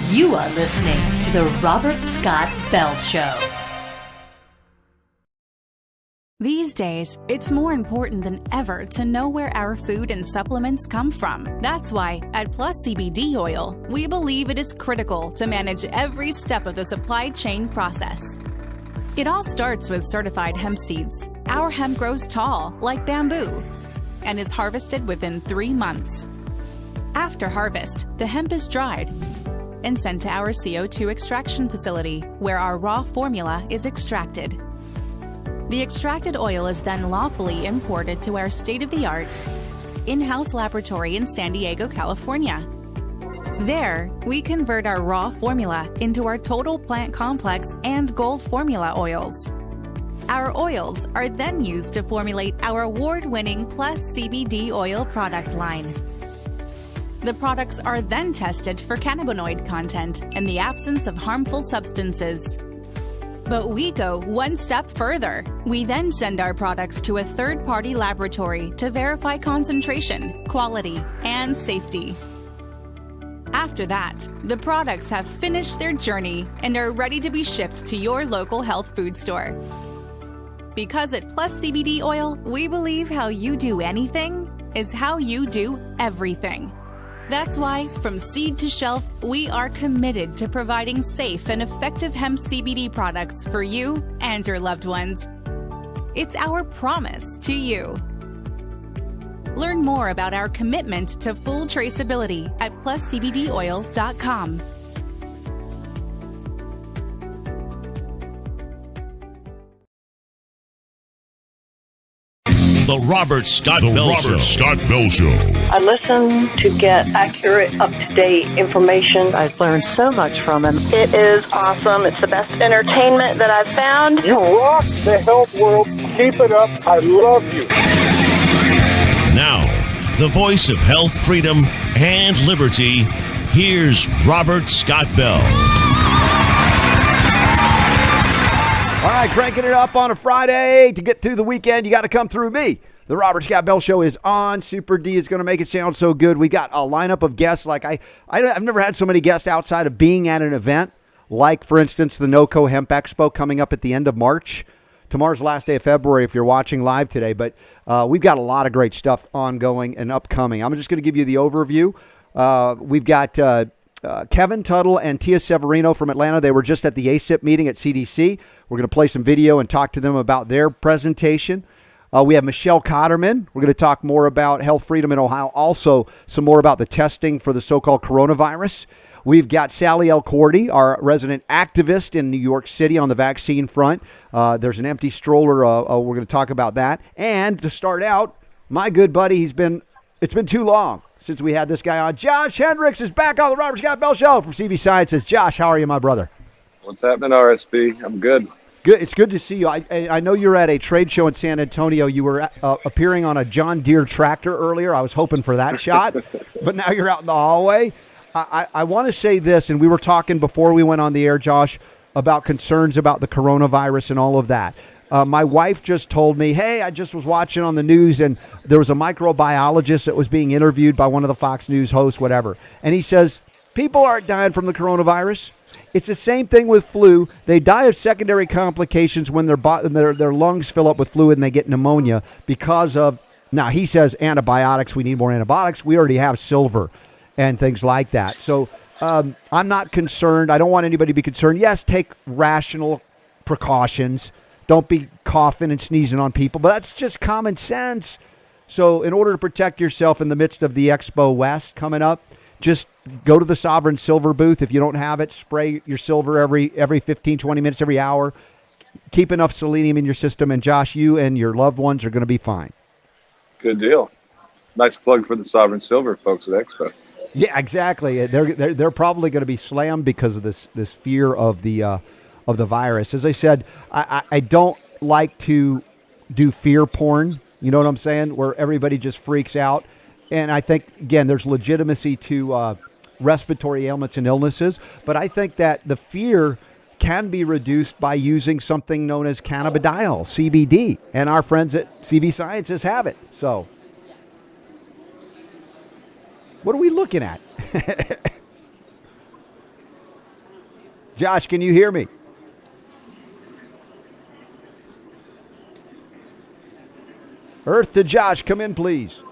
You are listening to The Robert Scott Bell Show. These days, it's more important than ever to know where our food and supplements come from. That's why, at Plus CBD Oil, we believe it is critical to manage every step of the supply chain process. It all starts with certified hemp seeds. Our hemp grows tall, like bamboo, and is harvested within 3 months. After harvest, the hemp is dried and sent to our CO2 extraction facility, where our raw formula is extracted. The extracted oil is then lawfully imported to our state-of-the-art in-house laboratory in San Diego, California. There, we convert our raw formula into our total plant complex and gold formula oils. Our oils are then used to formulate our award-winning Plus CBD oil product line. The products are then tested for cannabinoid content and the absence of harmful substances. But we go one step further. We then send our products to a third-party laboratory to verify concentration, quality, and safety. After that, the products have finished their journey and are ready to be shipped to your local health food store. Because at Plus CBD Oil, we believe how you do anything is how you do everything. That's why, from seed to shelf, we are committed to providing safe and effective hemp CBD products for you and your loved ones. It's our promise to you. Learn more about our commitment to full traceability at pluscbdoil.com. The Robert Scott Bell Show. I listen to get accurate, up-to-date information. I've learned so much from him. It is awesome. It's the best entertainment that I've found. You rock the health world. Keep it up. I love you. Now, the voice of health, freedom, and liberty, here's Robert Scott Bell. All right, cranking it up on a Friday. To get through the weekend, you got to come through me. The Robert Scott Bell Show is on. Super D is going to make it sound so good. We got a lineup of guests. Like I've never had so many guests outside of being at an event. Like, for instance, the NOCO Hemp Expo coming up at the end of March. Tomorrow's the last day of February if you're watching live today. But we've got a lot of great stuff ongoing and upcoming. I'm just going to give you the overview. We've got Kevin Tuttle and Tia Severino from Atlanta. They were just at the ACIP meeting at CDC. We're going to play some video and talk to them about their presentation. We have Michelle Cotterman. We're going to talk more about health freedom in Ohio. Also, some more about the testing for the so-called coronavirus. We've got Sallie Elkordy, our resident activist in New York City on the vaccine front. There's an empty stroller. We're going to talk about that. And to start out, my good buddy, he's been It's been too long since we had this guy on. Josh Hendrix is back on the Robert Scott Bell Show from CV Sciences. Josh, how are you, my brother? What's happening, RSB? I'm good. Good. It's good to see you. I know you're at a trade show in San Antonio. You were appearing on a John Deere tractor earlier. I was hoping for that shot, but now you're out in the hallway. I want to say this, and we were talking before we went on the air, Josh, about concerns about the coronavirus and all of that. My wife just told me, hey, I just was watching on the news, and there was a microbiologist that was being interviewed by one of the Fox News hosts, whatever. And he says, people aren't dying from the coronavirus. It's the same thing with flu. They die of secondary complications when their lungs fill up with fluid and they get pneumonia because of, now he says antibiotics. We need more antibiotics. We already have silver and things like that. So I'm not concerned. I don't want anybody to be concerned. Yes, take rational precautions. Don't be coughing and sneezing on people, but that's just common sense. So in order to protect yourself in the midst of the Expo West coming up, just go to the Sovereign Silver booth. If you don't have it, spray your silver every 15, 20 minutes, every hour. Keep enough selenium in your system, and Josh, you and your loved ones are going to be fine. Good deal. Nice plug for the Sovereign Silver folks at Expo. Yeah, exactly. They're probably going to be slammed because of this fear of the virus. As I said, I don't like to do fear porn. You know what I'm saying? Where everybody just freaks out. And I think, again, there's legitimacy to respiratory ailments and illnesses. But I think that the fear can be reduced by using something known as cannabidiol, CBD. And our friends at CV Sciences have it. So what are we looking at? Josh, can you hear me? Earth to Josh, come in, please.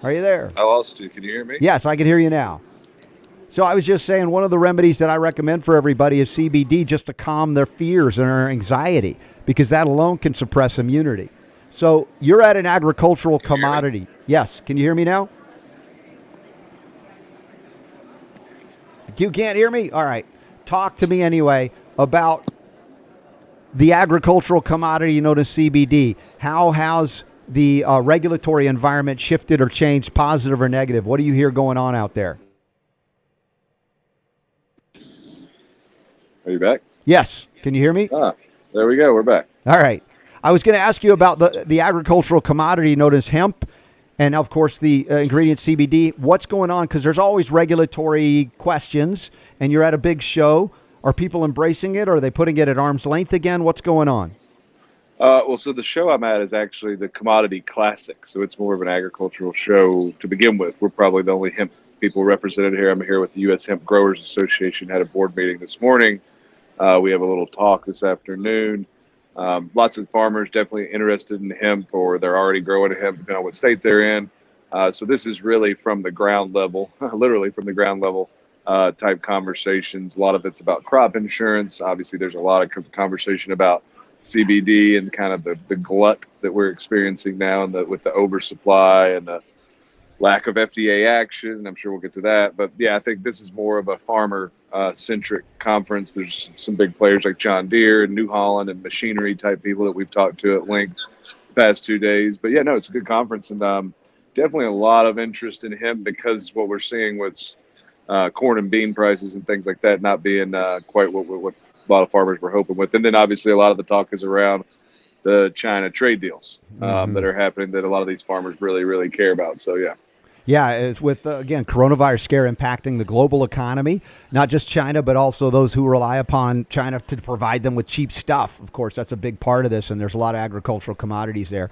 Are you there? I lost you. Can you hear me? Yes, I can hear you now. So I was just saying one of the remedies that I recommend for everybody is CBD, just to calm their fears and their anxiety, because that alone can suppress immunity. So you're at an agricultural commodity. Yes. Can you hear me now? You can't hear me? All right. Talk to me anyway about the agricultural commodity known as CBD. How has the regulatory environment shifted or changed, positive or negative? What do you hear going on out there? Are you back? Yes. Can you hear me? There we go. We're back. All right. I was going to ask you about the agricultural commodity known as hemp and, of course, the ingredient CBD. What's going on? Because there's always regulatory questions, and you're at a big show. Are people embracing it? Or are they putting it at arm's length again? What's going on? Well, so the show I'm at is actually the Commodity Classic, so it's more of an agricultural show to begin with. We're probably the only hemp people represented here. I'm here with the U.S. Hemp Growers Association, had a board meeting this morning. We have a little talk this afternoon. Lots of farmers definitely interested in hemp, or they're already growing hemp, depending on what state they're in. So this is really from the ground level, literally from the ground level type conversations. A lot of it's about crop insurance. Obviously, there's a lot of conversation about CBD and kind of the glut that we're experiencing now, and with the oversupply and the lack of FDA action. I'm sure we'll get to that. But yeah, I think this is more of a farmer centric conference. There's some big players like John Deere and New Holland and machinery type people that we've talked to at length the past 2 days. But yeah, no, it's a good conference, and definitely a lot of interest in hemp, because what we're seeing with corn and bean prices and things like that not being quite what a lot of farmers were hoping with. And then obviously a lot of the talk is around the China trade deals that are happening that a lot of these farmers really, really care about. So, yeah. Yeah, it's with, again, coronavirus scare impacting the global economy, not just China, but also those who rely upon China to provide them with cheap stuff. Of course, that's a big part of this, and there's a lot of agricultural commodities there.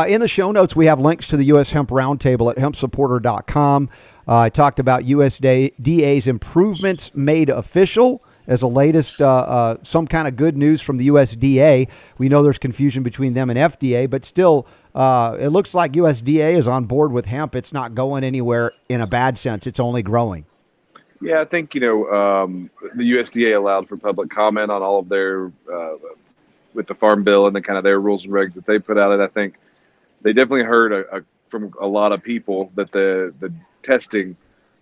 In the show notes, we have links to the U.S. Hemp Roundtable at hempsupporter.com. I talked about USDA's improvements made official as a latest, some kind of good news from the USDA. We know there's confusion between them and FDA, but still, it looks like USDA is on board with hemp. It's not going anywhere in a bad sense. It's only growing. Yeah, I think, the USDA allowed for public comment on all of their, with the Farm Bill and the kind of their rules and regs that they put out. And I think they definitely heard from a lot of people that the testing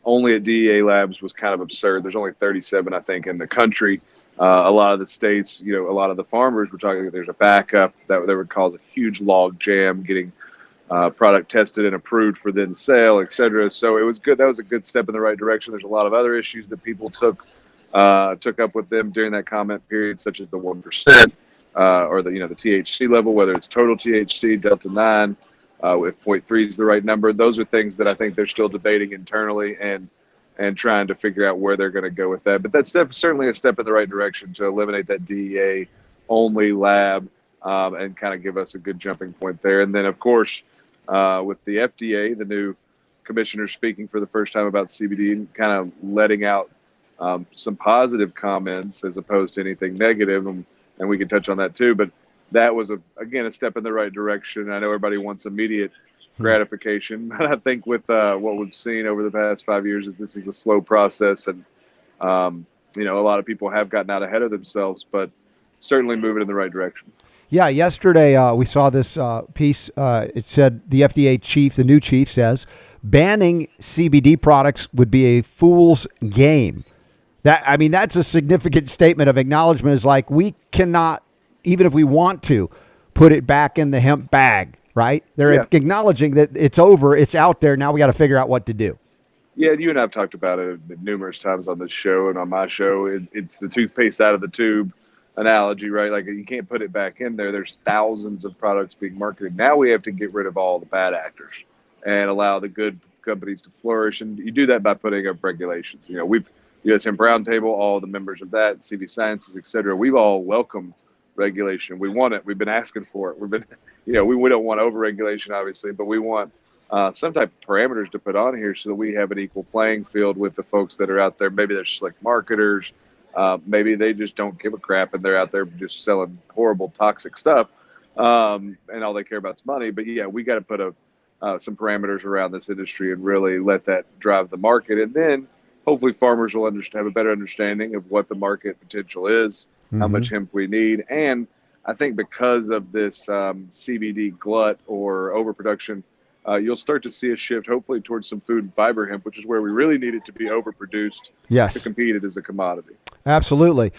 only at DEA labs was kind of absurd. There's only 37, I think, in the country. A lot of the states, a lot of the farmers were talking, there's a backup that would cause a huge log jam getting product tested and approved for then sale, et cetera. So it was good. That was a good step in the right direction. There's a lot of other issues that people took up with them during that comment period, such as the 1%, or the THC level, whether it's total THC, Delta 9, if 0.3 is the right number. Those are things that I think they're still debating internally and trying to figure out where they're going to go with that. But that's certainly a step in the right direction to eliminate that DEA only lab and kind of give us a good jumping point there. And then, of course, with the FDA, the new commissioner speaking for the first time about CBD and kind of letting out some positive comments as opposed to anything negative. And we can touch on that too. But that was, again, a step in the right direction. I know everybody wants immediate gratification. But I think with what we've seen over the past 5 years is this is a slow process. And, a lot of people have gotten out ahead of themselves, but certainly moving in the right direction. Yeah, yesterday we saw this piece. It said the FDA chief, the new chief, says banning CBD products would be a fool's game. That's a significant statement of acknowledgement. Is like we cannot, even if we want to, put it back in the hemp bag, right? They're acknowledging that it's over, it's out there. Now we got to figure out what to do. Yeah, you and I have talked about it numerous times on this show and on my show. It's the toothpaste out of the tube analogy, right? Like you can't put it back in there. There's thousands of products being marketed. Now we have to get rid of all the bad actors and allow the good companies to flourish. And you do that by putting up regulations. We've U.S. Hemp Roundtable, all the members of that, CV Sciences, et cetera. We've all welcomed regulation. We want it. We've been asking for it. We don't want over-regulation, obviously, but we want some type of parameters to put on here so that we have an equal playing field with the folks that are out there. Maybe they're slick marketers. Maybe they just don't give a crap and they're out there just selling horrible, toxic stuff, and all they care about is money. But yeah, we got to put some parameters around this industry and really let that drive the market. And then hopefully farmers will have a better understanding of what the market potential is, how much hemp we need. And I think because of this CBD glut or overproduction, you'll start to see a shift, hopefully, towards some food and fiber hemp, which is where we really need it to be overproduced to compete it as a commodity. Absolutely.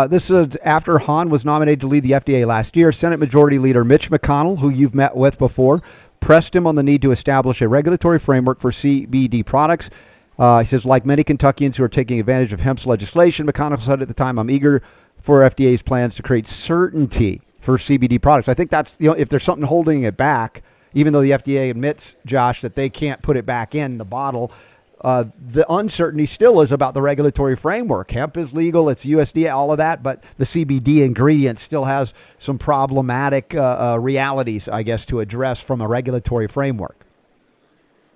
This is after Hahn was nominated to lead the FDA last year. Senate Majority Leader Mitch McConnell, who you've met with before, pressed him on the need to establish a regulatory framework for CBD products. He says, like many Kentuckians who are taking advantage of hemp's legislation, McConnell said at the time, I'm eager for FDA's plans to create certainty for CBD products. I think that's, if there's something holding it back, even though the FDA admits, Josh, that they can't put it back in the bottle, the uncertainty still is about the regulatory framework. Hemp is legal, it's USDA, all of that, but the CBD ingredient still has some problematic realities, I guess, to address from a regulatory framework.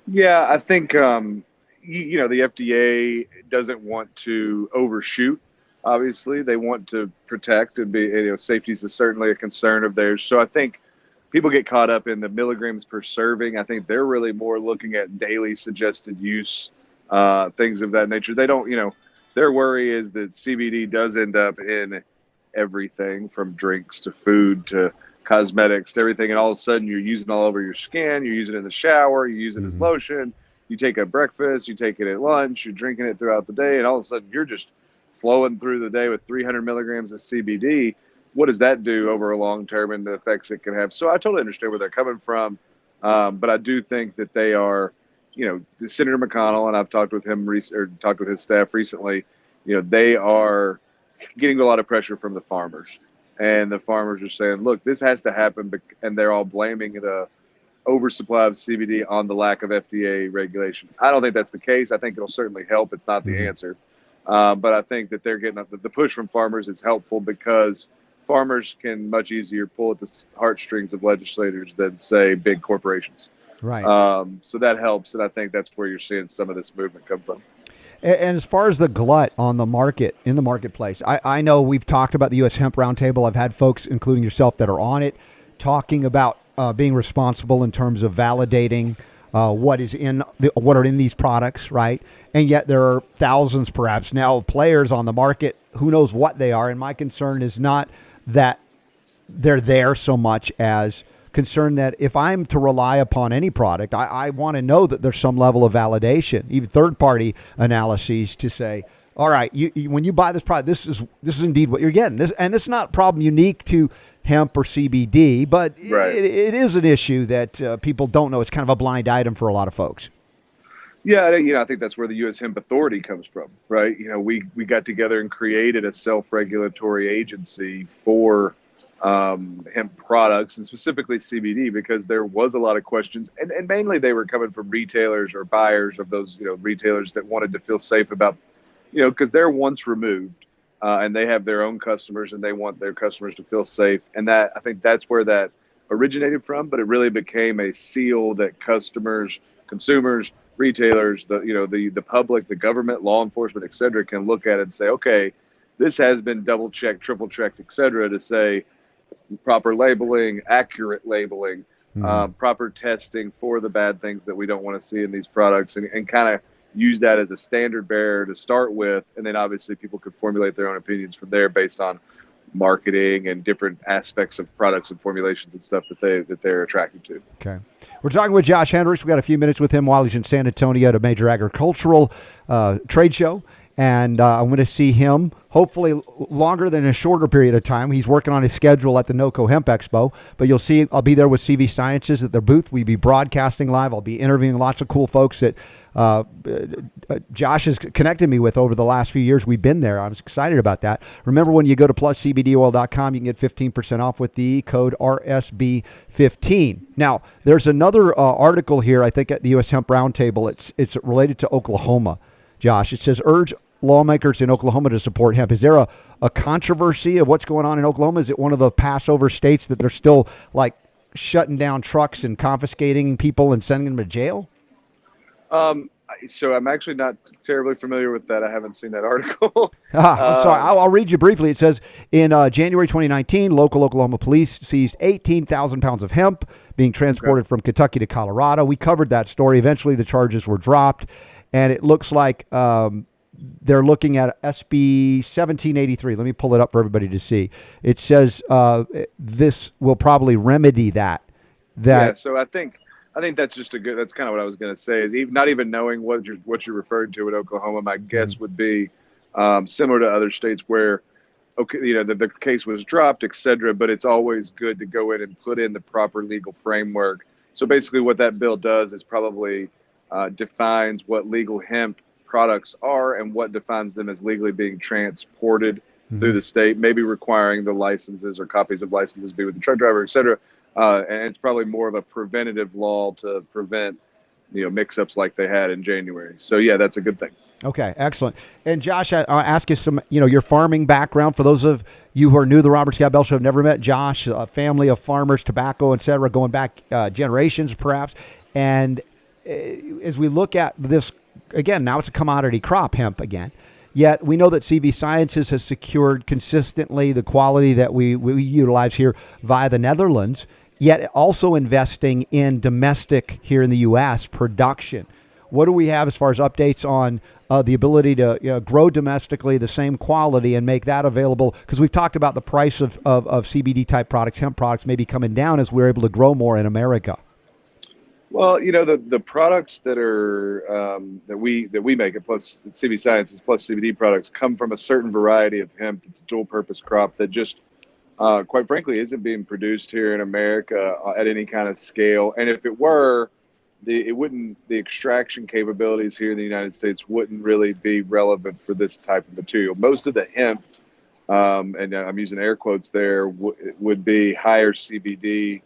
Yeah, I think, the FDA doesn't want to overshoot. Obviously, they want to protect and be, safety is certainly a concern of theirs. So I think people get caught up in the milligrams per serving. I think they're really more looking at daily suggested use, things of that nature. They don't, their worry is that CBD does end up in everything from drinks to food to cosmetics to everything. And all of a sudden you're using it all over your skin. You're using it in the shower. You use it as lotion. You take it at breakfast. You take it at lunch. You're drinking it throughout the day. And all of a sudden you're just flowing through the day with 300 milligrams of CBD. What does that do over a long term and the effects it can have? So I totally understand where they're coming from. But I do think that they are, Senator McConnell, and I've talked with him talked with his staff recently, they are getting a lot of pressure from the farmers. And the farmers are saying, look, this has to happen. And they're all blaming the oversupply of CBD on the lack of FDA regulation. I don't think that's the case. I think it'll certainly help. It's not the answer. But I think that they're getting the push from farmers is helpful because farmers can much easier pull at the heartstrings of legislators than, say, big corporations. Right. So that helps, and I think that's where you're seeing some of this movement come from. And as far as the glut on the market, in the marketplace, I know we've talked about the U.S. Hemp Roundtable. I've had folks, including yourself, that are on it, talking about being responsible in terms of validating what are in these products, right? And yet there are thousands, perhaps now, of players on the market. Who knows what they are? And my concern is not that they're there so much as concern that if I'm to rely upon any product, I want to know that there's some level of validation, even third-party analyses to say All right, when you buy this product, this is indeed what you're getting. This is not a problem unique to hemp or CBD, but Right. it is an issue that people don't know. It's kind of a blind item for a lot of folks. Yeah, I think that's where the U.S. Hemp Authority comes from, right? We got together and created a self-regulatory agency for hemp products and specifically CBD because there was a lot of questions, and mainly they were coming from retailers or buyers of those, retailers that wanted to feel safe about, because they're once removed and they have their own customers and they want their customers to feel safe. And I think that's where that originated from, but it really became a seal that customers, consumers, retailers, the public, the government, law enforcement, et cetera, can look at it and say, okay, this has been double checked, triple checked, et cetera, to say proper labeling, accurate labeling, proper testing for the bad things that we don't want to see in these products, and kind of use that as a standard bearer to start with. And then obviously people could formulate their own opinions from there based on marketing and different aspects of products and formulations and stuff that they're attracted to. Okay. We're talking with Josh Hendrix. We got a few minutes with him while he's in San Antonio at a major agricultural trade show. And I'm going to see him hopefully longer than a shorter period of time. He's working on his schedule at the NOCO Hemp Expo. But you'll see, I'll be there with CV Sciences at their booth. We'll be broadcasting live. I'll be interviewing lots of cool folks that Josh has connected me with over the last few years. We've been there. I'm excited about that. Remember, when you go to pluscbdoil.com, you can get 15% off with the code RSB15. Now, there's another article here, I think, at the U.S. Hemp Roundtable. It's related to Oklahoma. Josh, it says, urge lawmakers in Oklahoma to support hemp. Is there a controversy of what's going on in Oklahoma? Is it one of the Passover states that they're still like shutting down trucks and confiscating people and sending them to jail? So I'm actually not terribly familiar with that. I haven't seen that article. I'm sorry. I'll read you briefly. It says, in January 2019, local Oklahoma police seized 18,000 pounds of hemp being transported from Kentucky to Colorado. We covered that story. Eventually, the charges were dropped. And it looks like they're looking at SB 1783. Let me pull it up for everybody to see. It says this will probably remedy that. Yeah, so I think that's just that's kind of what I was going to say, is not even knowing what you're referring to in Oklahoma, my guess would be similar to other states where, okay, the case was dropped, et cetera, but it's always good to go in and put in the proper legal framework. So basically what that bill does is probably defines what legal hemp products are and what defines them as legally being transported through the state, maybe requiring the licenses or copies of licenses be with the truck driver, et cetera. And it's probably more of a preventative law to prevent, mix-ups like they had in January. So, yeah, that's a good thing. Okay, excellent. And Josh, I'll ask you some, your farming background. For those of you who are new to the Robert Scott Bell Show, have never met Josh, a family of farmers, tobacco, et cetera, going back generations perhaps. And as we look at this, again, now it's a commodity crop, hemp again. Yet we know that CV Sciences has secured consistently the quality that we utilize here via the Netherlands, yet also investing in domestic here in the U.S. production. What do we have as far as updates on the ability to grow domestically the same quality and make that available? Because we've talked about the price of CBD-type products, hemp products, maybe coming down as we're able to grow more in America. Well, the products that are that we make at Plus CV Sciences Plus CBD products come from a certain variety of hemp. It's a dual-purpose crop that just, quite frankly, isn't being produced here in America at any kind of scale. And if it were, the extraction capabilities here in the United States wouldn't really be relevant for this type of material. Most of the hemp, and I'm using air quotes there, would be higher CBD.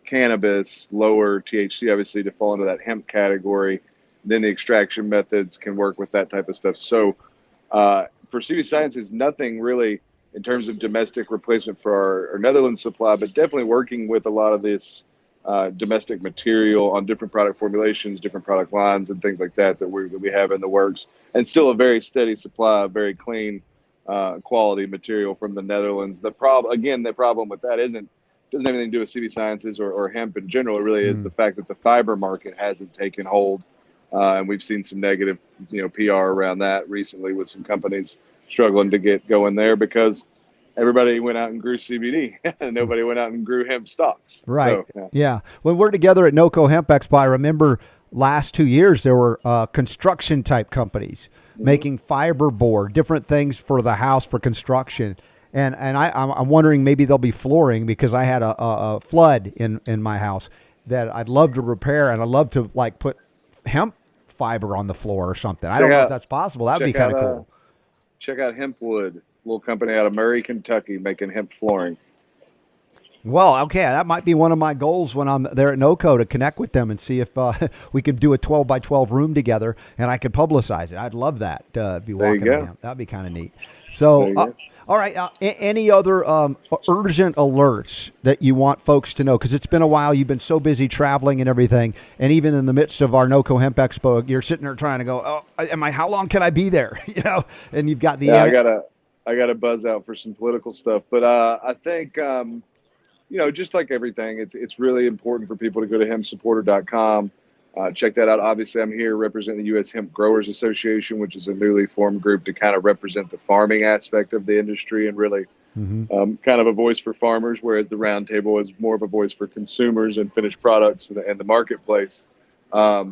Cannabis, lower THC, obviously, to fall into that hemp category. Then the extraction methods can work with that type of stuff. So for CV Sciences, nothing really in terms of domestic replacement for our Netherlands supply, but definitely working with a lot of this domestic material on different product formulations, different product lines, and things like that we have in the works. And still a very steady supply of very clean quality material from the Netherlands. The problem with that doesn't have anything to do with CV Sciences or hemp in general. It really is the fact that the fiber market hasn't taken hold, and we've seen some negative, PR around that recently with some companies struggling to get going there because everybody went out and grew CBD and nobody went out and grew hemp stocks. Right. So, yeah. When we're together at NOCO Hemp Expo, I remember last 2 years, there were construction type companies making fiber board, different things for the house for construction. And I'm wondering maybe there'll be flooring because I had a flood in my house that I'd love to repair, and I'd love to like put hemp fiber on the floor or something. I don't know if that's possible. That'd be kind of cool. Check out Hempwood, little company out of Murray, Kentucky, making hemp flooring. Well, okay, that might be one of my goals when I'm there at NOCO to connect with them and see if we could do a 12 by 12 room together and I could publicize it. I'd love that. Be walking around. That'd be kind of neat. So, all right, any other urgent alerts that you want folks to know? Because it's been a while. You've been so busy traveling and everything, and even in the midst of our NOCO Hemp Expo, you're sitting there trying to go, how long can I be there? And you've got the I gotta buzz out for some political stuff, but I think just like everything, it's really important for people to go to hempsupporter.com. Check that out. Obviously, I'm here representing the U.S. Hemp Growers Association, which is a newly formed group to kind of represent the farming aspect of the industry and really kind of a voice for farmers, whereas the roundtable is more of a voice for consumers and finished products and the marketplace. I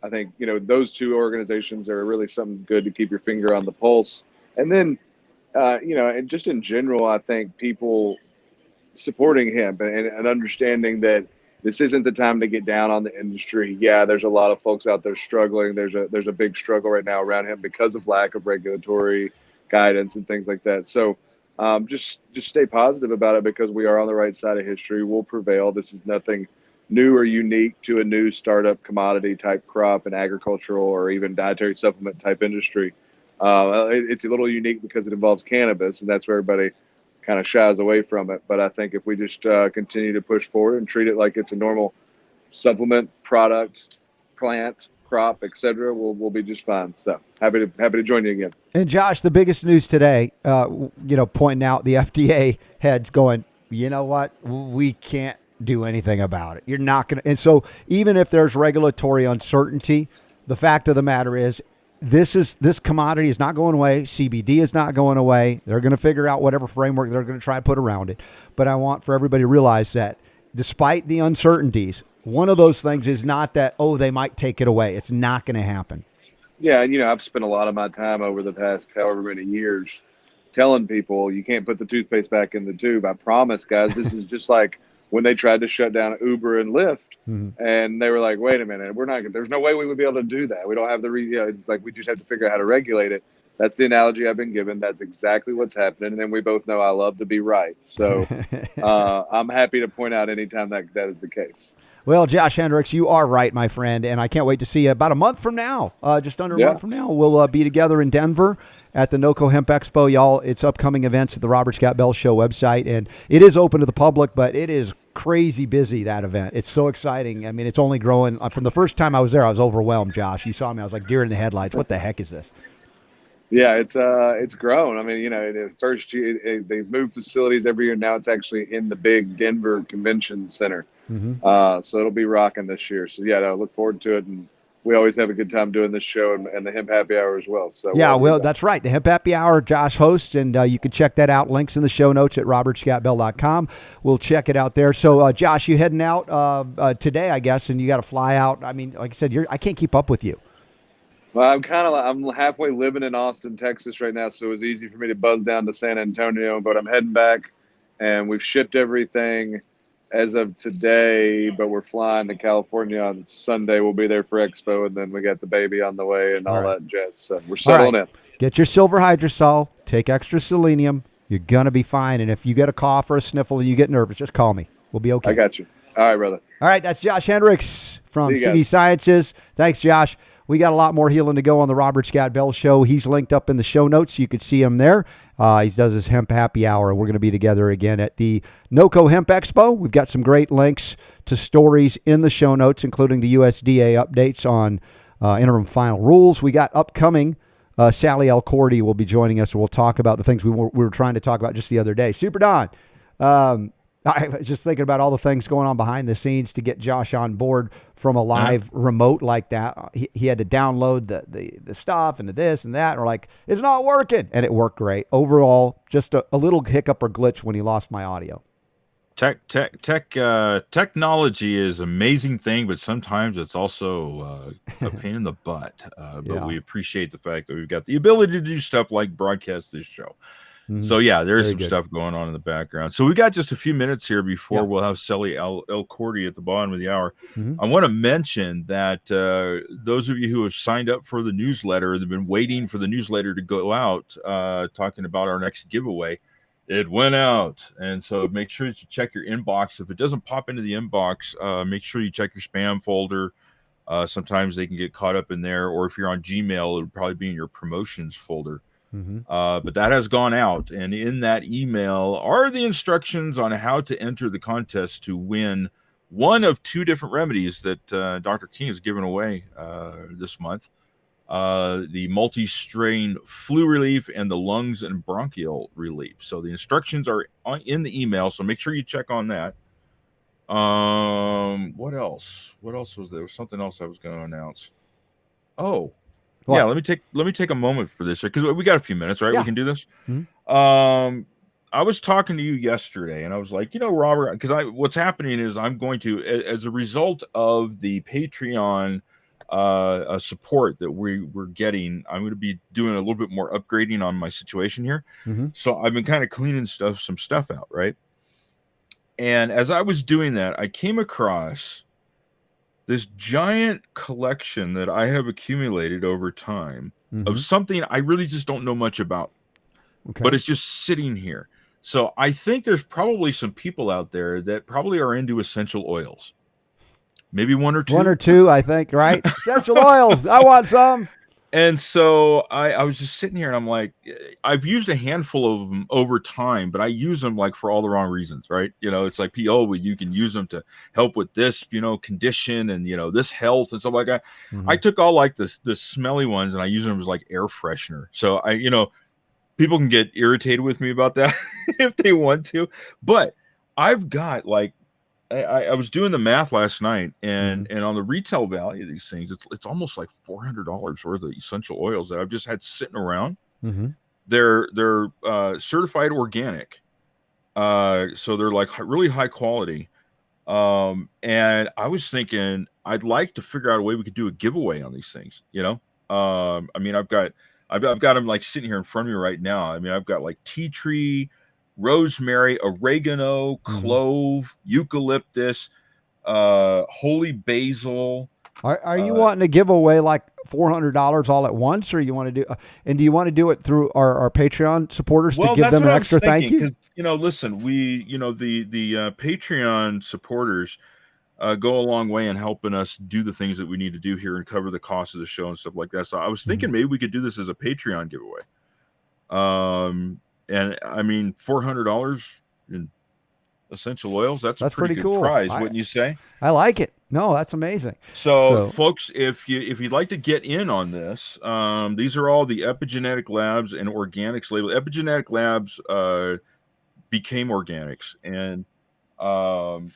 think, those two organizations are really something good to keep your finger on the pulse. And then, and just in general, I think people supporting hemp and understanding that this isn't the time to get down on the industry. Yeah, there's a lot of folks out there struggling. There's a big struggle right now around hemp because of lack of regulatory guidance and things like that. So just stay positive about it because we are on the right side of history. We'll prevail. This is nothing new or unique to a new startup commodity type crop and agricultural or even dietary supplement type industry. It's a little unique because it involves cannabis, and that's where everybody kind of shies away from it. But I think if we just continue to push forward and treat it like it's a normal supplement, product, plant, crop, etc., we'll be just fine. So happy to join you again. And Josh, the biggest news today, pointing out the FDA heads going, you know what, we can't do anything about it. You're not going to. And so even if there's regulatory uncertainty, the fact of the matter is, this commodity is not going away. CBD is not going away. They're going to figure out whatever framework they're going to try to put around it. But I want for everybody to realize that despite the uncertainties, one of those things is not that, they might take it away. It's not going to happen. Yeah, and I've spent a lot of my time over the past however many years telling people you can't put the toothpaste back in the tube. I promise, guys, this is just like when they tried to shut down Uber and Lyft, and they were like, wait a minute, there's no way we would be able to do that. We don't have it's like we just have to figure out how to regulate it. That's the analogy I've been given. That's exactly what's happening. And we both know I love to be right. So I'm happy to point out anytime that is the case. Well, Josh Hendrix, you are right, my friend, and I can't wait to see you about a month from now, just under a month from now. We'll be together in Denver at the NOCO Hemp Expo. Y'all, it's upcoming events at the Robert Scott Bell Show website, and it is open to the public, but it is crazy busy, that event. It's so exciting. I mean, it's only growing. From the first time I was there, I was overwhelmed, Josh. You saw me. I was like deer in the headlights. What the heck is this? Yeah, it's grown. I mean, the first year they move facilities every year. Now it's actually in the big Denver Convention Center. So it'll be rocking this year. So I look forward to it. And we always have a good time doing this show and the Hemp Happy Hour as well. So that's right. The Hemp Happy Hour, Josh hosts, and you can check that out. Links in the show notes at robertscottbell.com. We'll check it out there. So, Josh, you heading out today, I guess, and you got to fly out. I mean, like I said, I can't keep up with you. Well, I'm halfway living in Austin, Texas right now, so it was easy for me to buzz down to San Antonio, but I'm heading back, and we've shipped everything as of today, but we're flying to California on Sunday. We'll be there for Expo, and then we got the baby on the way and all that jazz. So we're settling in. Get your silver hydrosol, take extra selenium. You're going to be fine, and if you get a cough or a sniffle and you get nervous, just call me. We'll be okay. I got you. All right, brother. All right, that's Josh Hendrix from CV Sciences. Thanks, Josh. We got a lot more healing to go on the Robert Scott Bell Show. He's linked up in the show notes. You could see him there. He does his Hemp Happy Hour, and we're going to be together again at the NOCO Hemp Expo. We've got some great links to stories in the show notes, including the USDA updates on interim final rules. We got upcoming Sallie Elkordy will be joining us, and we'll talk about the things we were trying to talk about just the other day. Super Don. I was just thinking about all the things going on behind the scenes to get Josh on board from a live remote like that. He had to download the stuff and this and that. And we're like, it's not working. And it worked great. Overall, just a little hiccup or glitch when he lost my audio. Technology is an amazing thing, but sometimes it's also a pain in the butt. But we appreciate the fact that we've got the ability to do stuff like broadcast this show. So there's some stuff going on in the background. So we got just a few minutes here before we'll have Sallie Elkordy at the bottom of the hour. I want to mention that those of you who have signed up for the newsletter, they've been waiting for the newsletter to go out, talking about our next giveaway. It went out, and so make sure that you check your inbox. If it doesn't pop into the inbox, make sure you check your spam folder. Sometimes they can get caught up in there, or if you're on Gmail, it would probably be in your promotions folder. But that has gone out, and in that email are the instructions on how to enter the contest to win one of two different remedies that Dr. King has given away this month. The multi-strain flu relief and the lungs and bronchial relief. So the instructions are in the email, so make sure you check on that. What else was there? There was something else I was going to announce. What? Yeah, let me take a moment for this because we got a few minutes, right? We can do this. I was talking to you yesterday, and I was like, Robert, because what's happening is I'm going to, as a result of the Patreon support that we're getting, I'm going to be doing a little bit more upgrading on my situation here. So I've been kind of cleaning some stuff out, right? And as I was doing that, I came across this giant collection that I have accumulated over time of something I really just don't know much about, but it's just sitting here. So I think there's probably some people out there that probably are into essential oils. Maybe one or two, I think, right? Essential oils. I want some. And so I was just sitting here and I'm like, I've used a handful of them over time, but I use them like for all the wrong reasons, right? It's like, you can use them to help with this, condition and, this health and stuff like that. I took all like the smelly ones and I use them as like air freshener. So people can get irritated with me about that if they want to, but I've got like, I was doing the math last night, and on the retail value of these things, it's almost like $400 worth of essential oils that I've just had sitting around. They're certified organic, so they're like really high quality. And I was thinking I'd like to figure out a way we could do a giveaway on these things. I mean, I've got them like sitting here in front of me right now. I mean, I've got like tea tree, rosemary, oregano, clove, eucalyptus, holy basil. Are you wanting to give away like $400 all at once, or you want to do? And do you want to do it through our Patreon supporters to give them an extra thank you? Listen, the Patreon supporters go a long way in helping us do the things that we need to do here and cover the cost of the show and stuff like that. So I was thinking maybe we could do this as a Patreon giveaway. And I mean, $400 in essential oils, that's a pretty good cool prize, wouldn't you say? I like it. No, that's amazing. So folks, if you'd like to get in on this, these are all the Epigenetic Labs and Organics label. Epigenetic Labs became Organics, and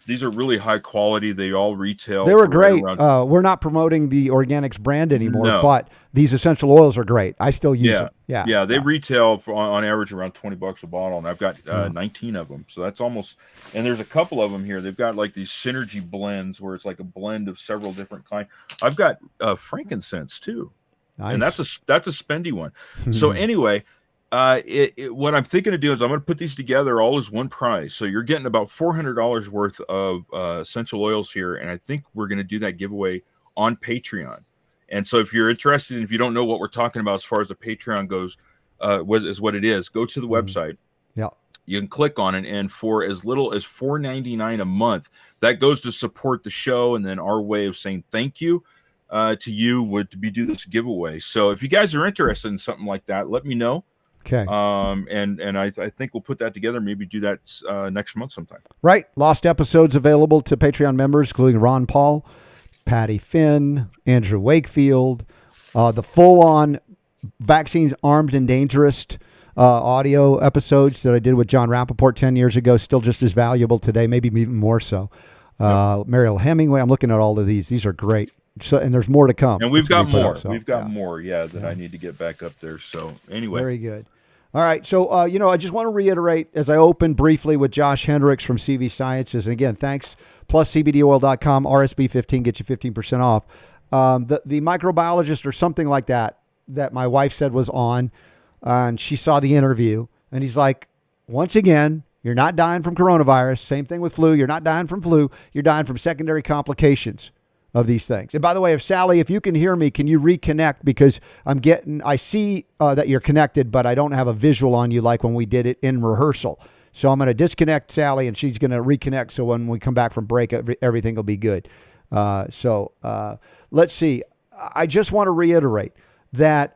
these are really high quality. They all retail. They were great. We're not promoting the Organics brand anymore, but these essential oils are great. I still use them. Yeah. They retail on average around $20 a bottle, and I've got 19 of them. So that's almost. And there's a couple of them here. They've got like these synergy blends where it's like a blend of several different kinds. I've got frankincense too, and that's a spendy one. So anyway. What I'm thinking to do is I'm going to put these together all as one prize. So you're getting about $400 worth of essential oils here. And I think we're going to do that giveaway on Patreon. And so if you're interested, and if you don't know what we're talking about as far as the Patreon goes, what it is, go to the website. Yeah. You can click on it. And for as little as $4.99 a month, that goes to support the show. And then our way of saying thank you to you would be do this giveaway. So if you guys are interested in something like that, let me know. Okay. And I think we'll put that together. Maybe do that next month sometime. Right. Lost episodes available to Patreon members, including Ron Paul, Patty Finn, Andrew Wakefield, the full-on Vaccines Armed and Dangerous audio episodes that I did with John Rappaport 10 years ago, still just as valuable today, maybe even more so. Mariel Hemingway. I'm looking at all of these. These are great. So, and there's more to come. And we've got more. We've got more, that I need to get back up there. So anyway. Very good. All right. So, I just want to reiterate as I open briefly with Josh Hendrix from CV Sciences. And again, thanks. PlusCBDOil.com, RSB 15 gets you 15% off. The microbiologist or something like that my wife said was on, and she saw the interview, and he's like, once again, you're not dying from coronavirus. Same thing with flu. You're not dying from flu. You're dying from secondary complications of these things. And by the way, Sallie, if you can hear me, can you reconnect? Because I see that you're connected, but I don't have a visual on you like when we did it in rehearsal. So I'm going to disconnect Sallie, and she's going to reconnect. So when we come back from break, everything will be good. Let's see. I just want to reiterate that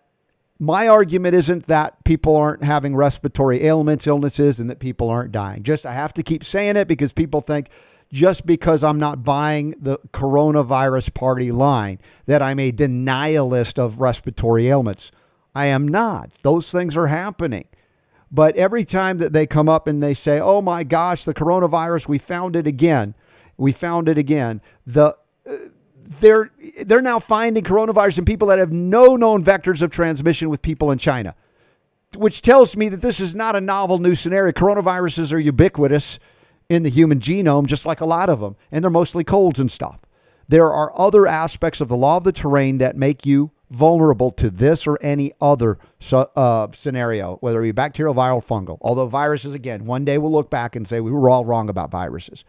my argument isn't that people aren't having respiratory ailments, illnesses, and that people aren't dying. I have to keep saying it because people think just because I'm not buying the coronavirus party line that I'm a denialist of respiratory ailments. I am not. Those things are happening. But every time that they come up and they say, oh my gosh, the coronavirus, we found it again. They're now finding coronavirus in people that have no known vectors of transmission with people in China, which tells me that this is not a novel new scenario. Coronaviruses are ubiquitous in the human genome, just like a lot of them, and they're mostly colds and stuff. There are other aspects of the law of the terrain that make you vulnerable to this or any other scenario, whether it be bacterial, viral, fungal. Although viruses, again, one day we'll look back and say we were all wrong about viruses.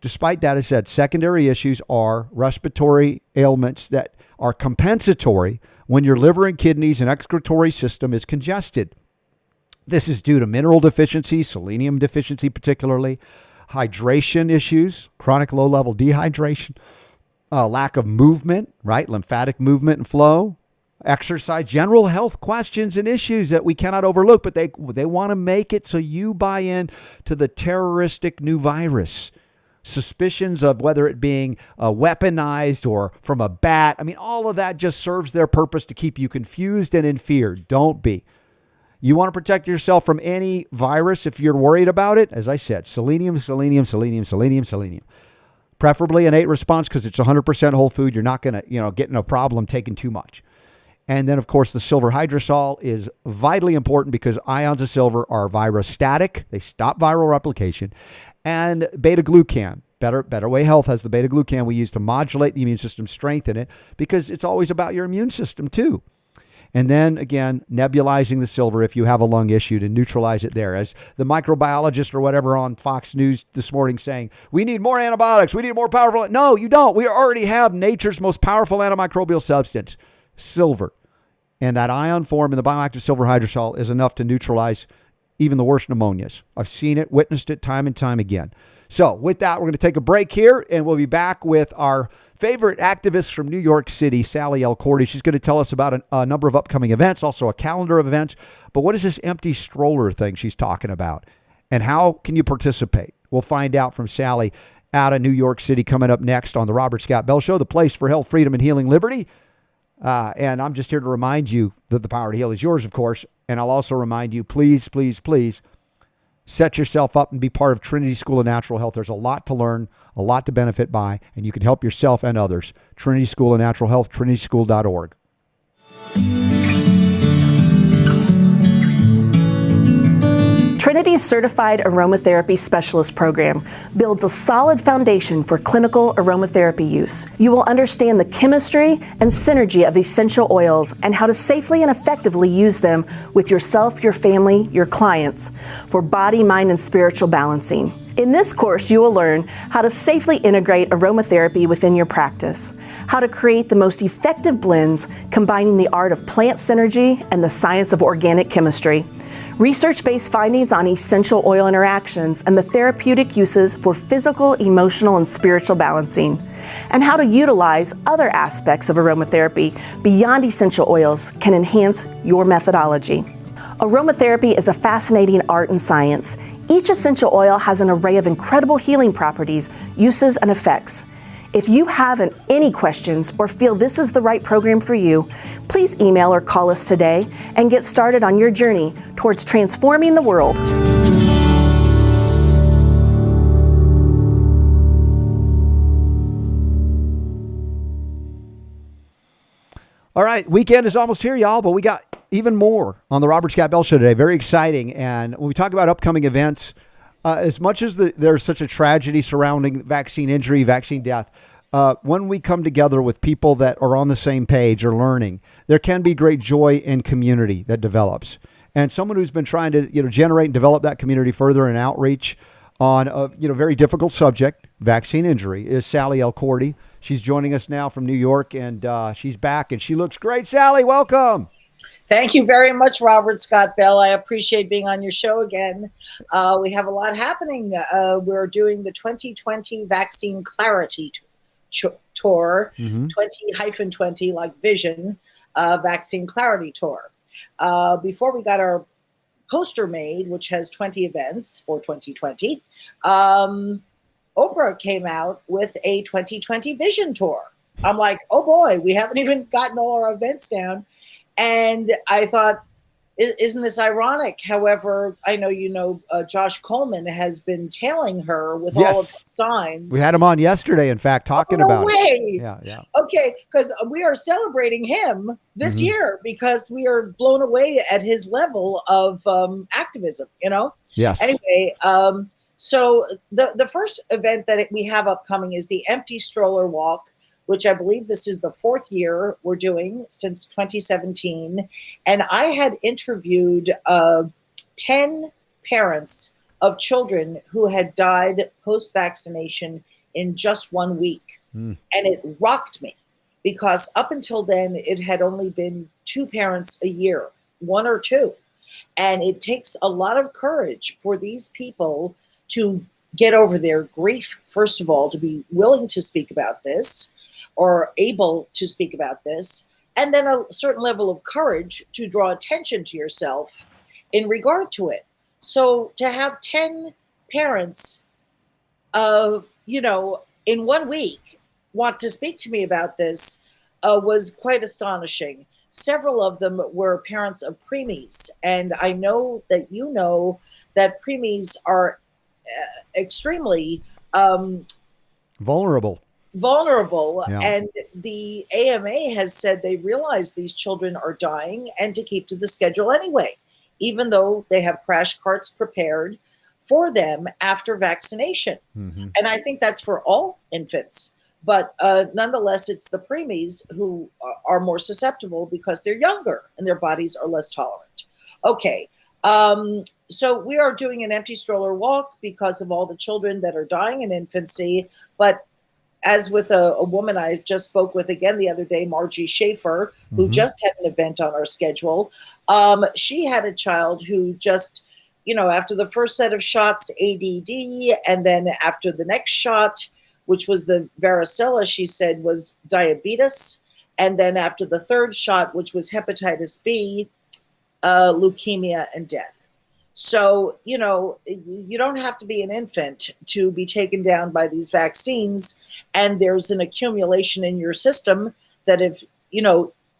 Despite that, I said secondary issues are respiratory ailments that are compensatory when your liver and kidneys and excretory system is congested. This is due to mineral deficiency, selenium deficiency particularly, hydration issues, chronic low-level dehydration, lack of movement, right? Lymphatic movement and flow, exercise, general health questions and issues that we cannot overlook, but they want to make it so you buy in to the terroristic new virus. Suspicions of whether it being weaponized or from a bat. I mean, all of that just serves their purpose to keep you confused and in fear. Don't be. You want to protect yourself from any virus if you're worried about it. As I said, selenium. Preferably innate response because it's 100% whole food. You're not going to, get in a problem taking too much. And then, of course, the silver hydrosol is vitally important because ions of silver are virostatic. They stop viral replication. And beta-glucan. Better Way Health has the beta-glucan we use to modulate the immune system, strengthen it, because it's always about your immune system too. And then, again, nebulizing the silver if you have a lung issue to neutralize it there. As the microbiologist or whatever on Fox News this morning saying, we need more antibiotics, we need more powerful. No, you don't. We already have nature's most powerful antimicrobial substance, silver. And that ion form in the bioactive silver hydrosol is enough to neutralize even the worst pneumonias. I've seen it, witnessed it time and time again. So with that, we're going to take a break here, and we'll be back with our favorite activist from New York City, Sallie Elkordy. She's going to tell us about a number of upcoming events, also a calendar of events. But what is this empty stroller thing she's talking about? And how can you participate? We'll find out from Sallie out of New York City coming up next on the Robert Scott Bell Show, the place for health, freedom, and healing liberty. And I'm just here to remind you that the power to heal is yours, of course. And I'll also remind you, please, please, please, set yourself up and be part of Trinity School of Natural Health. There's a lot to learn, a lot to benefit by, and you can help yourself and others. Trinity School of Natural Health, trinityschool.org. Trinity's Certified Aromatherapy Specialist Program builds a solid foundation for clinical aromatherapy use. You will understand the chemistry and synergy of essential oils and how to safely and effectively use them with yourself, your family, your clients for body, mind, and spiritual balancing. In this course, you will learn how to safely integrate aromatherapy within your practice, how to create the most effective blends combining the art of plant synergy and the science of organic chemistry, research-based findings on essential oil interactions and the therapeutic uses for physical, emotional, and spiritual balancing, and how to utilize other aspects of aromatherapy beyond essential oils can enhance your methodology. Aromatherapy is a fascinating art and science. Each essential oil has an array of incredible healing properties, uses, and effects. If you have any questions or feel this is the right program for you, please email or call us today and get started on your journey towards transforming the world. All right, weekend is almost here, y'all, but we got even more on the Robert Scott Bell Show today. Very exciting. And when we talk about upcoming events, as much as there's such a tragedy surrounding vaccine injury, vaccine death, when we come together with people that are on the same page or learning, there can be great joy in community that develops. And someone who's been trying to generate and develop that community further in outreach on a very difficult subject, vaccine injury, is Sallie Elkordy. She's joining us now from New York, and she's back, and she looks great. Sallie, welcome. Thank you very much, Robert Scott Bell. I appreciate being on your show again. We have a lot happening. We're doing the 2020 Vaccine Clarity Tour, 20-20 like Vision, Vaccine Clarity Tour. Before we got our poster made, which has 20 events for 2020, Oprah came out with a 2020 Vision Tour. I'm like, oh boy, we haven't even gotten all our events down. And I thought, isn't this ironic? However, I know Josh Coleman has been tailing her with all of the signs. We had him on yesterday, in fact, talking about it. Yeah. Okay, because we are celebrating him this year because we are blown away at his level of activism, Yes. Anyway, so the first event that we have upcoming is the Empty Stroller Walk, which I believe this is the 4th year we're doing since 2017. And I had interviewed 10 parents of children who had died post-vaccination in just 1 week. And it rocked me because up until then, it had only been 2 parents a year, 1 or 2. And it takes a lot of courage for these people to get over their grief, first of all, to be willing to speak about this, or able to speak about this, and then a certain level of courage to draw attention to yourself in regard to it. So to have 10 parents, in 1 week want to speak to me about this was quite astonishing. Several of them were parents of preemies, and I know that that preemies are extremely vulnerable. And the AMA has said they realize these children are dying and to keep to the schedule anyway, even though they have crash carts prepared for them after vaccination. And I think that's for all infants. But nonetheless, it's the preemies who are more susceptible because they're younger and their bodies are less tolerant. Okay. So we are doing an empty stroller walk because of all the children that are dying in infancy. But as with a woman I just spoke with again the other day, Margie Schaefer, who just had an event on our schedule. She had a child who just, after the first set of shots, ADD, and then after the next shot, which was the varicella, she said was diabetes. And then after the third shot, which was hepatitis B, leukemia and death. So, you don't have to be an infant to be taken down by these vaccines. And there's an accumulation in your system that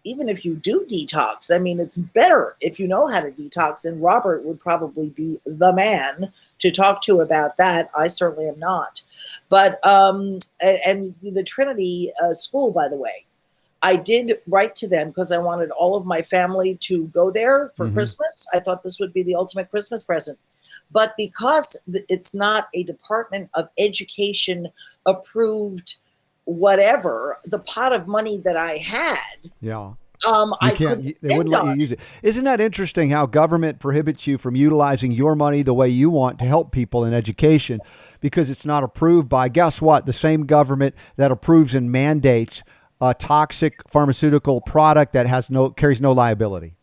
even if you do detox, it's better if you know how to detox. And Robert would probably be the man to talk to about that. I certainly am not. But, and the Trinity School, by the way, I did write to them because I wanted all of my family to go there for Christmas. I thought this would be the ultimate Christmas present. But because it's not a Department of Education approved whatever, the pot of money that I had, they wouldn't let you use it. Isn't that interesting how government prohibits you from utilizing your money the way you want to help people in education because it's not approved by, guess what, the same government that approves and mandates a toxic pharmaceutical product that carries no liability?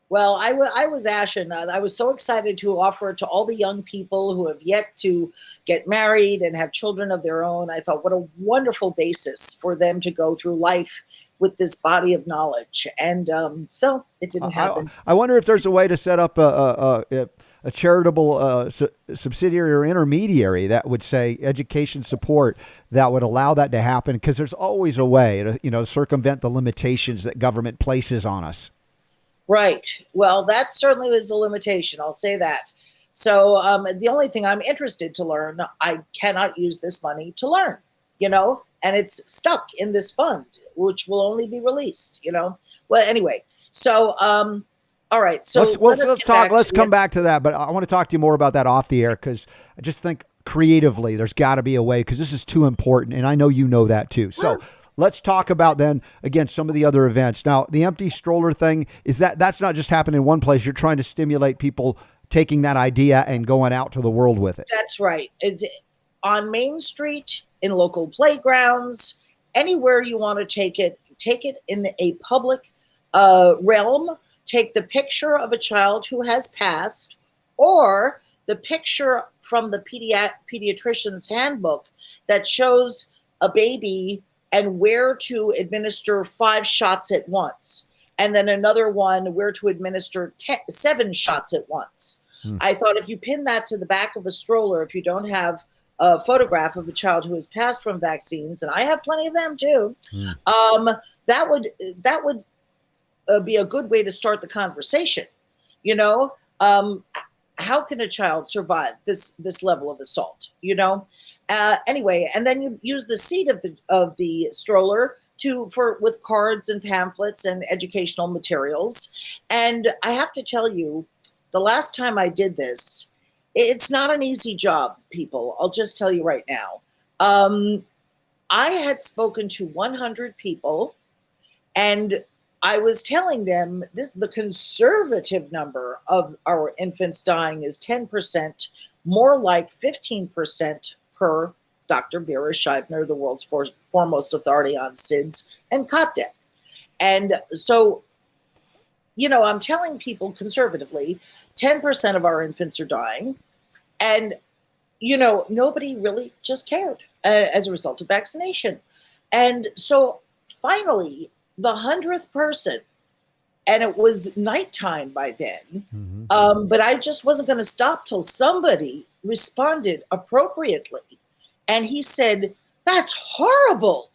Well, I was ashen. I was so excited to offer it to all the young people who have yet to get married and have children of their own. I thought, what a wonderful basis for them to go through life with this body of knowledge. And so it didn't happen. I wonder if there's a way to set up a charitable subsidiary or intermediary that would say education support that would allow that to happen, because there's always a way to circumvent the limitations that government places on us. Right. Well, that certainly is a limitation. I'll say that. So the only thing I'm interested to learn, I cannot use this money to learn, and it's stuck in this fund, which will only be released, Well, anyway, So, all right. So let's talk. Let's come back to that. But I want to talk to you more about that off the air, because I just think creatively there's got to be a way, because this is too important, and I know you know that too. So let's talk about then again some of the other events. Now, the empty stroller thing, that's not just happening in one place. You're trying to stimulate people taking that idea and going out to the world with it. That's right. It's on Main Street, in local playgrounds, anywhere you want to take it in a public realm. Take the picture of a child who has passed, or the picture from the pediatrician's handbook that shows a baby and where to administer 5 shots at once, and then another one where to administer 7 shots at once. I thought if you pin that to the back of a stroller, if you don't have a photograph of a child who has passed from vaccines, and I have plenty of them too, that would be a good way to start the conversation. You know, how can a child survive this level of assault? You know, anyway, and then you use the seat of the stroller with cards and pamphlets and educational materials. And I have to tell you, the last time I did this, it's not an easy job, people. I'll just tell you right now. I had spoken to 100 people, and I was telling them the conservative number of our infants dying is 10%, more like 15% per Dr. Vera Scheibner, the world's foremost authority on SIDS and cot death. And so, you know, I'm telling people conservatively, 10% of our infants are dying. And, you know, nobody really just cared as a result of vaccination. And so finally, the 100th person, and it was nighttime by then, but I just wasn't going to stop till somebody responded appropriately. And he said, "That's horrible.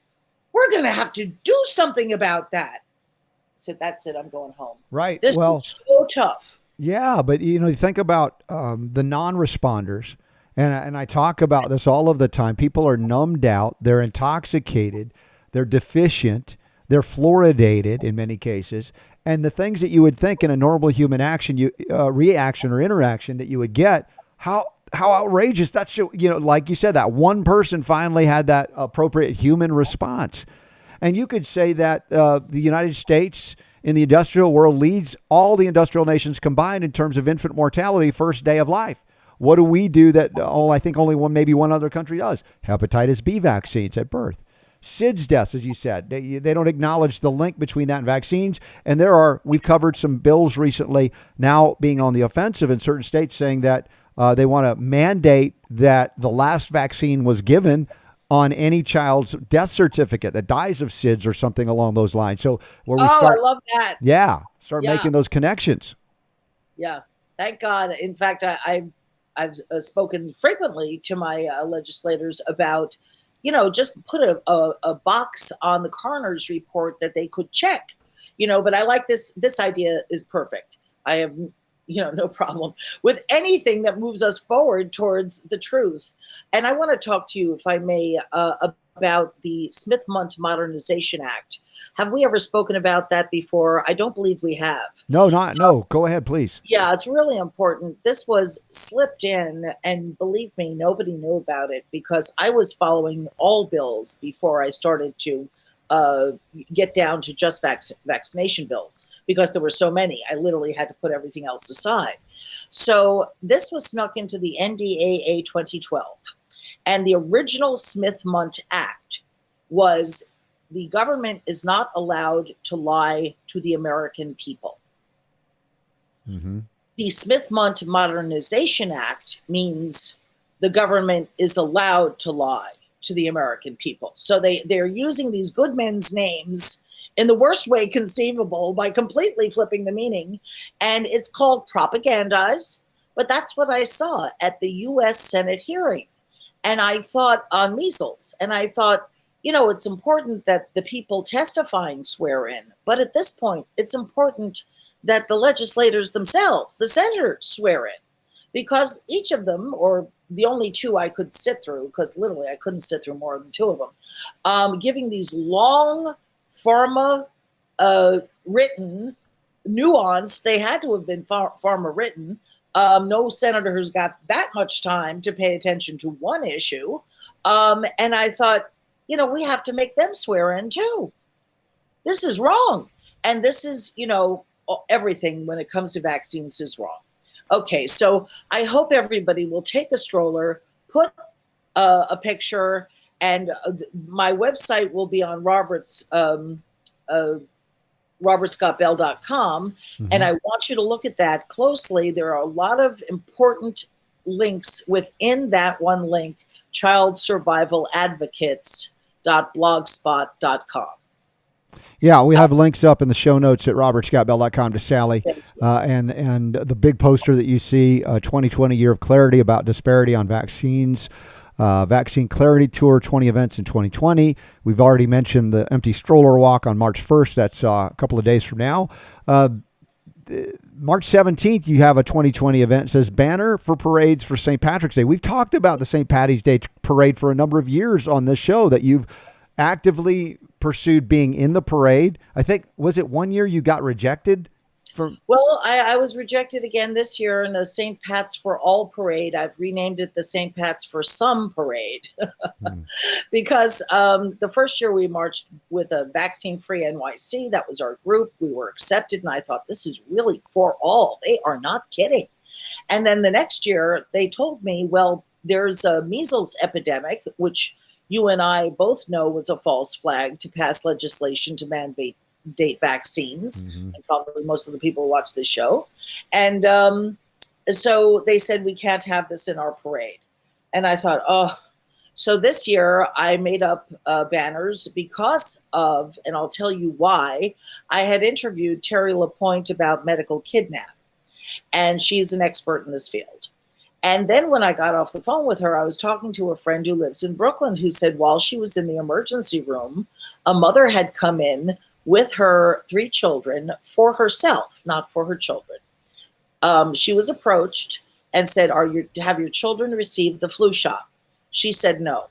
We're going to have to do something about that." I said, "That's it. I'm going home." Right. This is so tough. Yeah, but you know, you think about the non-responders, and I talk about this all of the time. People are numbed out. They're intoxicated. They're deficient. They're fluoridated in many cases. And the things that you would think in a normal human reaction or interaction that you would get, how outrageous. That's, you know, like you said, that one person finally had that appropriate human response. And you could say that the United States in the industrial world leads all the industrial nations combined in terms of infant mortality first day of life. What do we do that I think only maybe one other country does? Hepatitis B vaccines at birth. SIDS deaths, as you said, they don't acknowledge the link between that and vaccines. And we've covered some bills recently now being on the offensive in certain states saying that they want to mandate that the last vaccine was given on any child's death certificate that dies of SIDS or something along those lines. So where we start, I love that. Yeah, start making those connections. Yeah, thank God. In fact, I've spoken frequently to my legislators about, you know, just put a box on the coroner's report that they could check, you know, but I like this idea is perfect. I have, you know, no problem with anything that moves us forward towards the truth. And I want to talk to you, if I may, about the Smith-Mundt Modernization Act. Have we ever spoken about that before? I don't believe we have. No. Go ahead, please. Yeah, it's really important. This was slipped in, and believe me, nobody knew about it because I was following all bills before I started to get down to just vaccination bills because there were so many. I literally had to put everything else aside. So this was snuck into the NDAA 2012. And the original Smith-Mundt Act was the government is not allowed to lie to the American people. Mm-hmm. The Smith-Mundt Modernization Act means the government is allowed to lie to the American people. So they're using these good men's names in the worst way conceivable by completely flipping the meaning. And it's called propagandize. But that's what I saw at the U.S. Senate hearing. And I thought on measles, and I thought, you know, it's important that the people testifying swear in. But at this point, it's important that the legislators themselves, the senators, swear in. Because each of them, or the only two I could sit through, because literally I couldn't sit through more than two of them, giving these long pharma written nuanced. They had to have been farmer written. No senator who's got that much time to pay attention to one issue. And I thought, we have to make them swear in too. This is wrong. And this is, everything when it comes to vaccines is wrong. Okay, so I hope everybody will take a stroller, put a picture, and my website will be on robertscottbell.com. Mm-hmm. And I want you to look at that closely. There are a lot of important links within that one link, childsurvivaladvocates.blogspot.com. Yeah, we have links up in the show notes at robertscottbell.com to Sallie. And the big poster that you see, 2020 Year of Clarity about disparity on vaccines, Vaccine Clarity Tour, 20 events in 2020. We've already mentioned the Empty Stroller Walk on March 1st. That's a couple of days from now. March 17th, you have a 2020 event. It says banner for parades for St. Patrick's Day. We've talked about the St. Patty's Day parade for a number of years on this show, that you've actively pursued being in the parade. I think, was it 1 year you got rejected? Well, I was rejected again this year in the St. Pat's for All parade. I've renamed it the St. Pat's for Some parade because the first year we marched with a vaccine-free NYC. That was our group. We were accepted, and I thought, this is really for all. They are not kidding. And then the next year, they told me, well, there's a measles epidemic, which you and I both know was a false flag to pass legislation to mandate vaccines, and probably most of the people who watch this show. And so they said, we can't have this in our parade. And I thought, so this year I made up banners because of, and I'll tell you why, I had interviewed Terry LaPointe about medical kidnap, and she's an expert in this field. And then when I got off the phone with her, I was talking to a friend who lives in Brooklyn who said while she was in the emergency room, a mother had come in with her 3 children for herself, not for her children. She was approached and said, have your children received the flu shot? She said no.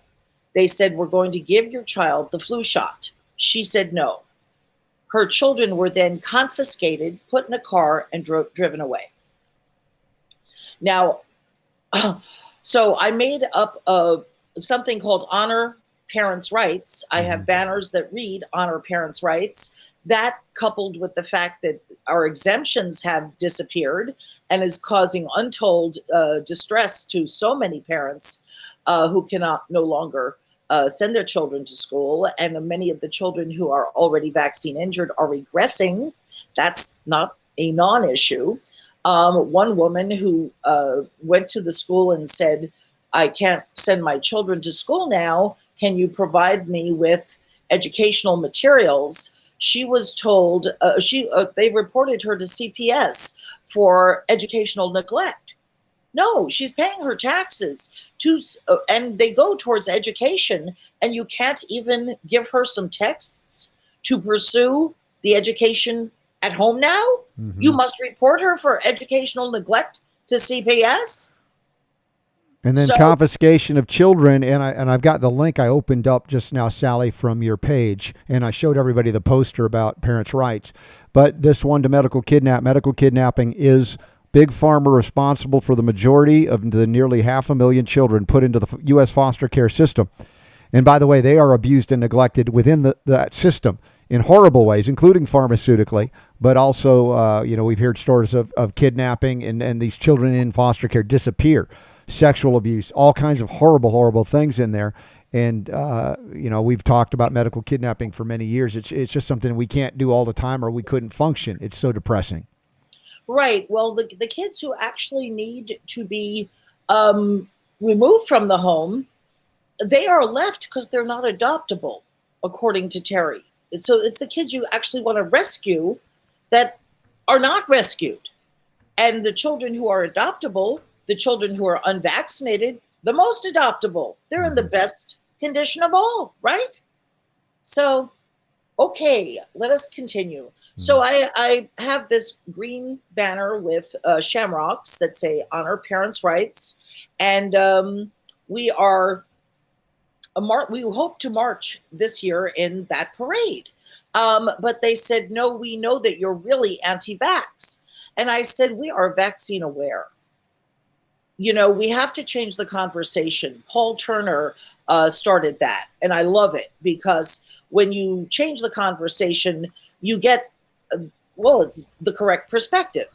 They said, we're going to give your child the flu shot. She said no. Her children were then confiscated, put in a car, and driven away. Now, so I made up something called Honor Parents' Rights. I have banners that read Honor Parents' Rights. That, coupled with the fact that our exemptions have disappeared and is causing untold distress to so many parents who cannot no longer send their children to school. And many of the children who are already vaccine injured are regressing. That's not a non-issue. One woman who went to the school and said, I can't send my children to school now. Can you provide me with educational materials? She was told, they reported her to CPS for educational neglect. No, she's paying her taxes and they go towards education, and you can't even give her some texts to pursue the education at home now? Mm-hmm. You must report her for educational neglect to CPS? And then confiscation of children, and I've got the link I opened up just now, Sallie, from your page, and I showed everybody the poster about parents' rights. But this one to medical kidnapping is Big Pharma responsible for the majority of the nearly 500,000 children put into the U.S. foster care system. And by the way, they are abused and neglected within that system in horrible ways, including pharmaceutically, but also, we've heard stories of kidnapping and these children in foster care disappear. Sexual abuse, all kinds of horrible things in there. And, we've talked about medical kidnapping for many years. It's just something we can't do all the time, or we couldn't function. It's so depressing. Right. Well, the kids who actually need to be removed from the home, they are left because they're not adoptable, according to Terry. So it's the kids you actually want to rescue that are not rescued. And the children who are adoptable, the children who are unvaccinated, the most adoptable, they're in the best condition of all, right? So, okay, let us continue. So I have this green banner with shamrocks that say Honor Parents' Rights. And we hope to march this year in that parade. But they said, no, we know that you're really anti-vax. And I said, we are vaccine aware. We have to change the conversation. Paul Turner started that, and I love it, because when you change the conversation, you get, it's the correct perspective.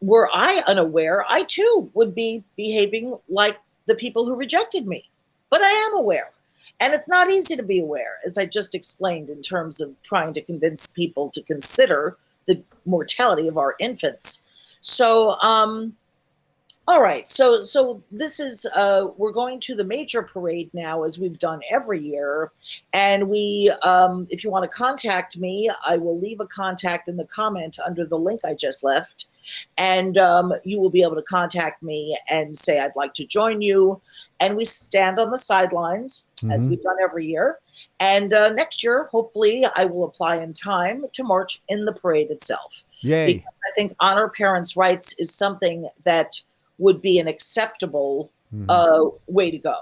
Were I unaware, I too would be behaving like the people who rejected me. But I am aware. And it's not easy to be aware, as I just explained, in terms of trying to convince people to consider the mortality of our infants. So, all right. So this is, we're going to the major parade now, as we've done every year. And we, if you want to contact me, I will leave a contact in the comment under the link I just left. And you will be able to contact me and say, I'd like to join you. And we stand on the sidelines, as we've done every year. And next year, hopefully, I will apply in time to march in the parade itself. Yay. Because I think honor parents' rights is something that would be an acceptable way to go.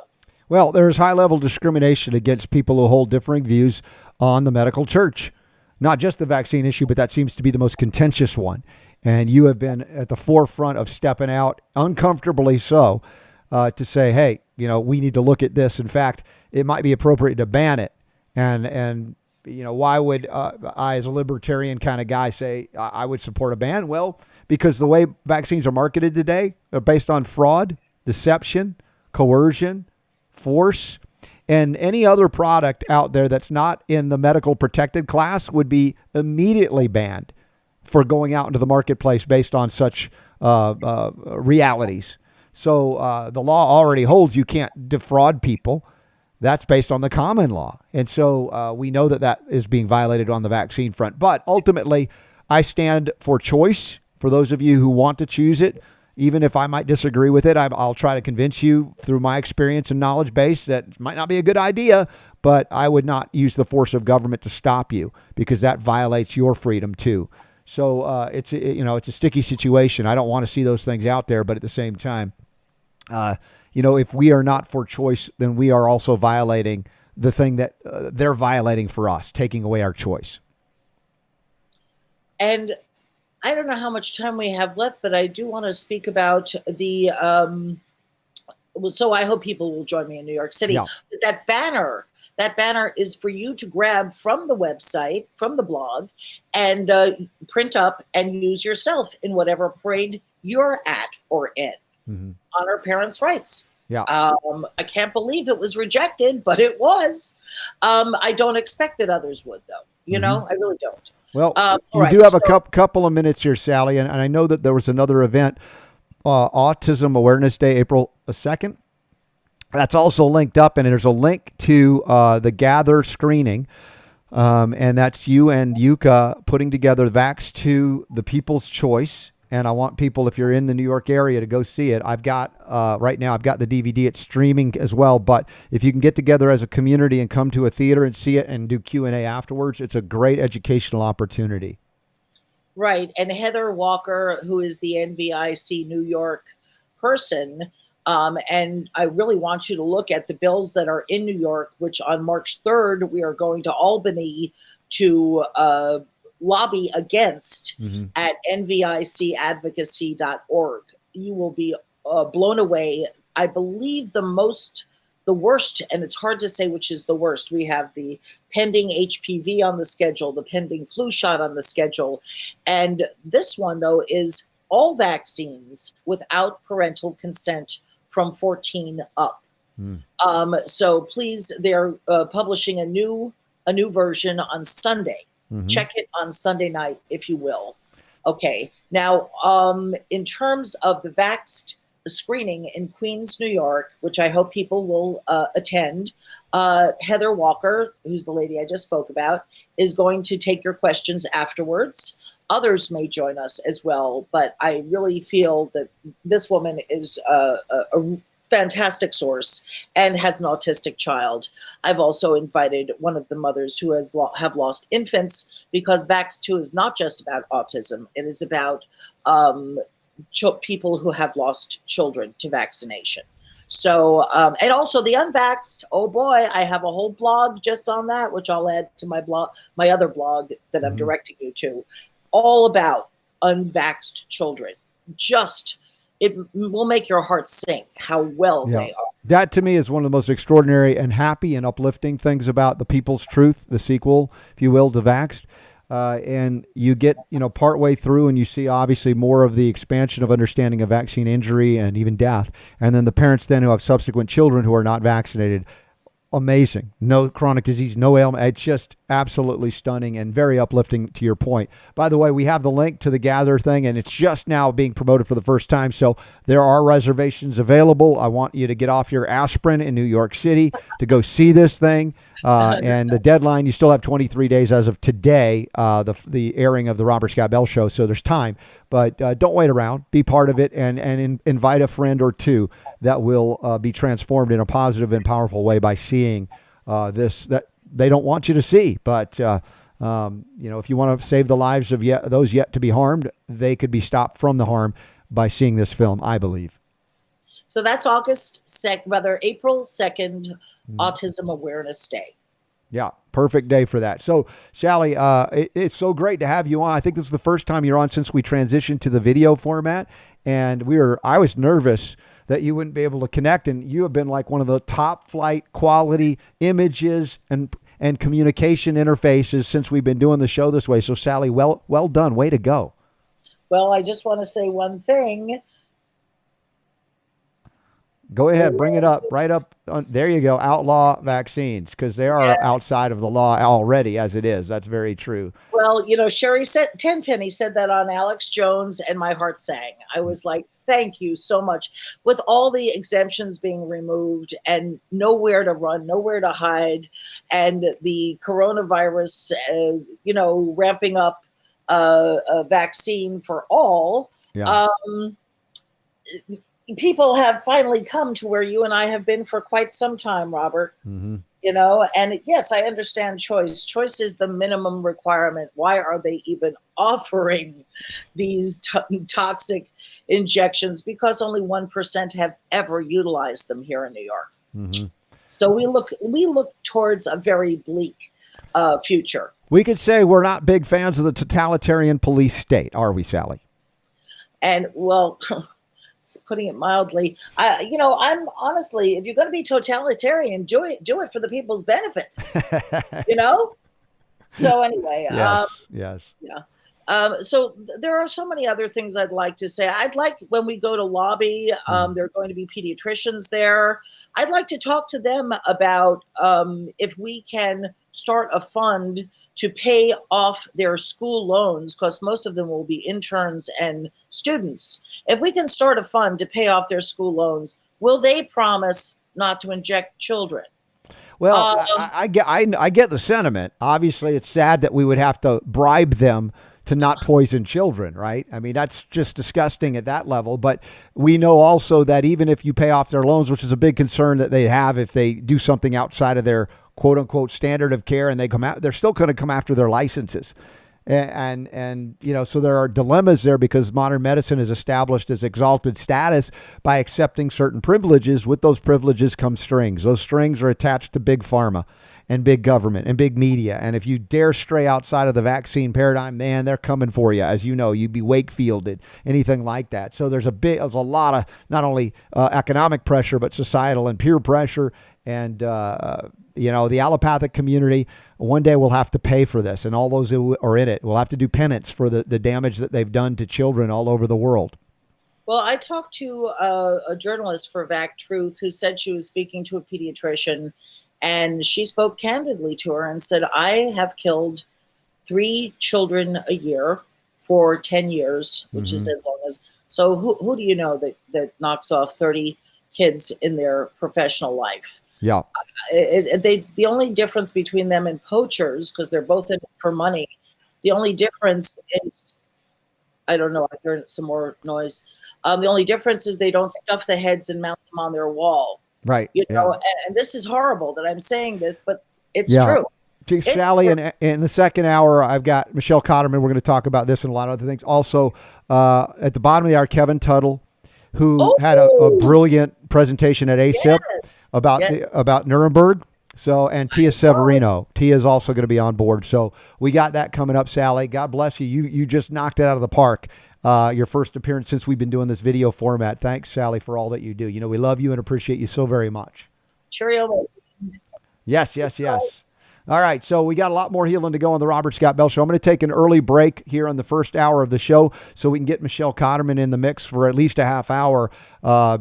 Well, there's high-level discrimination against people who hold differing views on the medical church. Not just the vaccine issue, but that seems to be the most contentious one. And you have been at the forefront of stepping out, uncomfortably so, to say, hey, we need to look at this. In fact, it might be appropriate to ban it. And why would I, as a libertarian kind of guy, say I would support a ban? Well, because the way vaccines are marketed today are based on fraud, deception, coercion, force, and any other product out there that's not in the medical protected class would be immediately banned for going out into the marketplace based on such realities. So the law already holds you can't defraud people. That's based on the common law. And so we know that is being violated on the vaccine front. But ultimately, I stand for choice. For those of you who want to choose it, even if I might disagree with it, I'll try to convince you through my experience and knowledge base that it might not be a good idea, but I would not use the force of government to stop you, because that violates your freedom too. So it's a sticky situation. I don't want to see those things out there, but at the same time, if we are not for choice, then we are also violating the thing that they're violating for us, taking away our choice. And I don't know how much time we have left, but I do want to speak about the, so I hope people will join me in New York City. Yeah. That banner is for you to grab from the website, from the blog, and print up and use yourself in whatever parade you're at or in. Honor parents' rights. Yeah. I can't believe it was rejected, but it was. I don't expect that others would, though. I really don't. Well, you do have a couple of minutes here, Sallie, and I know that there was another event, Autism Awareness Day, April 2nd. That's also linked up, and there's a link to the Gather screening, and that's you and Yuka putting together Vax to the People's Choice. And I want people, if you're in the New York area, to go see it. I've got, right now, I've got the DVD. It's streaming as well. But if you can get together as a community and come to a theater and see it and do Q&A afterwards, it's a great educational opportunity. Right. And Heather Walker, who is the NVIC New York person, and I really want you to look at the bills that are in New York, which on March 3rd, we are going to Albany to lobby against at nvicadvocacy.org. You will be blown away. I believe the worst, and it's hard to say which is the worst. We have the pending HPV on the schedule, the pending flu shot on the schedule. And this one, though, is all vaccines without parental consent from 14 up. So please, they're publishing a new version on Sunday. Check it on Sunday night, if you will. Okay. Now, in terms of the vaxxed screening in Queens, New York, which I hope people will attend, Heather Walker, who's the lady I just spoke about, is going to take your questions afterwards. Others may join us as well, but I really feel that this woman is a fantastic source and has an autistic child. I've also invited one of the mothers who have lost infants, because Vax 2 is not just about autism. It is about people who have lost children to vaccination. So, and also the unvaxxed, oh boy, I have a whole blog just on that, which I'll add to my blog, my other blog that I'm directing you to, all about unvaxxed children. It will make your heart sink how well they are. That to me is one of the most extraordinary and happy and uplifting things about The People's Truth, the sequel, if you will, to Vaxxed. And you get, partway through and you see obviously more of the expansion of understanding of vaccine injury and even death. And then the parents then who have subsequent children who are not vaccinated. Amazing. No chronic disease, no ailment. It's just absolutely stunning and very uplifting to your point. By the way, we have the link to the Gather thing, and it's just now being promoted for the first time. So there are reservations available. I want you to get off your aspirin in New York City to go see this thing. And the deadline, you still have 23 days as of today, the airing of the Robert Scott Bell Show. So there's time, but don't wait around. Be part of it and invite a friend or two that will be transformed in a positive and powerful way by seeing this that they don't want you to see. But, if you want to save the lives of those yet to be harmed, they could be stopped from the harm by seeing this film, I believe. So that's April 2nd, Autism Awareness Day. Yeah, perfect day for that. So, Sallie, it's so great to have you on. I think this is the first time you're on since we transitioned to the video format, and I was nervous that you wouldn't be able to connect, and you have been like one of the top flight quality images and communication interfaces since we've been doing the show this way. So, Sallie, well done. Way to go. Well, I just want to say one thing. Go ahead, bring it up, right up. There you go. Outlaw vaccines, because they are outside of the law already as it is. That's very true. Well, Sherry Tenpenny said that on Alex Jones, and my heart sang. I was like, thank you so much. With all the exemptions being removed and nowhere to run, nowhere to hide, and the coronavirus, ramping up a vaccine for all. Yeah. People have finally come to where you and I have been for quite some time, Robert. Mm-hmm. And yes, I understand choice. Choice is the minimum requirement. Why are they even offering these toxic injections? Because only 1% have ever utilized them here in New York. Mm-hmm. So we look towards a very bleak future. We could say we're not big fans of the totalitarian police state, are we, Sallie? And well, putting it mildly, I'm honestly, if you're going to be totalitarian, do it for the people's benefit. So anyway, yes. So there are so many other things I'd like to say. I'd like, when we go to lobby, there are going to be pediatricians there. I'd like to talk to them about if we can start a fund to pay off their school loans, because most of them will be interns and students. If we can start a fund to pay off their school loans, will they promise not to inject children? Well, I get the sentiment. Obviously, it's sad that we would have to bribe them to not poison children, right? I mean, that's just disgusting at that level. But we know also that even if you pay off their loans, which is a big concern that they have if they do something outside of their quote unquote standard of care and they come out, they're still going to come after their licenses. And so there are dilemmas there, because modern medicine is established as exalted status by accepting certain privileges. With those privileges come strings. Those strings are attached to big pharma and big government and big media. And if you dare stray outside of the vaccine paradigm, man, they're coming for you. As you know, you'd be Wakefielded, anything like that. So there's a lot of not only economic pressure, but societal and peer pressure. And, the allopathic community, one day will have to pay for this. And all those who are in it will have to do penance for the damage that they've done to children all over the world. Well, I talked to a journalist for Vac Truth who said she was speaking to a pediatrician, and she spoke candidly to her and said, I have killed 3 children a year for 10 years, which is as long as. So who do you know that knocks off 30 kids in their professional life? Yeah. The only difference between them and poachers, because they're both in it for money, the only difference is, I don't know, I heard some more noise. The only difference is they don't stuff the heads and mount them on their wall. Right. And this is horrible that I'm saying this, but it's true. Sallie, in the second hour, I've got Michelle Cotterman. We're going to talk about this and a lot of other things. Also, at the bottom of the hour, Kevin Tuttle, who had a brilliant presentation at ACIP about Nuremberg. So, and Tia Severino. Tia is also going to be on board. So we got that coming up, Sallie. God bless you. You just knocked it out of the park. Your first appearance since we've been doing this video format. Thanks, Sallie, for all that you do. You know, we love you and appreciate you so very much. Cheerio. Yes. All right, so we got a lot more healing to go on the Robert Scott Bell Show. I'm going to take an early break here on the first hour of the show so we can get Michelle Cotterman in the mix for at least a half hour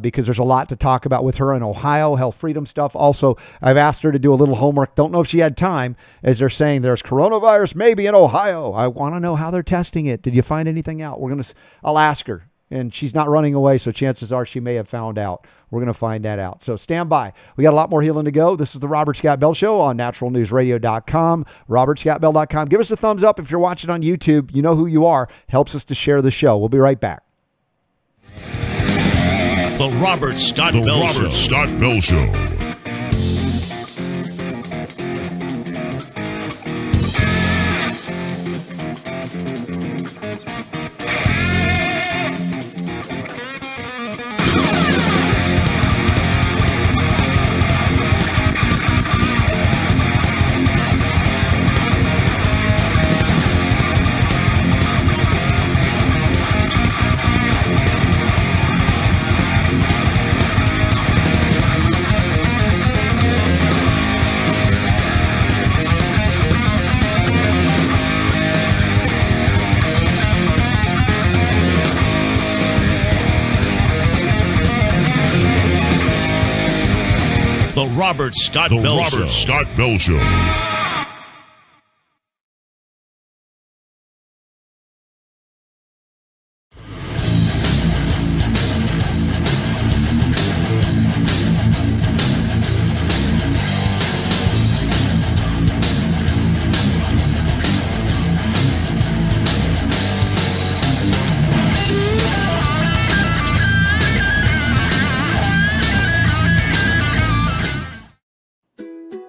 because there's a lot to talk about with her in Ohio, health freedom stuff. Also, I've asked her to do a little homework. Don't know if she had time, as they're saying there's coronavirus maybe in Ohio. I want to know how they're testing it. Did you find anything out? I'll ask her. And she's not running away, so chances are she may have found out. We're going to find that out. So stand by. We got a lot more healing to go. This is the Robert Scott Bell Show on naturalnewsradio.com, robertscottbell.com. Give us a thumbs up if you're watching on YouTube. You know who you are. Helps us to share the show. We'll be right back. The Robert Scott Bell Show. Robert Scott Bell Show.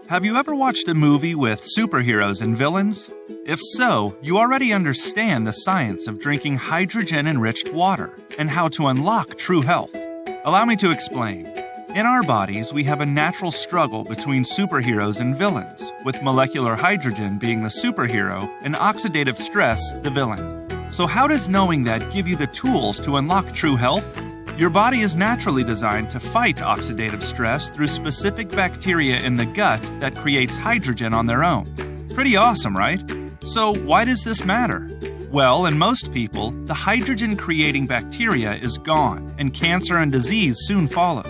Have you ever watched a movie with superheroes and villains? If so, you already understand the science of drinking hydrogen-enriched water and how to unlock true health. Allow me to explain. In our bodies, we have a natural struggle between superheroes and villains, with molecular hydrogen being the superhero and oxidative stress the villain. So how does knowing that give you the tools to unlock true health? Your body is naturally designed to fight oxidative stress through specific bacteria in the gut that creates hydrogen on their own. Pretty awesome, right? So why does this matter? Well, in most people, the hydrogen-creating bacteria is gone, and cancer and disease soon follow.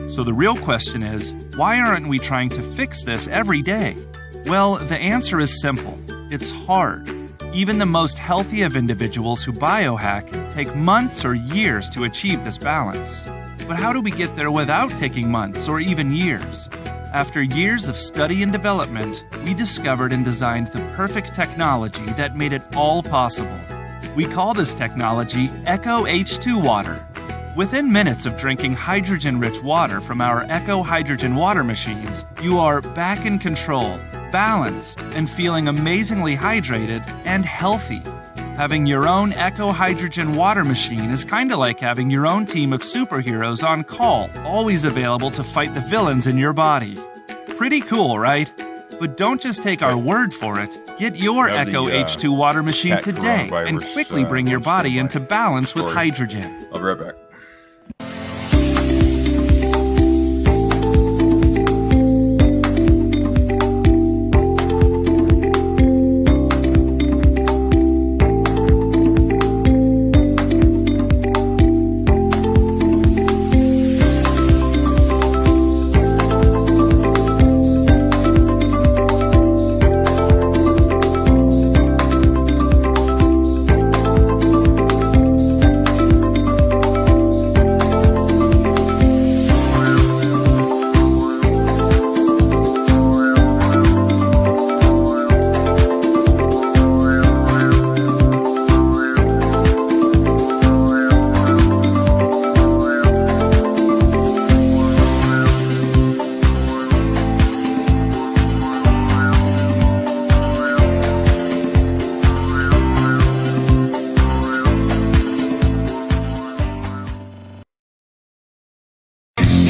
So the real question is, why aren't we trying to fix this every day? Well, the answer is simple. It's hard. Even the most healthy of individuals who biohack take months or years to achieve this balance. But how do we get there without taking months or even years? After years of study and development, we discovered and designed the perfect technology that made it all possible. We call this technology Echo H2 water. Within minutes of drinking hydrogen-rich water from our Echo Hydrogen water machines, you are back in control, balanced, and feeling amazingly hydrated and healthy. Having your own Echo Hydrogen water machine is kinda like having your own team of superheroes on call, always available to fight the villains in your body. Pretty cool, right? But don't just take our word for it. Get your Echo H2 water machine today and quickly bring your body into balance with hydrogen. I'll be right back.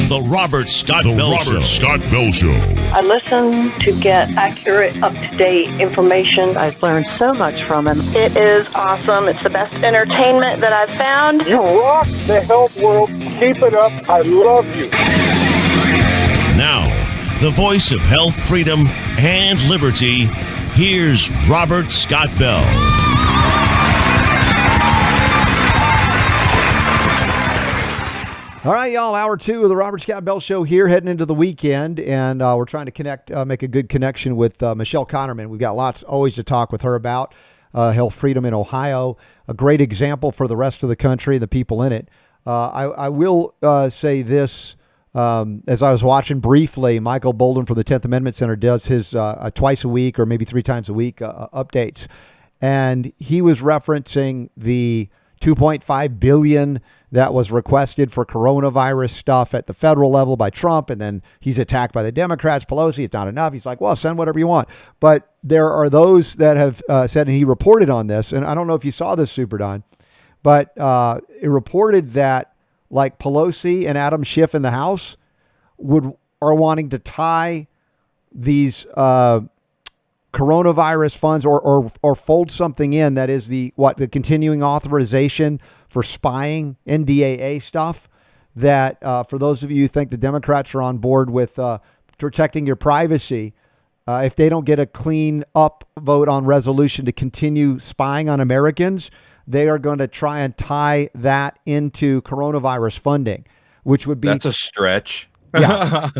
The Robert Scott Bell Show. I listen to get accurate, up-to-date information. I've learned so much from him. It is awesome. It's the best entertainment that I've found. You rock the health world. Keep it up. I love you. Now, the voice of health, freedom, and liberty, here's Robert Scott Bell. All right, y'all, hour 2 of the Robert Scott Bell Show here, heading into the weekend, and we're trying to make a good connection with Michelle Cotterman. We've got lots always to talk with her about health freedom in Ohio, a great example for the rest of the country, the people in it. I will say this, as I was watching briefly, Michael Bolden from the 10th Amendment Center does his twice a week or maybe 3 times a week updates, and he was referencing the $2.5 billion that was requested for coronavirus stuff at the federal level by Trump, and then he's attacked by the Democrats. Pelosi, it's not enough. He's like, well, send whatever you want. But there are those that have said, and he reported on this, and I don't know if you saw this, Super Don, but it reported that like Pelosi and Adam Schiff in the House are wanting to tie these coronavirus funds or fold something in that is the continuing authorization for spying, NDAA stuff, that for those of you who think the Democrats are on board with protecting your privacy, if they don't get a clean up vote on resolution to continue spying on Americans, they are going to try and tie that into coronavirus funding, which would be... That's a stretch. Yeah.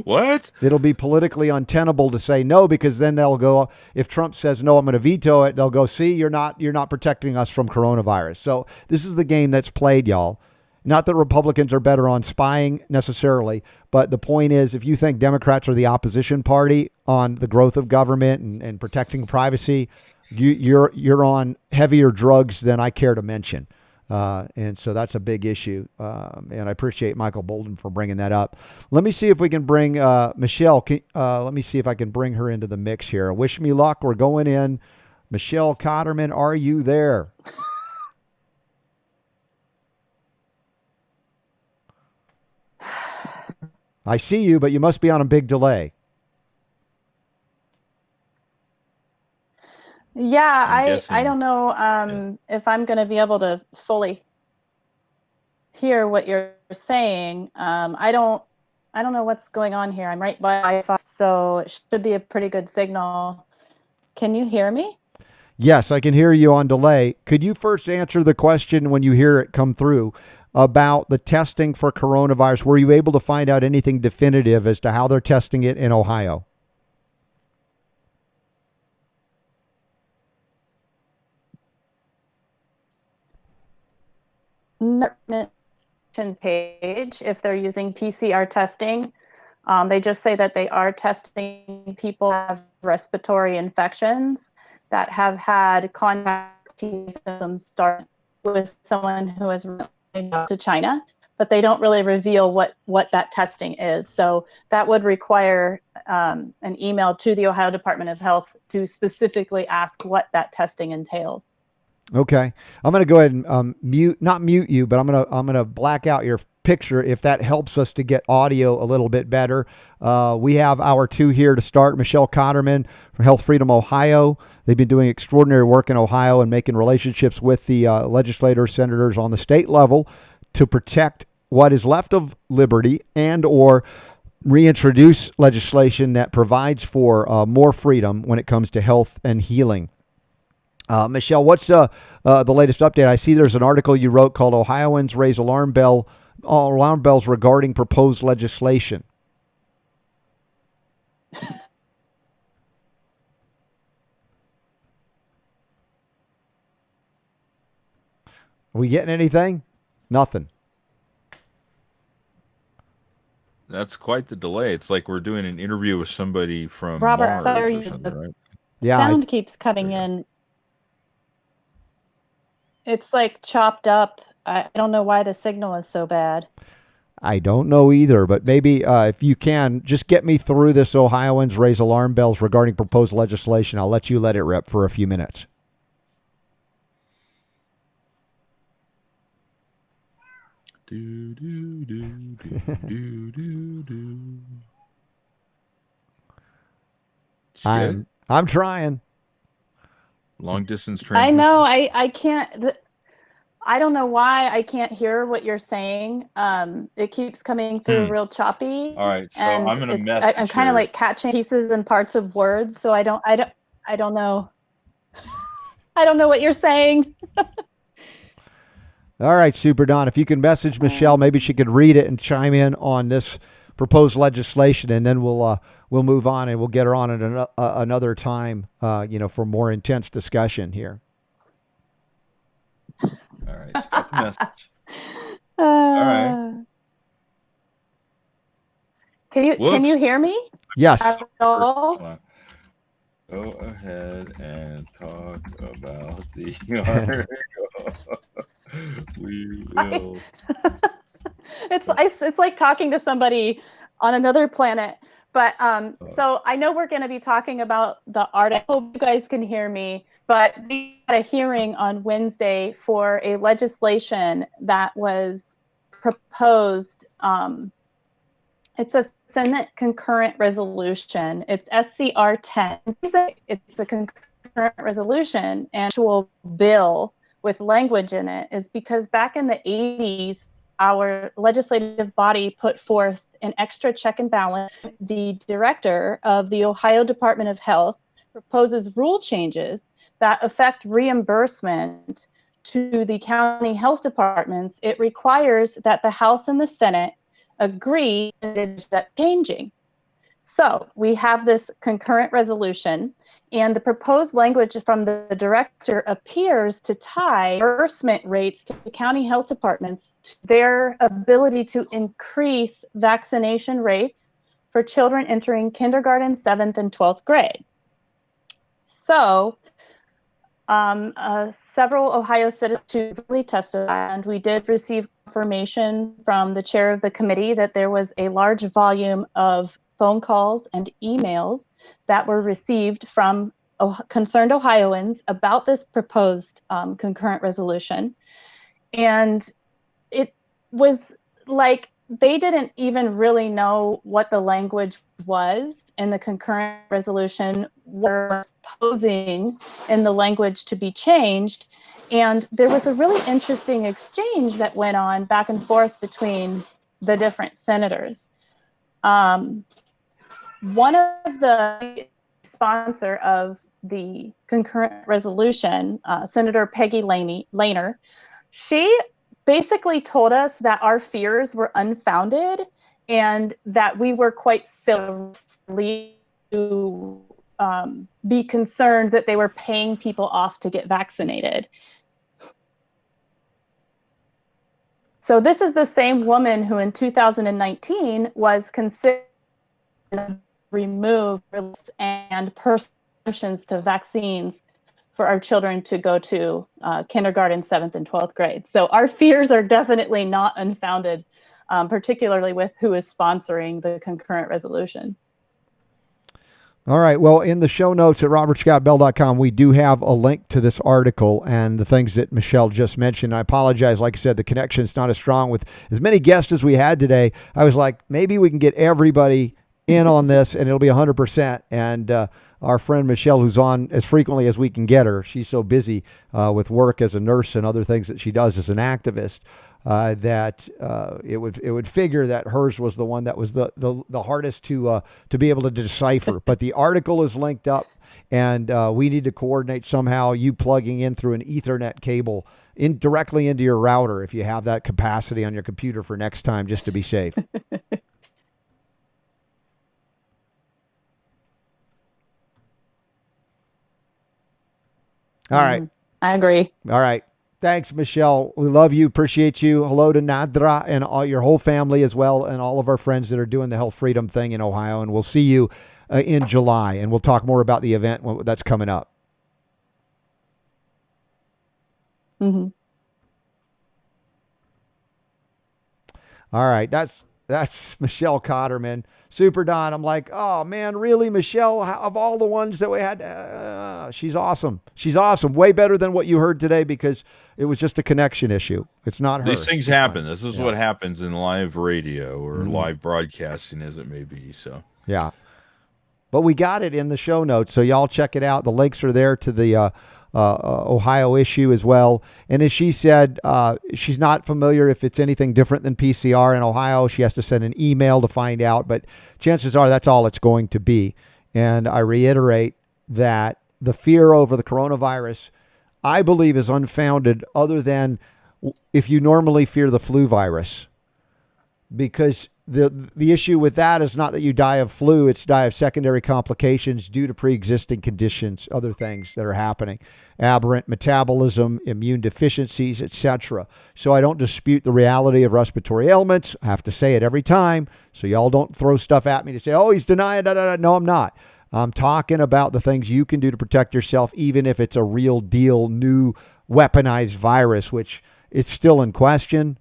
What? It'll be politically untenable to say no, because then they'll go, if Trump says no, I'm going to veto it, they'll go, see, you're not protecting us from coronavirus. So this is the game that's played, y'all. Not that Republicans are better on spying necessarily, but the point is, if you think Democrats are the opposition party on the growth of government and protecting privacy, you're on heavier drugs than I care to mention. And so that's a big issue. And I appreciate Michael Bolden for bringing that up. Let me see if we can bring Michelle. Let me see if I can bring her into the mix here. Wish me luck. We're going in. Michelle Cotterman, are you there? I see you, but you must be on a big delay. Yeah, I don't know if I'm going to be able to fully hear what you're saying. I don't know what's going on here. I'm right by Wi-Fi, so it should be a pretty good signal. Can you hear me? Yes, I can hear you on delay. Could you first answer the question when you hear it come through about the testing for coronavirus? Were you able to find out anything definitive as to how they're testing it in Ohio? Page, if they're using PCR testing, they just say that they are testing people who have respiratory infections that have had contact symptoms start with someone who has been to China, but they don't really reveal what that testing is. So that would require an email to the Ohio Department of Health to specifically ask what that testing entails. Okay, I'm going to go ahead and not mute you, but I'm going to black out your picture if that helps us to get audio a little bit better. We have hour 2 here to start. Michelle Cotterman from Health Freedom Ohio. They've been doing extraordinary work in Ohio and making relationships with the legislators, senators on the state level to protect what is left of liberty and or reintroduce legislation that provides for more freedom when it comes to health and healing. Michelle, what's the latest update? I see there's an article you wrote called "Ohioans Raise Alarm Bells Regarding Proposed Legislation." Are we getting anything? Nothing. That's quite the delay. It's like we're doing an interview with somebody from Robert, Mars or something, right? Yeah, sound keeps coming in. It's like chopped up. I don't know why the signal is so bad. I don't know either, but maybe if you can, just get me through this Ohioans Raise Alarm Bells Regarding Proposed Legislation. I'll let you let it rip for a few minutes. Do, do, do, do, do, do, do. I'm trying. Long distance transmission. I know. I can't. I don't know why I can't hear what you're saying. It keeps coming through real choppy. All right, so and I'm gonna message I'm kind of like catching pieces and parts of words, so I don't know. I don't know what you're saying. All right, Super Don, if you can message Michelle, maybe she could read it and chime in on this proposed legislation, and then we'll move on and we'll get her on at another time, for more intense discussion here. All right, she got the message. All right. Can you hear me? Yes. At all? Go ahead and talk about the article. We will. It's like talking to somebody on another planet. But so I know we're going to be talking about the article. I hope you guys can hear me. But we had a hearing on Wednesday for a legislation that was proposed. It's a Senate concurrent resolution. It's SCR 10. It's a concurrent resolution, an actual bill with language in it, is because back in the 80s, our legislative body put forth an extra check and balance. The director of the Ohio Department of Health proposes rule changes that affect reimbursement to the county health departments. It requires that the House and the Senate agree that changing. So we have this concurrent resolution, and the proposed language from the director appears to tie reimbursement rates to the county health departments to their ability to increase vaccination rates for children entering kindergarten, 7th, and 12th grade. So several Ohio citizens really testified, and we did receive confirmation from the chair of the committee that there was a large volume of phone calls and emails that were received from concerned Ohioans about this proposed concurrent resolution. And it was like they didn't even really know what the language was in the concurrent resolution, were proposing in the language to be changed. And there was a really interesting exchange that went on back and forth between the different senators. One of the sponsor of the concurrent resolution, Senator Peggy Lehner, she basically told us that our fears were unfounded and that we were quite silly to be concerned that they were paying people off to get vaccinated. So this is the same woman who in 2019 was considered remove and permissions to vaccines for our children to go to kindergarten, 7th, and 12th grade. So our fears are definitely not unfounded, particularly with who is sponsoring the concurrent resolution. All right. Well, in the show notes at robertscottbell.com, we do have a link to this article and the things that Michelle just mentioned. I apologize. Like I said, the connection's not as strong with as many guests as we had today. I was like, maybe we can get everybody in on this and it'll be 100%. And our friend Michelle, who's on as frequently as we can get her, she's so busy with work as a nurse and other things that she does as an activist, that it would figure that hers was the one that was the hardest to be able to decipher. But the article is linked up, and we need to coordinate somehow you plugging in through an Ethernet cable directly into your router if you have that capacity on your computer for next time, just to be safe. All right. I agree. All right. Thanks, Michelle. We love you. Appreciate you. Hello to Nadra and all your whole family as well, and all of our friends that are doing the Health Freedom thing in Ohio. And we'll see you in July, and we'll talk more about the event that's coming up. Mm-hmm. All right. That's That's Michelle Cotterman. Super Don. I'm like, oh, man, really, Michelle? Of all the ones that we had, she's awesome. She's awesome. Way better than what you heard today because it was just a connection issue. It's not her. These things happen. This is what happens in live radio or live broadcasting, as it may be. So yeah. But we got it in the show notes, so y'all check it out. The links are there to the Ohio issue as well. And as she said, she's not familiar if it's anything different than PCR in Ohio. She has to send an email to find out, but chances are that's all it's going to be. And I reiterate that the fear over the coronavirus, I believe, is unfounded other than if you normally fear the flu virus. Because the issue with that is not that you die of flu, it's die of secondary complications due to pre-existing conditions, other things that are happening, aberrant metabolism, immune deficiencies, etc. So I don't dispute the reality of respiratory ailments. I have to say it every time, so y'all don't throw stuff at me to say, oh, he's denying that. No, I'm not. I'm talking about the things you can do to protect yourself, even if it's a real deal, new weaponized virus, which it's still in question.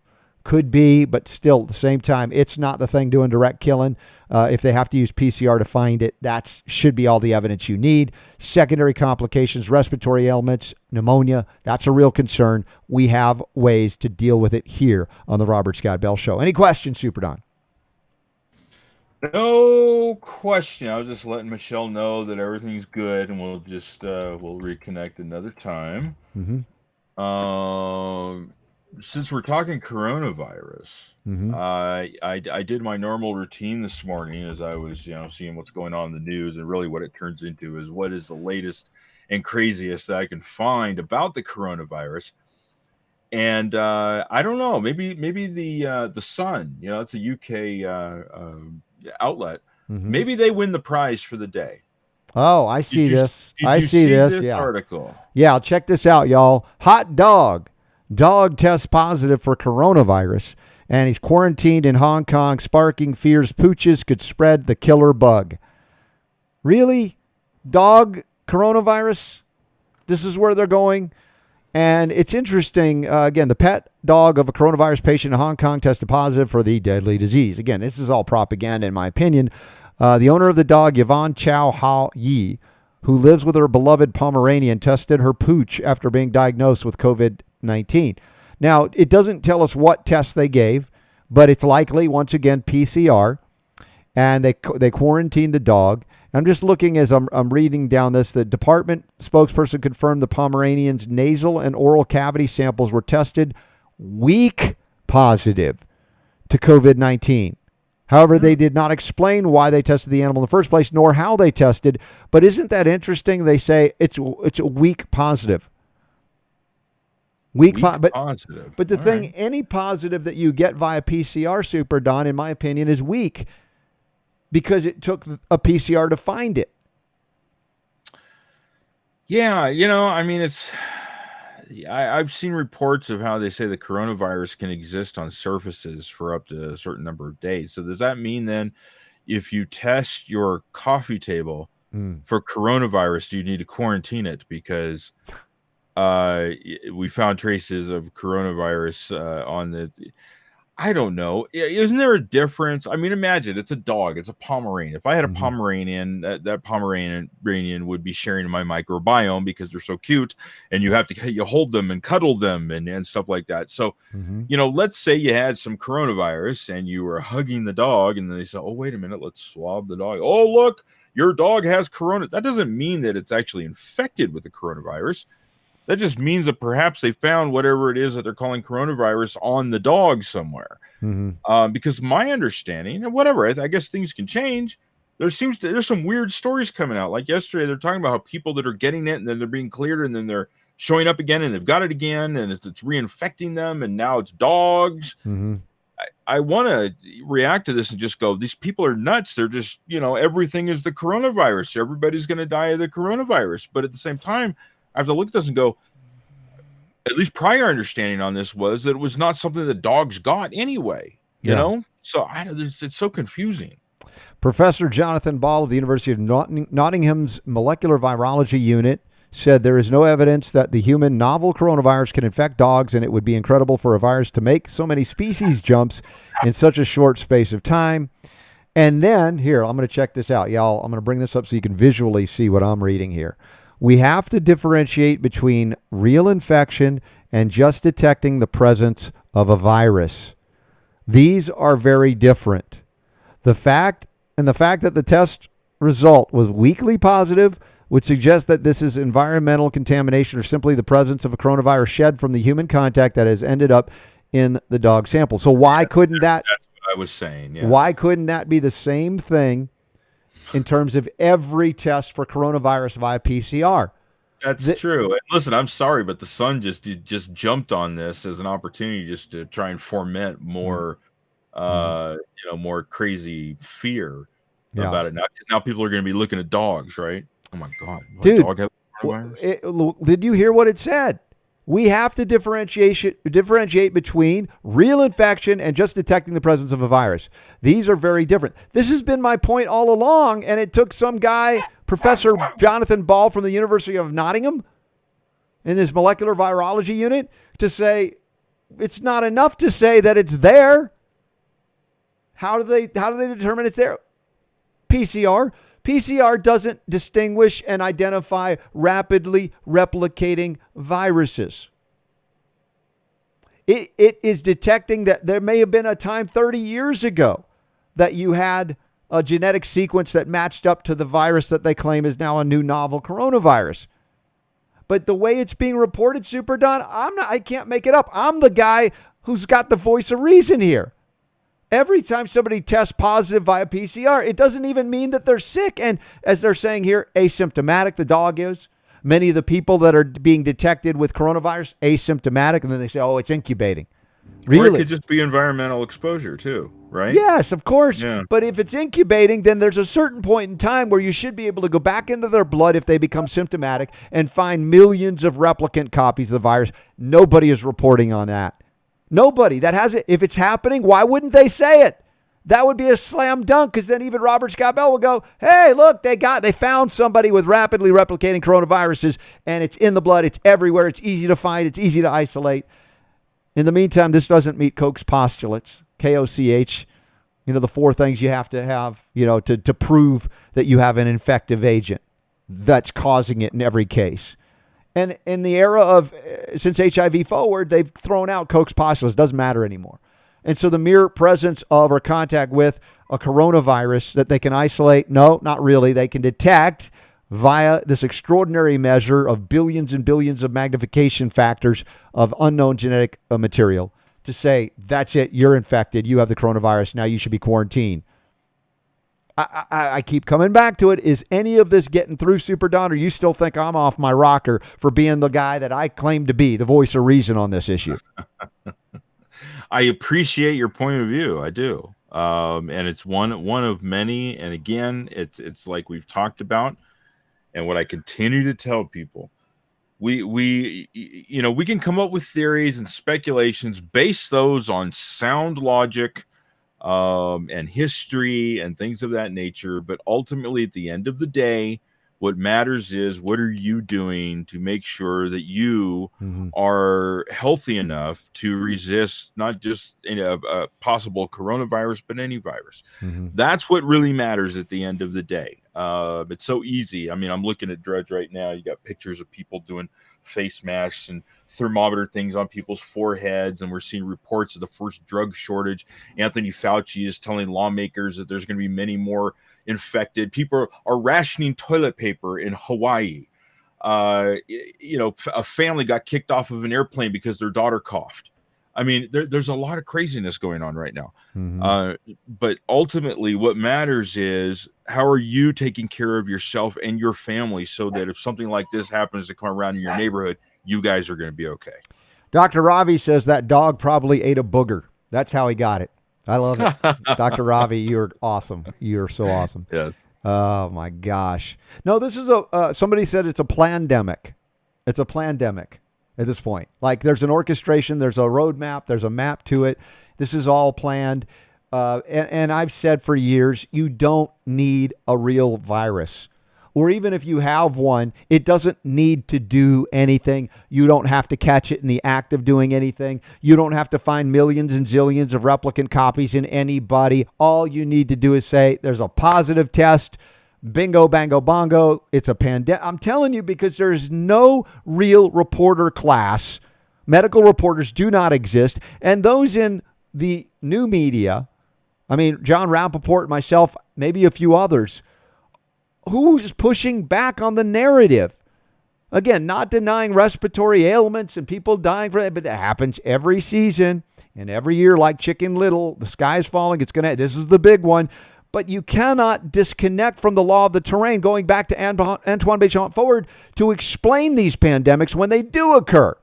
Could be, but still at the same time, it's not the thing doing direct killing. If they have to use PCR to find it, that should be all the evidence you need. Secondary complications, respiratory ailments, pneumonia, that's a real concern. We have ways to deal with it here on the Robert Scott Bell Show. Any questions, Super Don? No question. I was just letting Michelle know that everything's good, and we'll just we'll reconnect another time. Mm-hmm. Since we're talking coronavirus, I did my normal routine this morning as I was, seeing what's going on in the news, and really what it turns into is what is the latest and craziest that I can find about the coronavirus. And I don't know, maybe the Sun, it's a UK outlet. Maybe they win the prize for the day. Oh, I see this. I see this yeah. article. Yeah, check this out, y'all. Hot dog. Dog tests positive for coronavirus, and he's quarantined in Hong Kong, sparking fears pooches could spread the killer bug. Really? Dog coronavirus? This is where they're going? And it's interesting. Again, the pet dog of a coronavirus patient in Hong Kong tested positive for the deadly disease. Again, this is all propaganda, in my opinion. The owner of the dog, Yvonne Chow Hao Yi, who lives with her beloved Pomeranian, tested her pooch after being diagnosed with COVID-19. Now, it doesn't tell us what tests they gave, but it's likely, once again, PCR, and they quarantined the dog. I'm just looking as I'm reading down this. The department spokesperson confirmed the Pomeranian's nasal and oral cavity samples were tested weak positive to COVID-19. However, they did not explain why they tested the animal in the first place, nor how they tested. But isn't that interesting? They say it's a weak positive. Weak positive. But the thing, any positive that you get via PCR, Super Don, in my opinion, is weak because it took a PCR to find it. Yeah, I mean, I've seen reports of how they say the coronavirus can exist on surfaces for up to a certain number of days. So does that mean then if you test your coffee table for coronavirus, do you need to quarantine it because we found traces of coronavirus on the... I don't know. Isn't there a difference? I mean, imagine it's a dog. It's a Pomeranian. If I had a Pomeranian, that Pomeranian would be sharing my microbiome because they're so cute, and you hold them and cuddle them and stuff like that. So, let's say you had some coronavirus and you were hugging the dog, and then they say, "Oh, wait a minute, let's swab the dog. Oh, look, your dog has corona." That doesn't mean that it's actually infected with the coronavirus. That just means that perhaps they found whatever it is that they're calling coronavirus on the dog somewhere. Because my understanding, and whatever, I guess things can change. There's some weird stories coming out. Like yesterday, they're talking about how people that are getting it and then they're being cleared and then they're showing up again and they've got it again and it's reinfecting them and now it's dogs. I want to react to this and just go, these people are nuts. They're just, everything is the coronavirus. Everybody's going to die of the coronavirus. But at the same time, I have to look at this and go, at least prior understanding on this was that it was not something that dogs got anyway, you know? So it's so confusing. Professor Jonathan Ball of the University of Nottingham's Molecular Virology Unit said there is no evidence that the human novel coronavirus can infect dogs, and it would be incredible for a virus to make so many species jumps in such a short space of time. And then, here, I'm going to check this out, y'all. I'm going to bring this up so you can visually see what I'm reading here. We have to differentiate between real infection and just detecting the presence of a virus. These are very different. The fact that the test result was weakly positive would suggest that this is environmental contamination or simply the presence of a coronavirus shed from the human contact that has ended up in the dog sample. So why couldn't that? That's what I was saying. Yeah. Why couldn't that be the same thing in terms of every test for coronavirus via PCR? That's true. And listen, I'm sorry, but the Sun just jumped on this as an opportunity just to try and foment more, more crazy fear about it. Now people are going to be looking at dogs, right? Oh my God, dude! Dog have coronavirus? Did you hear what it said? We have to differentiate between real infection and just detecting the presence of a virus. These are very different. This has been my point all along, and it took some guy, Professor Jonathan Ball from the University of Nottingham, in his molecular virology unit, to say it's not enough to say that it's there. How do they determine it's there? PCR. PCR doesn't distinguish and identify rapidly replicating viruses. It is detecting that there may have been a time 30 years ago that you had a genetic sequence that matched up to the virus that they claim is now a new novel coronavirus. But the way it's being reported, Super Don, I can't make it up. I'm the guy who's got the voice of reason here. Every time somebody tests positive via PCR, it doesn't even mean that they're sick. And as they're saying here, asymptomatic, the dog is. Many of the people that are being detected with coronavirus, asymptomatic, and then they say, oh, it's incubating. Really? Or it could just be environmental exposure too, right? Yes, of course. Yeah. But if it's incubating, then there's a certain point in time where you should be able to go back into their blood if they become symptomatic and find millions of replicant copies of the virus. Nobody is reporting on that. Nobody that has it. If it's happening, why wouldn't they say it? That would be a slam dunk, because then even Robert Scott Bell will go, hey, look, they found somebody with rapidly replicating coronaviruses, and it's in the blood. It's everywhere. It's easy to find. It's easy to isolate. In the meantime, this doesn't meet Koch's postulates, KOCH, the 4 things you have, to prove that you have an infective agent that's causing it in every case. And in the era of, since HIV forward, they've thrown out Koch's postulates. It doesn't matter anymore. And so the mere presence of or contact with a coronavirus that they can isolate, no, not really. They can detect via this extraordinary measure of billions and billions of magnification factors of unknown genetic material to say, that's it, you're infected, you have the coronavirus, now you should be quarantined. I keep coming back to it. Is any of this getting through, Super Don, or you still think I'm off my rocker for being the guy that I claim to be, the voice of reason on this issue? I appreciate your point of view. I do. And it's one of many. And again, it's like we've talked about, and what I continue to tell people, we can come up with theories and speculations, base those on sound logic, and history and things of that nature. But ultimately, at the end of the day, what matters is, what are you doing to make sure that you are healthy enough to resist not just a possible coronavirus, but any virus. That's what really matters at the end of the day. It's so easy. I mean, I'm looking at Drudge right now. You got pictures of people doing face masks and thermometer things on people's foreheads, and we're seeing reports of the first drug shortage. Anthony Fauci is telling lawmakers that there's going to be many more infected. People are rationing toilet paper in Hawaii. A family got kicked off of an airplane because their daughter coughed. I mean, there's a lot of craziness going on right now. But ultimately, what matters is, how are you taking care of yourself and your family so that if something like this happens to come around in your neighborhood, you guys are going to be okay. Dr. Ravi says that dog probably ate a booger. That's how he got it. I love it. Dr. Ravi, you're awesome. You're so awesome. Yes. Oh, my gosh. No, this is somebody said it's a plandemic. It's a plandemic at this point. Like, there's an orchestration, there's a roadmap, there's a map to it. This is all planned. And I've said for years, you don't need a real virus. or even if you have one, it doesn't need to do anything. You don't have to catch it in the act of doing anything. You don't have to find millions and zillions of replicant copies in anybody. All you need to do is say, there's a positive test. Bingo, bango, bongo. It's a pandemic. I'm telling you, because there's no real reporter class. Medical reporters do not exist. And those in the new media, I mean, John Rappaport, myself, maybe a few others, who's pushing back on the narrative. Again, not denying respiratory ailments and people dying for that, but that happens every season and every year, like Chicken Little. The sky's falling. This is the big one. But you cannot disconnect from the law of the terrain, going back to Antoine Béchamp-Ford, to explain these pandemics when they do occur.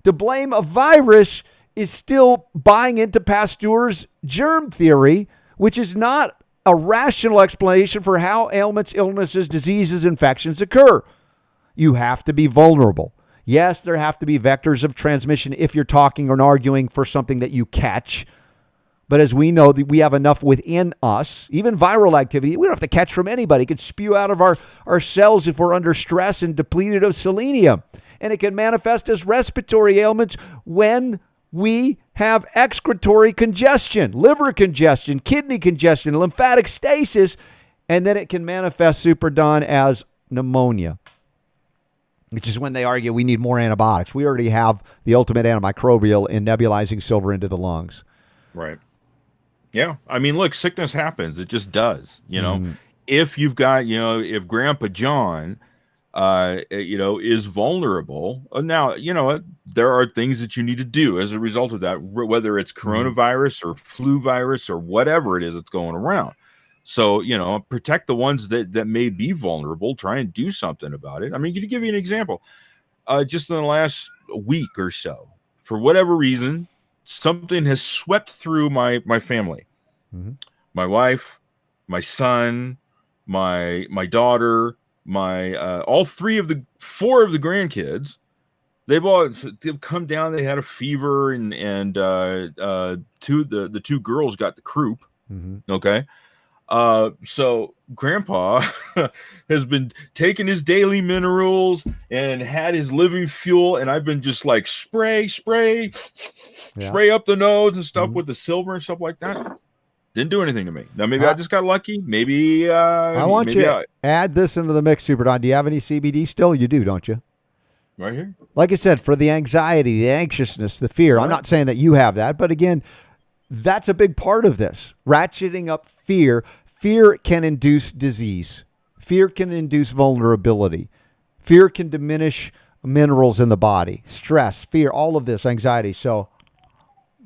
To blame a virus is still buying into Pasteur's germ theory, which is not a rational explanation for how ailments, illnesses, diseases, infections occur. You have to be vulnerable. Yes, there have to be vectors of transmission if you're talking or arguing for something that you catch. But as we know, we have enough within us, even viral activity, we don't have to catch from anybody. It can spew out of our cells if we're under stress and depleted of selenium. And it can manifest as respiratory ailments when we have excretory congestion, liver congestion, kidney congestion, lymphatic stasis, and then it can manifest super done as pneumonia, which is when they argue we need more antibiotics. We already have the ultimate antimicrobial in nebulizing silver into the lungs. Right. Yeah. I mean, look, sickness happens. It just does. You know, if you've got, if Grandpa John, is vulnerable. Now, there are things that you need to do as a result of that, whether it's coronavirus or flu virus or whatever it is that's going around. So, protect the ones that may be vulnerable. Try and do something about it. I mean, to give you an example, just in the last week or so, for whatever reason, something has swept through my family, my wife, my son, my daughter, all four of the grandkids. They've come down. They had a fever, and the two girls got the croup. Okay. So Grandpa has been taking his daily minerals and had his living fuel, and I've been just like spray up the nose and stuff with the silver and stuff like that. Didn't do anything to me. Now, maybe I just got lucky. Maybe I want you to add this into the mix, Super Don. Do you have any CBD still? You do, don't you? Right here. Like I said, for the anxiety, the anxiousness, the fear. Right. I'm not saying that you have that, but again, that's a big part of this. Ratcheting up fear. Fear can induce disease. Fear can induce vulnerability. Fear can diminish minerals in the body. Stress, fear, all of this, anxiety. So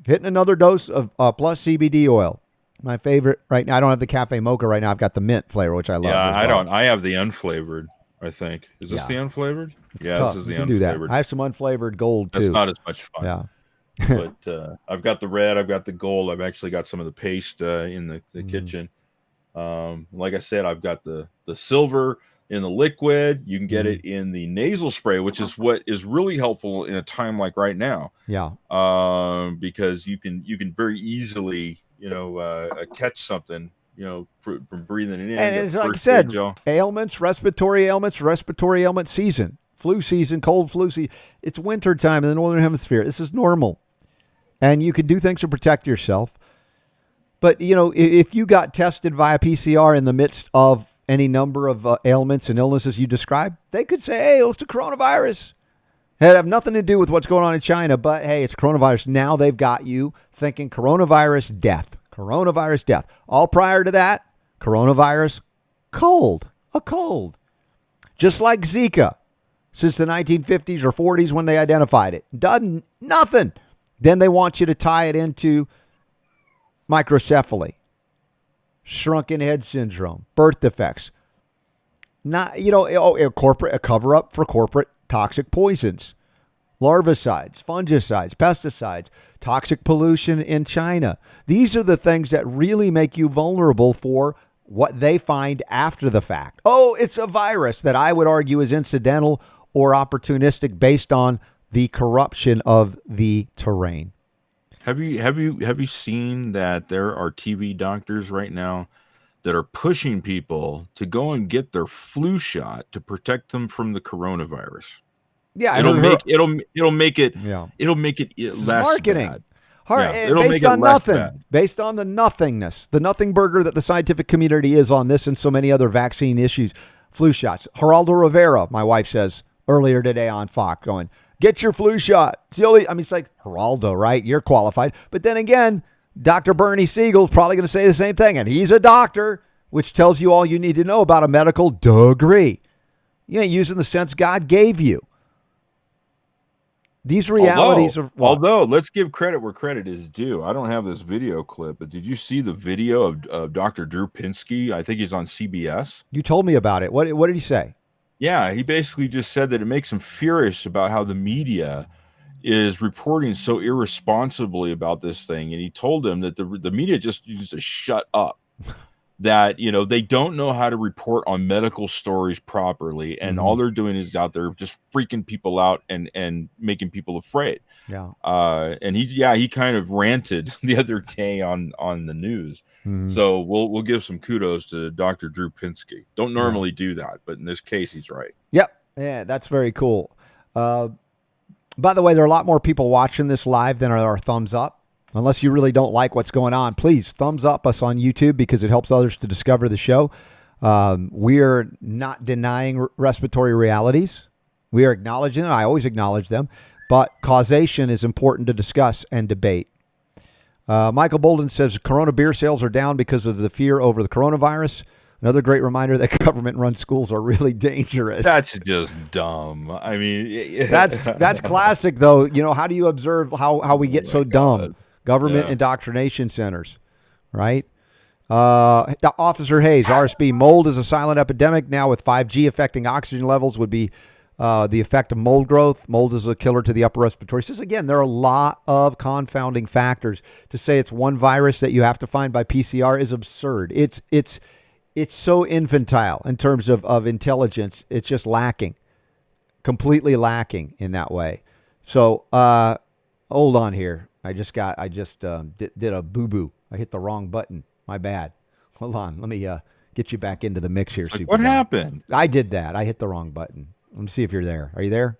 hitting another dose of plus CBD oil. My favorite right now. I don't have the cafe mocha right now. I've got the mint flavor, which I love. Yeah, I don't. I have the unflavored, I think. Is this the unflavored? Tough. This is the you can unflavored. Do that. I have some unflavored gold, too. That's not as much fun. Yeah. But I've got the red. I've got the gold. I've actually got some of the paste in the kitchen. Like I said, I've got the silver in the liquid. You can get it in the nasal spray, which is what is really helpful in a time like right now. Yeah. Because you can very easily catch something, from breathing it in. And like I said, respiratory ailment season, flu season, cold flu season. It's winter time in the Northern Hemisphere. This is normal. And you can do things to protect yourself. But, if you got tested via PCR in the midst of any number of ailments and illnesses you described, they could say, hey, it's the coronavirus. It have nothing to do with what's going on in China, but hey, it's coronavirus. Now they've got you thinking coronavirus death. All prior to that, coronavirus, a cold. Just like Zika, since the 1950s or 40s when they identified it. Done nothing. Then they want you to tie it into microcephaly, shrunken head syndrome, birth defects. Not, a cover-up for corporate toxic poisons, larvicides, fungicides, pesticides, toxic pollution in China. These are the things that really make you vulnerable for what they find after the fact. Oh, it's a virus that I would argue is incidental or opportunistic based on the corruption of the terrain. Have you seen that there are TV doctors right now that are pushing people to go and get their flu shot to protect them from the coronavirus. Yeah, it'll make it less marketing. bad. It'll based on nothing, based on the nothingness, the nothing burger that the scientific community is on this and so many other vaccine issues. Flu shots. Geraldo Rivera, my wife says earlier today on Fox, going, get your flu shot. It's the only, I mean, it's like, Geraldo, right? You're qualified. But then again, Dr. Bernie Siegel's probably going to say the same thing, and he's a doctor, which tells you all you need to know about a medical degree. You ain't using the sense God gave you. These realities although let's give credit where credit is due. I don't have this video clip, but did you see the video of Dr. Drew Pinsky? I think he's on CBS. You told me about it. What did he say? Yeah, he basically just said that it makes him furious about how the media is reporting so irresponsibly about this thing. And he told him that the media just needs to shut up. That, you know, they don't know how to report on medical stories properly, and all they're doing is out there just freaking people out and making people afraid. Yeah. And he kind of ranted the other day on the news. So we'll give some kudos to Dr. Drew Pinsky. Don't normally do that, but in this case, he's right. Yep. Yeah, that's very cool. By the way, there are a lot more people watching this live than are thumbs up. Unless you really don't like what's going on, please thumbs up us on YouTube because it helps others to discover the show. We're not denying respiratory realities. We are acknowledging them. I always acknowledge them. But causation is important to discuss and debate. Michael Bolden says Corona beer sales are down because of the fear over the coronavirus. Another great reminder that government-run schools are really dangerous. That's just dumb. I mean, that's classic, though. You know, how do you observe how we get so dumb? Government indoctrination centers, right? Officer Hayes, RSB, mold is a silent epidemic. Now with 5G affecting oxygen levels would be the effect of mold growth. Mold is a killer to the upper respiratory system. Again, there are a lot of confounding factors. To say it's one virus that you have to find by PCR is absurd. It's so infantile in terms of intelligence. It's just lacking, completely lacking in that way. So hold on here. I just did a boo-boo. I hit the wrong button. My bad. Hold on. Let me get you back into the mix here. Like, what happened? I did that. I hit the wrong button. Let me see if you're there. Are you there?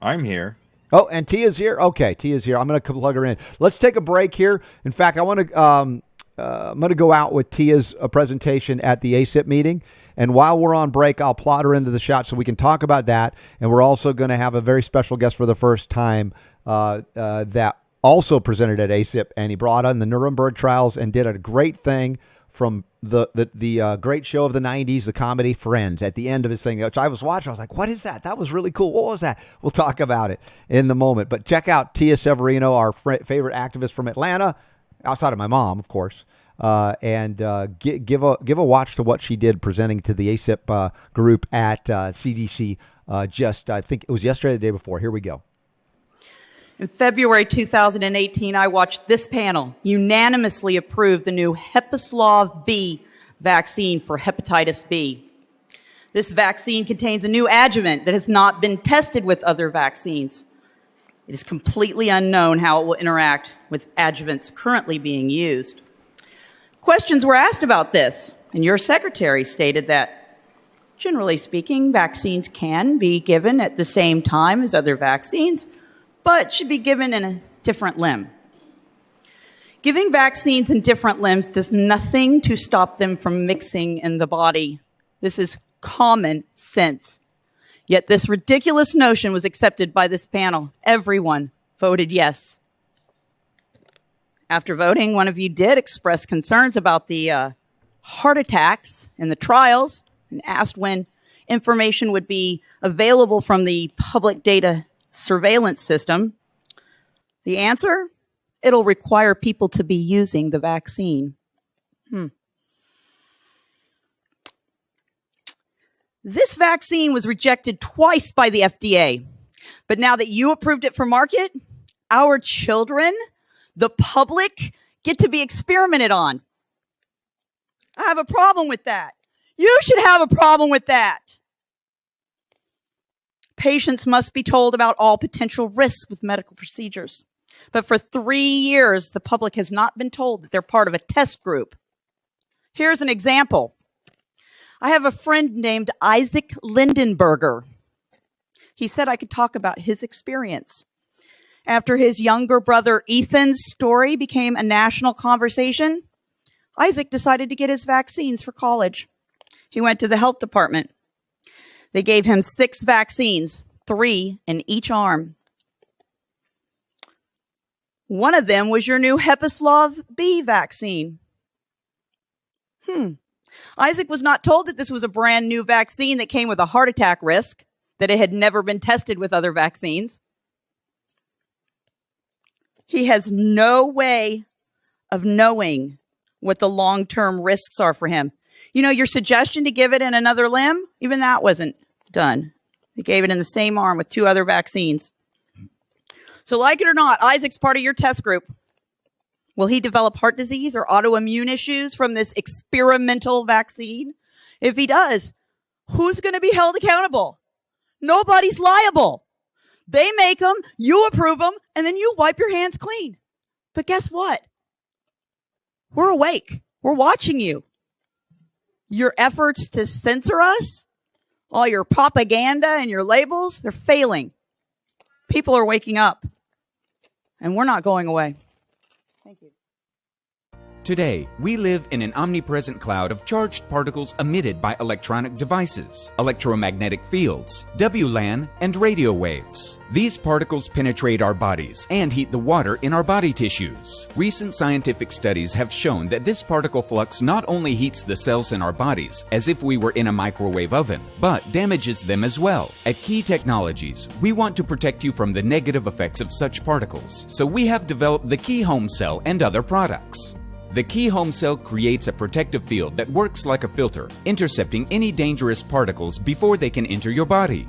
I'm here. Oh, and Tia's here? Okay, Tia's here. I'm going to plug her in. Let's take a break here. In fact, I'm going to go out with Tia's presentation at the ACIP meeting. And while we're on break, I'll plot her into the shot so we can talk about that. And we're also going to have a very special guest for the first time that also presented at ACIP, and he brought on the Nuremberg trials and did a great thing from the great show of the 90s, the comedy Friends, at the end of his thing, which I was watching. I was like, what is that? That was really cool. What was that? We'll talk about it in the moment. But check out Tia Severino, our favorite activist from Atlanta, outside of my mom, of course, and give a watch to what she did presenting to the ACIP group at CDC I think it was yesterday or the day before. Here we go. In February 2018, I watched this panel unanimously approve the new Hepaslov B vaccine for hepatitis B. This vaccine contains a new adjuvant that has not been tested with other vaccines. It is completely unknown how it will interact with adjuvants currently being used. Questions were asked about this, and your secretary stated that, generally speaking, vaccines can be given at the same time as other vaccines, but should be given in a different limb. Giving vaccines in different limbs does nothing to stop them from mixing in the body. This is common sense. Yet this ridiculous notion was accepted by this panel. Everyone voted yes. After voting, one of you did express concerns about the heart attacks in the trials and asked when information would be available from the public data surveillance system. The answer? It'll require people to be using the vaccine. This vaccine was rejected twice by the FDA. But now that you approved it for market, our children, the public, get to be experimented on. I have a problem with that. You should have a problem with that. Patients must be told about all potential risks with medical procedures. But for 3 years, the public has not been told that they're part of a test group. Here's an example. I have a friend named Isaac Lindenberger. He said I could talk about his experience. After his younger brother Ethan's story became a national conversation, Isaac decided to get his vaccines for college. He went to the health department. They gave him 6 vaccines, 3 in each arm. One of them was your new Hepatitis B vaccine. Isaac was not told that this was a brand new vaccine that came with a heart attack risk, that it had never been tested with other vaccines. He has no way of knowing what the long-term risks are for him. You know, your suggestion to give it in another limb, even that wasn't done. They gave it in the same arm with 2 other vaccines. So like it or not, Isaac's part of your test group. Will he develop heart disease or autoimmune issues from this experimental vaccine? If he does, who's going to be held accountable? Nobody's liable. They make them, you approve them, and then you wipe your hands clean. But guess what? We're awake. We're watching you. Your efforts to censor us, all your propaganda and your labels, they're failing. People are waking up, and we're not going away. Thank you. Today, we live in an omnipresent cloud of charged particles emitted by electronic devices, electromagnetic fields, WLAN, and radio waves. These particles penetrate our bodies and heat the water in our body tissues. Recent scientific studies have shown that this particle flux not only heats the cells in our bodies as if we were in a microwave oven, but damages them as well. At Key Technologies, we want to protect you from the negative effects of such particles, so we have developed the Key Home Cell and other products. The Key Home Cell creates a protective field that works like a filter, intercepting any dangerous particles before they can enter your body.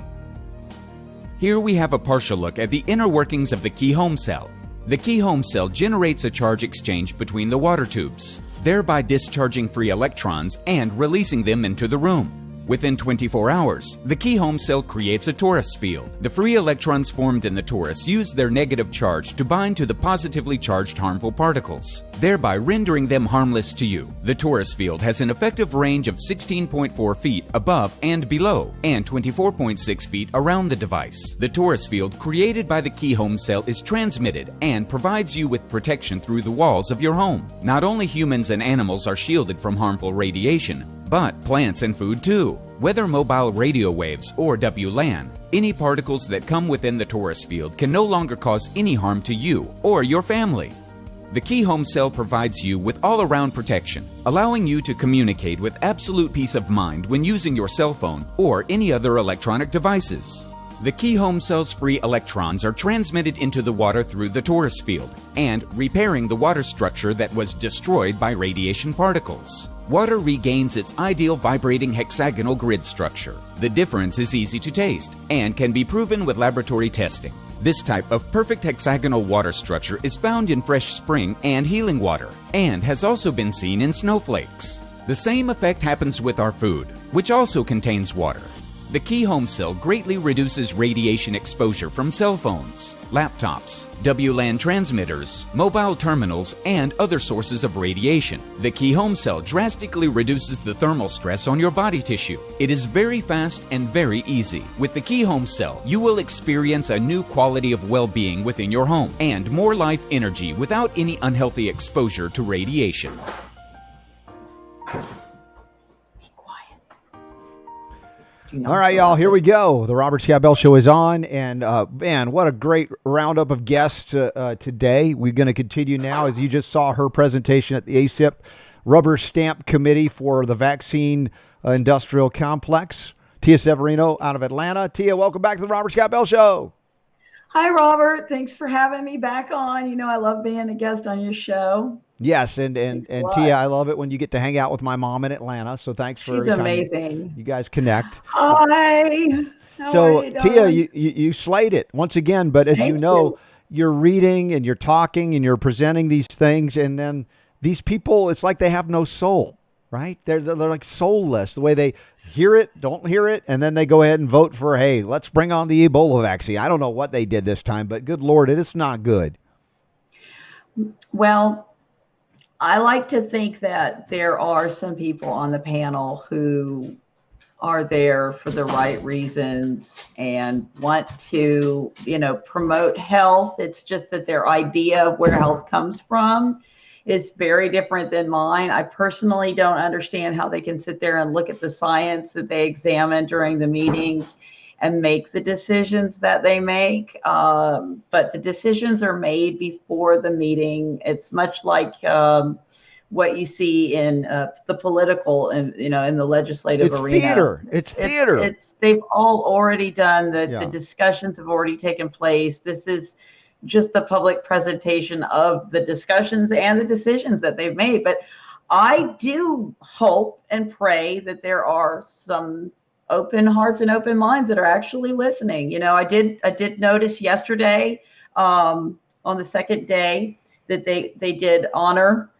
Here we have a partial look at the inner workings of the Key Home Cell. The Key Home Cell generates a charge exchange between the water tubes, thereby discharging free electrons and releasing them into the room. Within 24 hours, the Key Home Cell creates a torus field. The free electrons formed in the torus use their negative charge to bind to the positively charged harmful particles, thereby rendering them harmless to you. The torus field has an effective range of 16.4 feet above and below, and 24.6 feet around the device. The torus field created by the Key Home Cell is transmitted and provides you with protection through the walls of your home. Not only humans and animals are shielded from harmful radiation, but plants and food too. Whether mobile radio waves or WLAN, any particles that come within the torus field can no longer cause any harm to you or your family. The Key Home Cell provides you with all-around protection, allowing you to communicate with absolute peace of mind when using your cell phone or any other electronic devices. The Key Home Cell's free electrons are transmitted into the water through the torus field and repairing the water structure that was destroyed by radiation particles. Water regains its ideal vibrating hexagonal grid structure. The difference is easy to taste and can be proven with laboratory testing. This type of perfect hexagonal water structure is found in fresh spring and healing water and has also been seen in snowflakes. The same effect happens with our food, which also contains water. The Key Home Cell greatly reduces radiation exposure from cell phones, laptops, WLAN transmitters, mobile terminals, and other sources of radiation. The Key Home Cell drastically reduces the thermal stress on your body tissue. It is very fast and very easy. With the Key Home Cell, you will experience a new quality of well-being within your home and more life energy without any unhealthy exposure to radiation. All right, y'all, here we go. The Robert Scott Bell Show is on, and man, what a great roundup of guests today. We're going to continue now, as you just saw her presentation at the ACIP Rubber Stamp Committee for the Vaccine Industrial Complex. Tia Severino out of Atlanta. Tia, welcome back to the Robert Scott Bell Show. Hi, Robert. Thanks for having me back on. You know, I love being a guest on your show. Yes, and Tia, I love it when you get to hang out with my mom in Atlanta. So thanks for She's amazing. You guys connect. Hi. So Tia, you slayed it once again. But as you know, you're reading and you're talking and you're presenting these things, and then these people, it's like they have no soul, right? They're like soulless. The way they hear it, don't hear it, and then they go ahead and vote for, hey, let's bring on the Ebola vaccine. I don't know what they did this time, but good Lord, it is not good. Well, I like to think that there are some people on the panel who are there for the right reasons and want to, promote health. It's just that their idea of where health comes from is very different than mine. I personally don't understand how they can sit there and look at the science that they examine during the meetings and make the decisions that they make. But the decisions are made before the meeting. It's much like what you see in the political and in the legislative arena. It's theater. They've all already done the discussions have already taken place. This is just the public presentation of the discussions and the decisions that they've made. But I do hope and pray that there are some open hearts and open minds that are actually listening. I did notice yesterday on the second day that they did honor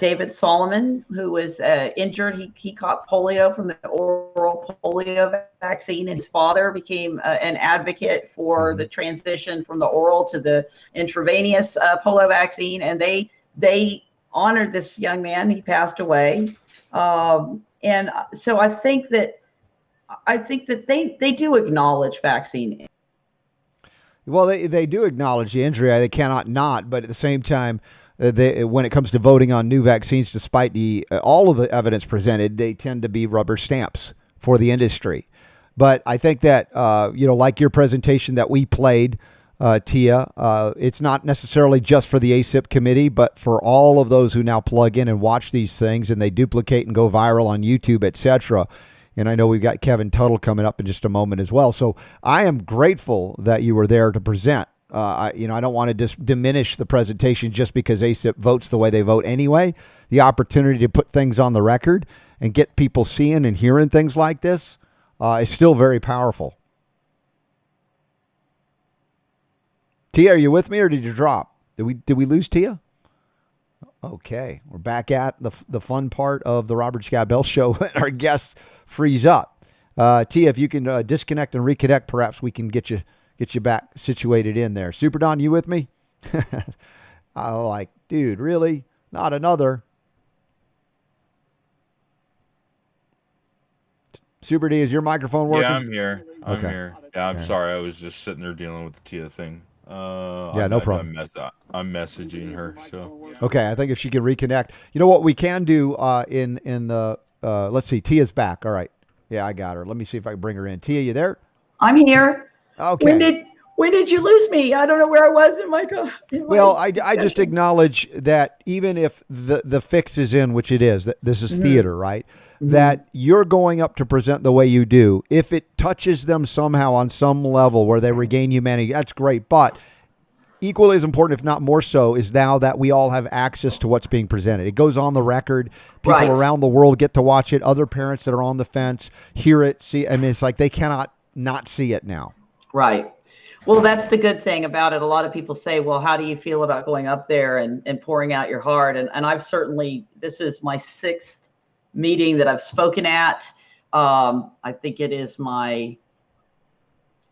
David Solomon, who was injured. He caught polio from the oral polio vaccine, and his father became an advocate for the transition from the oral to the intravenous polio vaccine. And they honored this young man. He passed away. And so I think that they do acknowledge vaccine. Well, they do acknowledge the injury. They cannot not, but at the same time, when it comes to voting on new vaccines, despite all of the evidence presented, they tend to be rubber stamps for the industry. But I think that, like your presentation that we played, Tia, it's not necessarily just for the ACIP committee, but for all of those who now plug in and watch these things and they duplicate and go viral on YouTube, etc. And I know we've got Kevin Tuttle coming up in just a moment as well. So I am grateful that you were there to present. I don't want to diminish the presentation just because ACIP votes the way they vote anyway. The opportunity to put things on the record and get people seeing and hearing things like this is still very powerful. Tia, are you with me or did you drop? Did we lose Tia? Okay, we're back at the fun part of the Robert Scott Bell Show. Our guests freeze up. Tia, if you can disconnect and reconnect, perhaps we can get you back situated in there. Super Don, you with me? I'm like, dude, really? Not another. Super D, is your microphone working? Yeah, I'm here. I'm here. Yeah, I'm sorry. I was just sitting there dealing with the Tia thing. No problem. I'm messaging her. So okay, I think if she can reconnect, what we can do in the let's see, Tia's back. All right, yeah, I got her. Let me see if I can bring her in. Tia, you there? I'm here. Okay. When did you lose me? I don't know where I was in my. Well, I just acknowledge that even if the fix is in, which it is, that this is theater, right? Mm-hmm. That you're going up to present the way you do. If it touches them somehow on some level where they regain humanity, that's great. But equally as important, if not more so, is now that we all have access to what's being presented. It goes on the record. People around the world get to watch it. Other parents that are on the fence hear it, see. I mean, it's like they cannot not see it now. Right. Well, that's the good thing about it. A lot of people say, well, how do you feel about going up there and pouring out your heart? And I've certainly, this is my 6th meeting that I've spoken at. I think it is my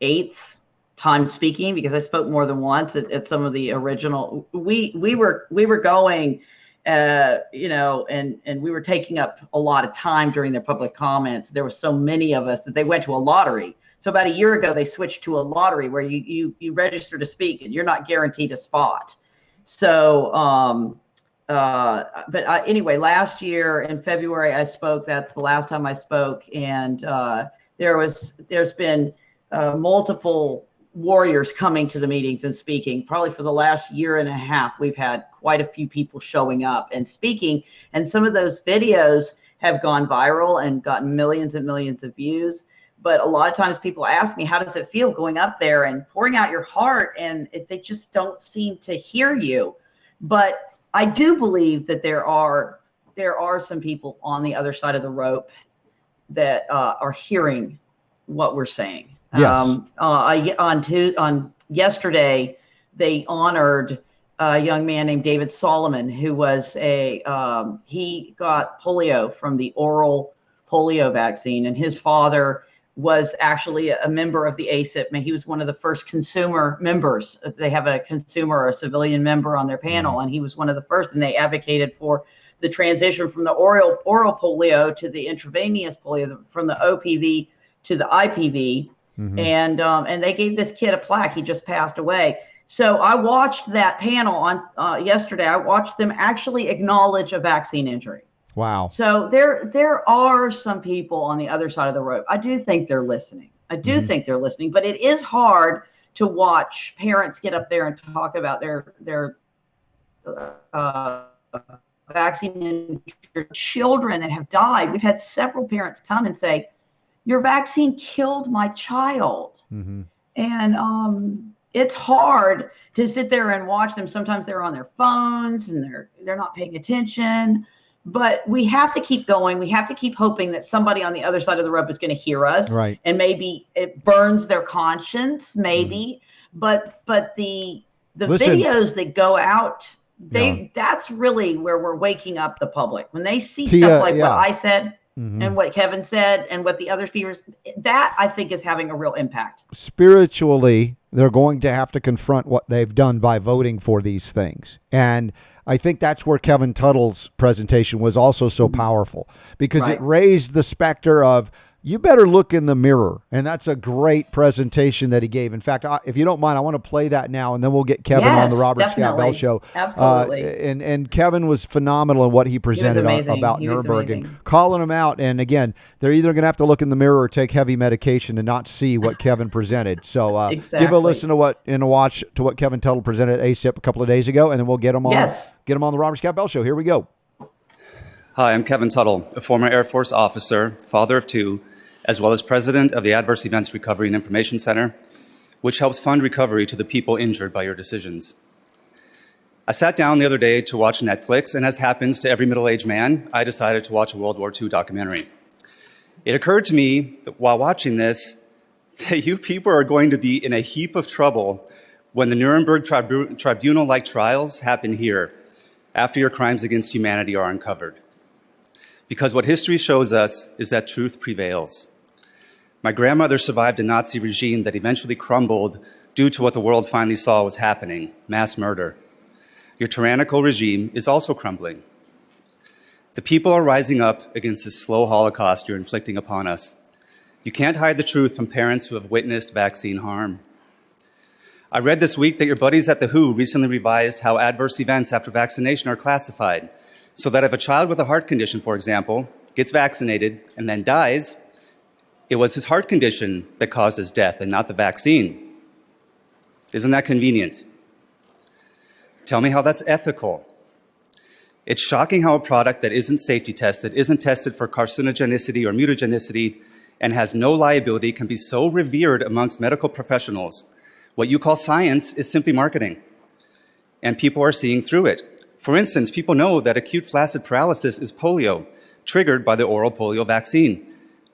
8th time speaking because I spoke more than once at some of the original. We were going, and we were taking up a lot of time during their public comments. There were so many of us that they went to a lottery. So about a year ago, they switched to a lottery where you register to speak and you're not guaranteed a spot. So, anyway, last year in February, I spoke. That's the last time I spoke. And there's been multiple warriors coming to the meetings and speaking. Probably for the last year and a half, we've had quite a few people showing up and speaking. And some of those videos have gone viral and gotten millions and millions of views. But a lot of times people ask me, how does it feel going up there and pouring out your heart? And they just don't seem to hear you. But I do believe that there are some people on the other side of the rope that are hearing what we're saying. Yes. On yesterday, they honored a young man named David Solomon, who was he got polio from the oral polio vaccine, and his father was actually a member of the ACIP. He was one of the first consumer members. They have a consumer or a civilian member on their panel, and he was one of the first, and they advocated for the transition from the oral polio to the intravenous polio, from the OPV to the IPV. And they gave this kid a plaque. He just passed away. So I watched that panel on yesterday. I watched them actually acknowledge a vaccine injury. Wow. So there are some people on the other side of the rope. I do think they're listening. But it is hard to watch parents get up there and talk about their vaccine children that have died. We've had several parents come and say, your vaccine killed my child. And it's hard to sit there and watch them. Sometimes they're on their phones and they're not paying attention. But we have to keep going. We have to keep hoping that somebody on the other side of the rope is going to hear us. Right. And maybe it burns their conscience, maybe. But the videos that go out, that's really where we're waking up the public. When they see stuff like what I said and what Kevin said and what the other speakers, that I think is having a real impact. Spiritually, they're going to have to confront what they've done by voting for these things. And I think that's where Kevin Tuttle's presentation was also so powerful, because it raised the specter of, you better look in the mirror. And that's a great presentation that he gave. In fact, if you don't mind, I want to play that now, and then we'll get Kevin on the Robert Scott Bell Show. Absolutely. And Kevin was phenomenal in what he presented about Nuremberg and calling him out. And again, they're either going to have to look in the mirror or take heavy medication and not see what Kevin presented. So give a listen to what Kevin Tuttle presented at ACIP a couple of days ago, and then we'll get him on the Robert Scott Bell Show. Here we go. Hi, I'm Kevin Tuttle, a former Air Force officer, father of two, as well as president of the Adverse Events Recovery and Information Center, which helps fund recovery to the people injured by your decisions. I sat down the other day to watch Netflix, and as happens to every middle-aged man, I decided to watch a World War II documentary. It occurred to me that while watching this, that you people are going to be in a heap of trouble when the Nuremberg tribunal-like trials happen here, after your crimes against humanity are uncovered. Because what history shows us is that truth prevails. My grandmother survived a Nazi regime that eventually crumbled due to what the world finally saw was happening, mass murder. Your tyrannical regime is also crumbling. The people are rising up against this slow Holocaust you're inflicting upon us. You can't hide the truth from parents who have witnessed vaccine harm. I read this week that your buddies at the WHO recently revised how adverse events after vaccination are classified, so that if a child with a heart condition, for example, gets vaccinated and then dies, it was his heart condition that caused his death and not the vaccine. Isn't that convenient? Tell me how that's ethical. It's shocking how a product that isn't safety tested, isn't tested for carcinogenicity or mutagenicity, and has no liability can be so revered amongst medical professionals. What you call science is simply marketing, and people are seeing through it. For instance, people know that acute flaccid paralysis is polio, triggered by the oral polio vaccine.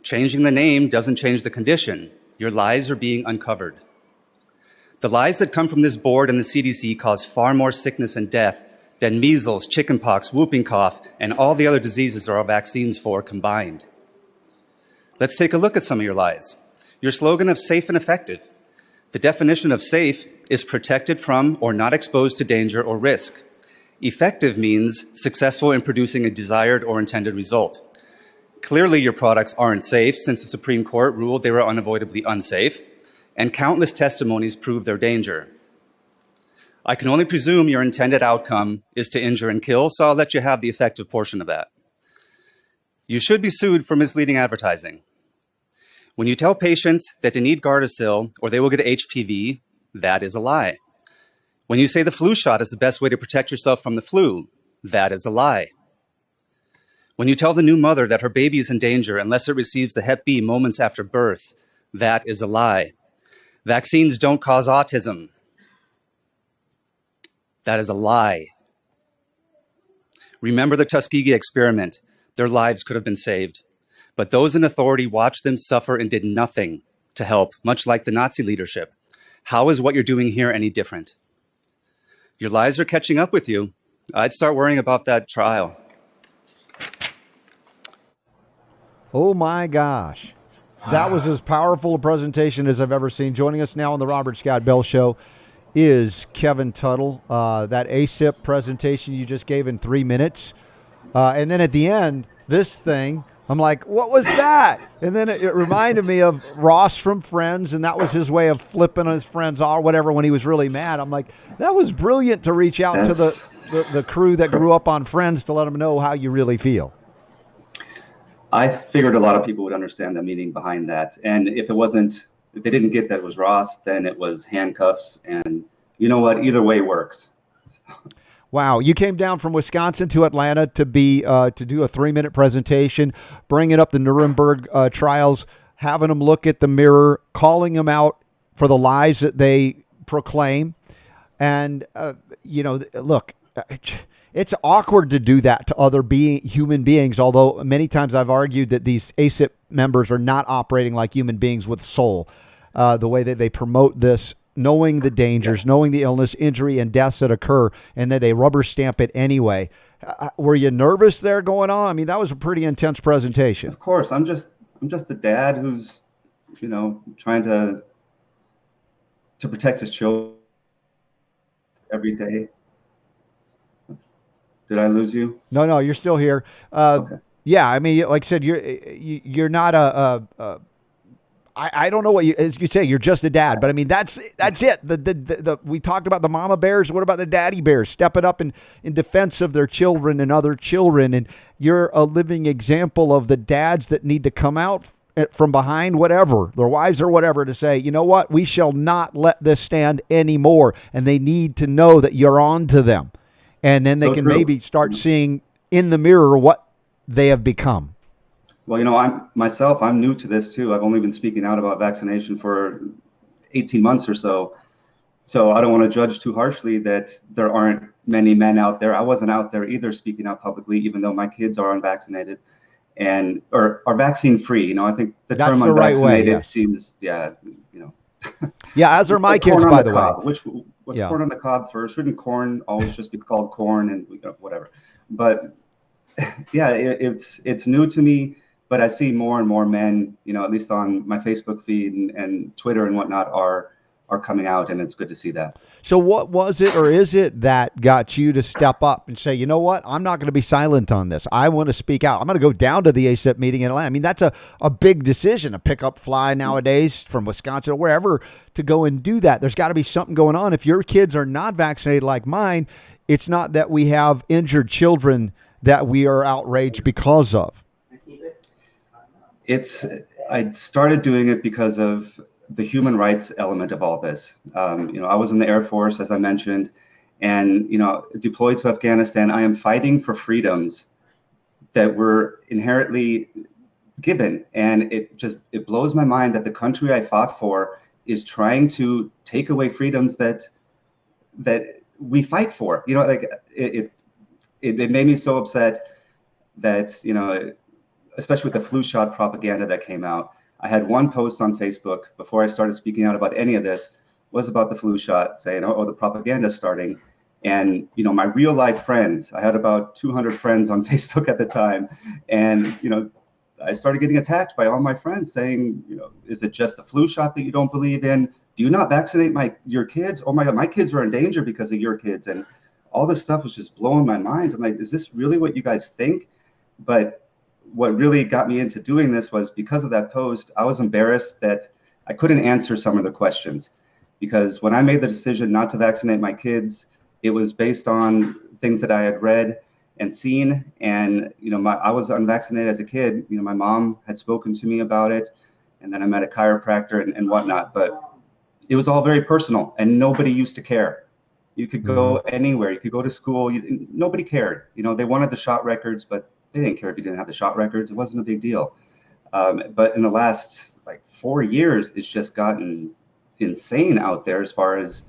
Changing the name doesn't change the condition. Your lies are being uncovered. The lies that come from this board and the CDC cause far more sickness and death than measles, chickenpox, whooping cough, and all the other diseases there are vaccines for combined. Let's take a look at some of your lies. Your slogan of safe and effective. The definition of safe is protected from or not exposed to danger or risk. Effective means successful in producing a desired or intended result. Clearly, your products aren't safe since the Supreme Court ruled they were unavoidably unsafe, and countless testimonies prove their danger. I can only presume your intended outcome is to injure and kill, so I'll let you have the effective portion of that. You should be sued for misleading advertising. When you tell patients that they need Gardasil or they will get HPV, that is a lie. When you say the flu shot is the best way to protect yourself from the flu, that is a lie. When you tell the new mother that her baby is in danger unless it receives the Hep B moments after birth, that is a lie. Vaccines don't cause autism. That is a lie. Remember the Tuskegee experiment. Their lives could have been saved. But those in authority watched them suffer and did nothing to help, much like the Nazi leadership. How is what you're doing here any different? Your lies are catching up with you. I'd start worrying about that trial. Oh my gosh. That was as powerful a presentation as I've ever seen. Joining us now on the Robert Scott Bell Show is Kevin Tuttle. That ACIP presentation you just gave in 3 minutes. And then at the end, this thing, I'm like, what was that? And then it reminded me of Ross from Friends, and that was his way of flipping his friends or whatever when he was really mad. I'm like, that was brilliant to reach out to the crew that grew up on Friends to let them know how you really feel. I figured a lot of people would understand the meaning behind that. And if they didn't get that it was Ross, then it was handcuffs. And you know what? Either way works. Wow, you came down from Wisconsin to Atlanta to do a 3-minute presentation, bringing up the Nuremberg trials, having them look at the mirror, calling them out for the lies that they proclaim. And, look, it's awkward to do that to other human beings, although many times I've argued that these ACIP members are not operating like human beings with soul, the way that they promote this, knowing the dangers, knowing the illness, injury, and deaths that occur, and that they rubber stamp it anyway. Were you nervous there going on? I mean, that was a pretty intense presentation. Of course. I'm just a dad who's, trying to protect his children every day. Did I lose you? No, you're still here. Okay. Yeah, I mean, like I said, you're not I don't know what as you say, you're just a dad, but I mean, that's it. We talked about the mama bears. What about the daddy bears stepping up in defense of their children and other children? And you're a living example of the dads that need to come out from behind whatever, their wives or whatever, to say, you know what, we shall not let this stand anymore. And they need to know that you're on to them. And then they can maybe start seeing in the mirror what they have become. Well, I'm new to this too. I've only been speaking out about vaccination for 18 months or so. So I don't want to judge too harshly that there aren't many men out there. I wasn't out there either speaking out publicly, even though my kids are unvaccinated or are vaccine free. I think the term unvaccinated seems, Yeah, as are my kids, by the way. Which was corn on the cob first? Shouldn't corn always just be called corn and whatever? But yeah, it's new to me. But I see more and more men, at least on my Facebook feed and Twitter and whatnot, are coming out, and it's good to see that. So what was it or is it that got you to step up and say, you know what, I'm not going to be silent on this. I want to speak out. I'm going to go down to the ACIP meeting in Atlanta. I mean, that's a big decision, a pickup fly nowadays from Wisconsin or wherever to go and do that. There's got to be something going on. If your kids are not vaccinated like mine, it's not that we have injured children that we are outraged because of. I started doing it because of the human rights element of all this. I was in the Air Force, as I mentioned, and, deployed to Afghanistan. I am fighting for freedoms that were inherently given. And it blows my mind that the country I fought for is trying to take away freedoms that we fight for. It made me so upset that, especially with the flu shot propaganda that came out. I had one post on Facebook before I started speaking out about any of this, was about the flu shot, saying, the propaganda is starting. And, my real life friends, I had about 200 friends on Facebook at the time. And, I started getting attacked by all my friends saying, is it just the flu shot that you don't believe in? Do you not vaccinate your kids? Oh my God, my kids are in danger because of your kids. And all this stuff was just blowing my mind. I'm like, is this really what you guys think? But what really got me into doing this was because of that post, I was embarrassed that I couldn't answer some of the questions. Because when I made the decision not to vaccinate my kids, it was based on things that I had read and seen. And, I was unvaccinated as a kid. My mom had spoken to me about it. And then I met a chiropractor and whatnot. But it was all very personal and nobody used to care. You could go anywhere. You could go to school. Nobody cared. They wanted the shot records, but they didn't care if you didn't have the shot records. It wasn't a big deal. But in the last 4 years, it's just gotten insane out there as far as,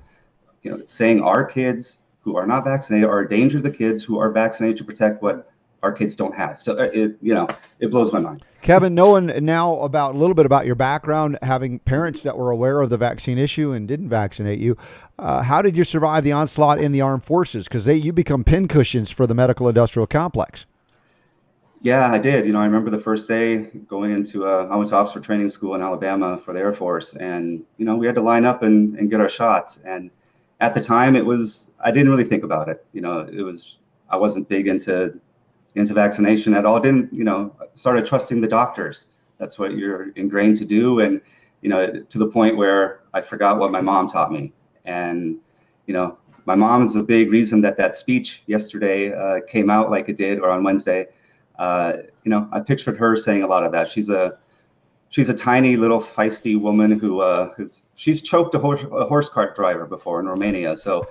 saying our kids who are not vaccinated are a danger to the kids who are vaccinated to protect what our kids don't have. So it blows my mind. Kevin, knowing now a little bit about your background, having parents that were aware of the vaccine issue and didn't vaccinate you, how did you survive the onslaught in the armed forces? Because you become pincushions for the medical industrial complex. Yeah, I did. I remember the first day going into I went to officer training school in Alabama for the Air Force, and we had to line up and get our shots. And at the time, I didn't really think about it. I wasn't big into vaccination at all. Started trusting the doctors. That's what you're ingrained to do, and to the point where I forgot what my mom taught me. And my mom is a big reason that speech yesterday came out like it did, or on Wednesday. I pictured her saying a lot of that. She's a tiny little feisty woman she's choked a horse cart driver before in Romania. So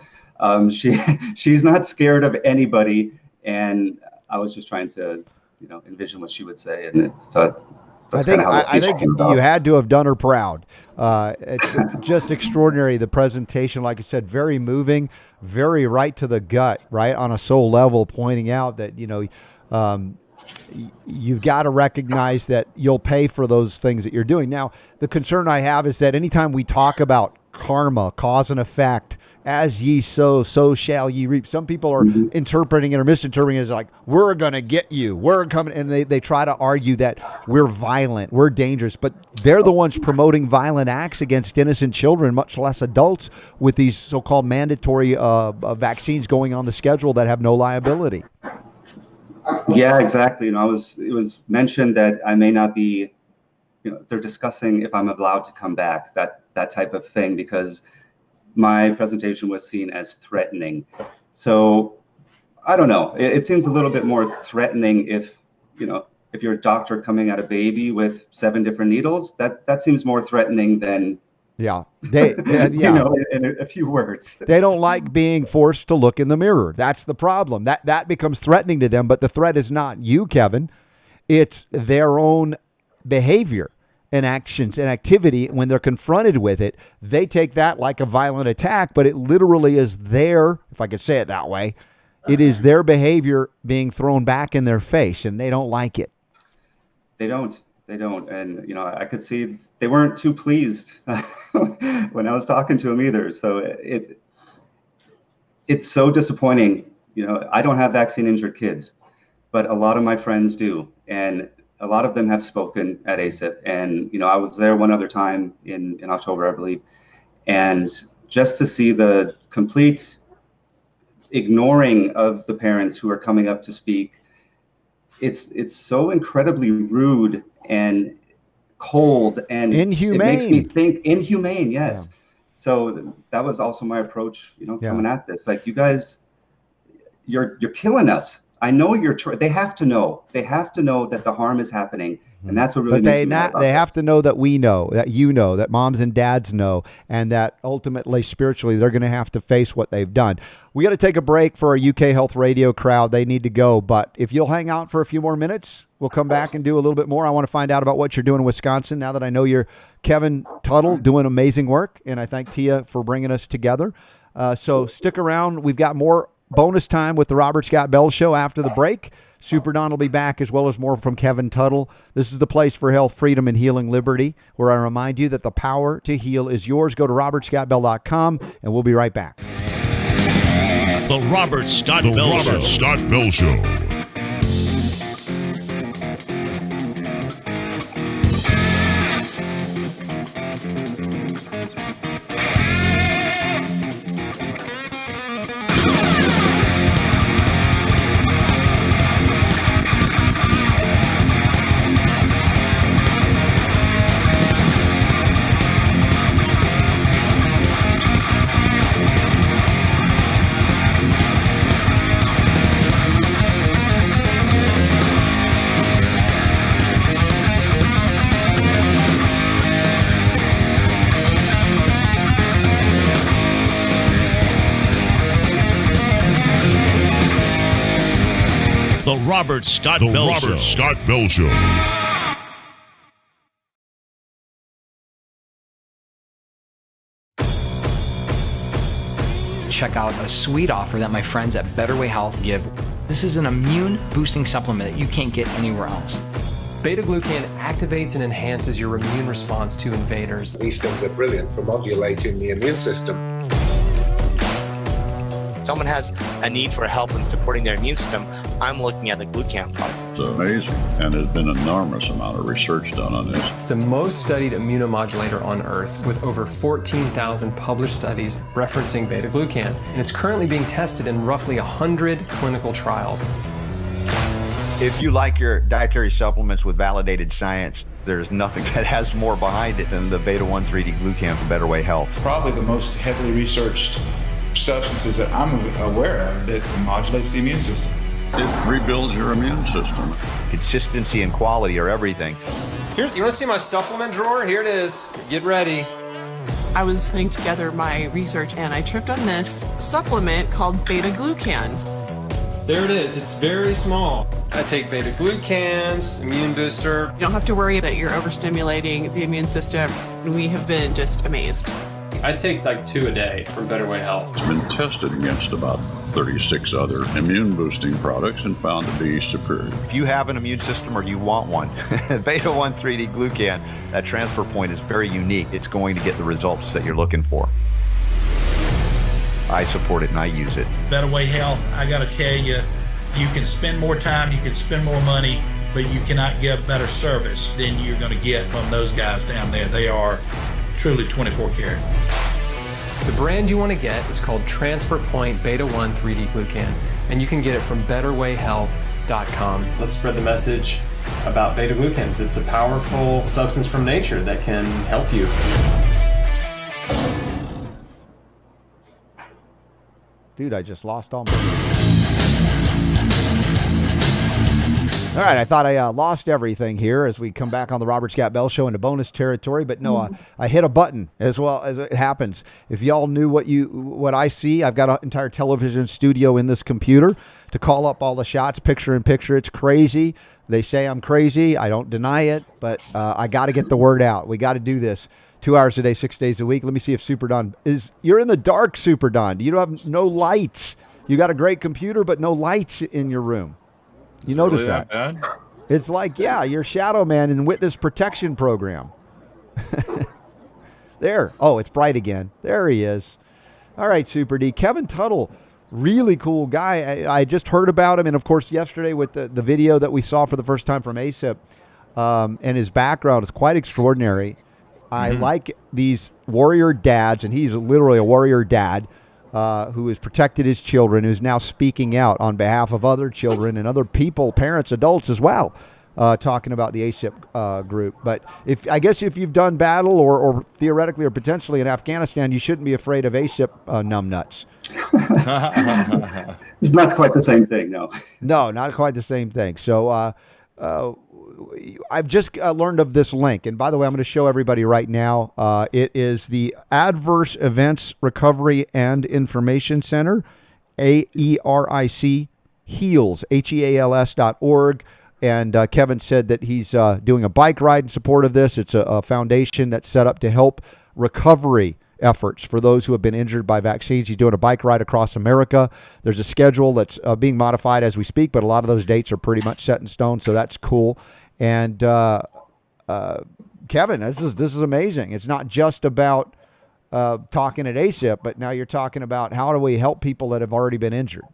she's not scared of anybody. And I was just trying to envision what she would say, and I think you had to have done her proud. It's just extraordinary, the presentation. Like I said, very moving, very right to the gut, right on a soul level, pointing out that you've got to recognize that you'll pay for those things that you're doing. Now, the concern I have is that anytime we talk about karma, cause and effect, as ye sow, so shall ye reap. Some people are interpreting it or misinterpreting it as like, we're going to get you. We're coming. And they try to argue that we're violent, we're dangerous. But they're the ones promoting violent acts against innocent children, much less adults, with these so-called mandatory vaccines going on the schedule that have no liability. Yeah, exactly. It was mentioned that I may not be, they're discussing if I'm allowed to come back, that type of thing, because my presentation was seen as threatening. So I don't know. It seems a little bit more threatening if you're a doctor coming at a baby with 7 different needles. That seems more threatening than in a few words. They don't like being forced to look in the mirror. That's the problem. That becomes threatening to them. But the threat is not you, Kevin. It's their own behavior and actions and activity. When they're confronted with it, they take that like a violent attack, but it literally is their, if I could say it that way, it is their behavior being thrown back in their face, and they don't like it. They don't. And, I could see they weren't too pleased when I was talking to them either. So it's so disappointing. I don't have vaccine injured kids, but a lot of my friends do. And a lot of them have spoken at ACIP. And, I was there one other time in October, I believe. And just to see the complete ignoring of the parents who are coming up to speak, it's so incredibly rude and cold and inhumane. It makes me think inhumane. Yes. Yeah. So that was also my approach, coming at this. Like, you guys, you're killing us. I know they have to know. They have to know that the harm is happening, and that's what really. But they have to know that we know, that that moms and dads know, and that ultimately, spiritually, they're going to have to face what they've done. We got to take a break for our UK Health Radio crowd. They need to go, but if you'll hang out for a few more minutes, we'll come back and do a little bit more. I want to find out about what you're doing in Wisconsin now that I know you're Kevin Tuttle, doing amazing work, and I thank Tia for bringing us together. So stick around. We've got more bonus time with the Robert Scott Bell Show after the break. Super Don will be back, as well as more from Kevin Tuttle. This is the place for health, freedom, and healing liberty, where I remind you that the power to heal is yours. Go to robertscottbell.com, and we'll be right back. The Robert Scott Bell Show. Scott Bell Show. Robert Scott Bell Show. Robert Scott Bell Show. Check out a sweet offer that my friends at Better Way Health give. This is an immune boosting supplement that you can't get anywhere else. Beta-glucan activates and enhances your immune response to invaders. These things are brilliant for modulating the immune system. someone has a need for help in supporting their immune system, I'm looking at the glucan product. It's amazing, and there's been an enormous amount of research done on this. It's the most studied immunomodulator on Earth, with over 14,000 published studies referencing beta-glucan, and it's currently being tested in roughly 100 clinical trials. If you like your dietary supplements with validated science, there's nothing that has more behind it than the beta-1 3D-glucan for Better Way Health. Probably the most heavily researched substances that I'm aware of that modulates the immune system. It rebuilds your immune system. Consistency and quality are everything. Here, you want to see my supplement drawer? Here it is. Get ready. I was putting together my research and I tripped on this supplement called beta-glucan. There it is. It's very small. I take beta-glucans, immune booster. You don't have to worry that you're overstimulating the immune system. We have been just amazed. I take like 2 a day from Better Way Health. It's been tested against about 36 other immune-boosting products and found to be superior. If you have an immune system or you want one, beta-1 3D-glucan, that transfer point is very unique. It's going to get the results that you're looking for. I support it and I use it. Better Way Health, I got to tell you, you can spend more time, you can spend more money, but you cannot get better service than you're going to get from those guys down there. They are truly 24 karat. The brand you want to get is called Transfer Point Beta-1 3D-Glucan, and you can get it from betterwayhealth.com. Let's spread the message about beta-glucans. It's a powerful substance from nature that can help you. Dude, I just lost all my... All right, I thought I lost everything here as we come back on the Robert Scott Bell Show into bonus territory, but no, I hit a button as well as it happens. If y'all knew what I see, I've got an entire television studio in this computer to call up all the shots, picture in picture. It's crazy. They say I'm crazy. I don't deny it, but I got to get the word out. We got to do this 2 hours a day, 6 days a week. Let me see if Super Don you're in the dark, Super Don. You don't have no lights. You got a great computer, but no lights in your room. You notice really that bad? It's like, yeah, you're Shadow Man in Witness Protection Program. There. Oh, it's bright again. There he is. All right, Super D. Kevin Tuttle, really cool guy. I just heard about him, and of course yesterday with the video that we saw for the first time from ACIP, and his background is quite extraordinary. I like these warrior dads, and he's literally a warrior dad who has protected his children, who's now speaking out on behalf of other children and other people, parents, adults as well, talking about the ACIP group. But I guess if you've done battle or theoretically or potentially in Afghanistan, you shouldn't be afraid of ACIP numbnuts. It's not quite the same thing, no. No, not quite the same thing. So I've just learned of this link. And by the way, I'm going to show everybody right now. It is the Adverse Events Recovery and Information Center, AERIC, HEALS, HEALS.org. And Kevin said that he's doing a bike ride in support of this. It's a foundation that's set up to help recovery efforts for those who have been injured by vaccines. He's doing a bike ride across America. There's a schedule that's being modified as we speak, but a lot of those dates are pretty much set in stone, so that's cool. And Kevin, this is amazing. It's not just about talking at ACIP, but now you're talking about how do we help people that have already been injured.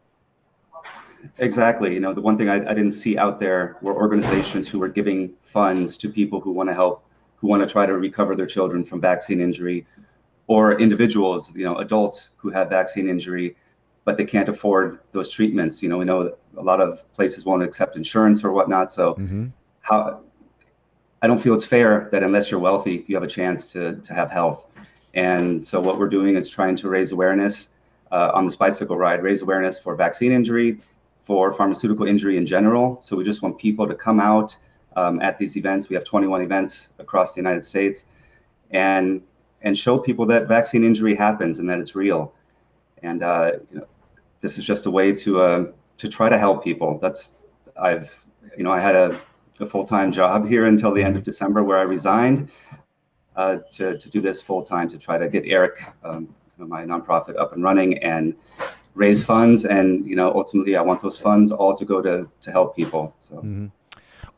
Exactly. The one thing I didn't see out there were organizations who were giving funds to people who want to help, who want to try to recover their children from vaccine injury, or individuals, adults who have vaccine injury, but they can't afford those treatments. We know that a lot of places won't accept insurance or whatnot. So I don't feel it's fair that unless you're wealthy, you have a chance to have health. And so what we're doing is trying to raise awareness on this bicycle ride, raise awareness for vaccine injury, for pharmaceutical injury in general. So we just want people to come out at these events. We have 21 events across the United States, and show people that vaccine injury happens and that it's real. And this is just a way to try to help people. I had a full-time job here until the end of December, where I resigned to do this full-time, to try to get Eric, my nonprofit, up and running and raise funds. And ultimately I want those funds all to go to help people. So.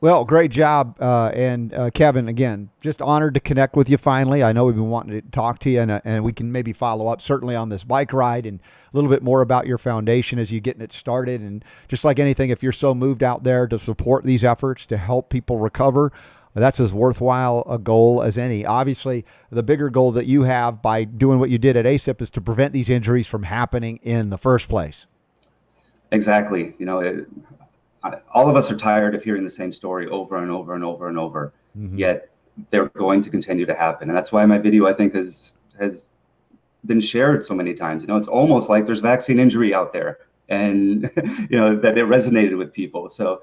Well, great job. And Kevin, again, just honored to connect with you finally. I know we've been wanting to talk to you, and we can maybe follow up certainly on this bike ride and a little bit more about your foundation as you're getting it started. And just like anything, if you're so moved out there to support these efforts to help people recover, that's as worthwhile a goal as any. Obviously, the bigger goal that you have by doing what you did at ACIP is to prevent these injuries from happening in the first place. Exactly. All of us are tired of hearing the same story over and over and over and over, yet they're going to continue to happen. And that's why my video, I think, has been shared so many times. It's almost like there's vaccine injury out there, and that it resonated with people. So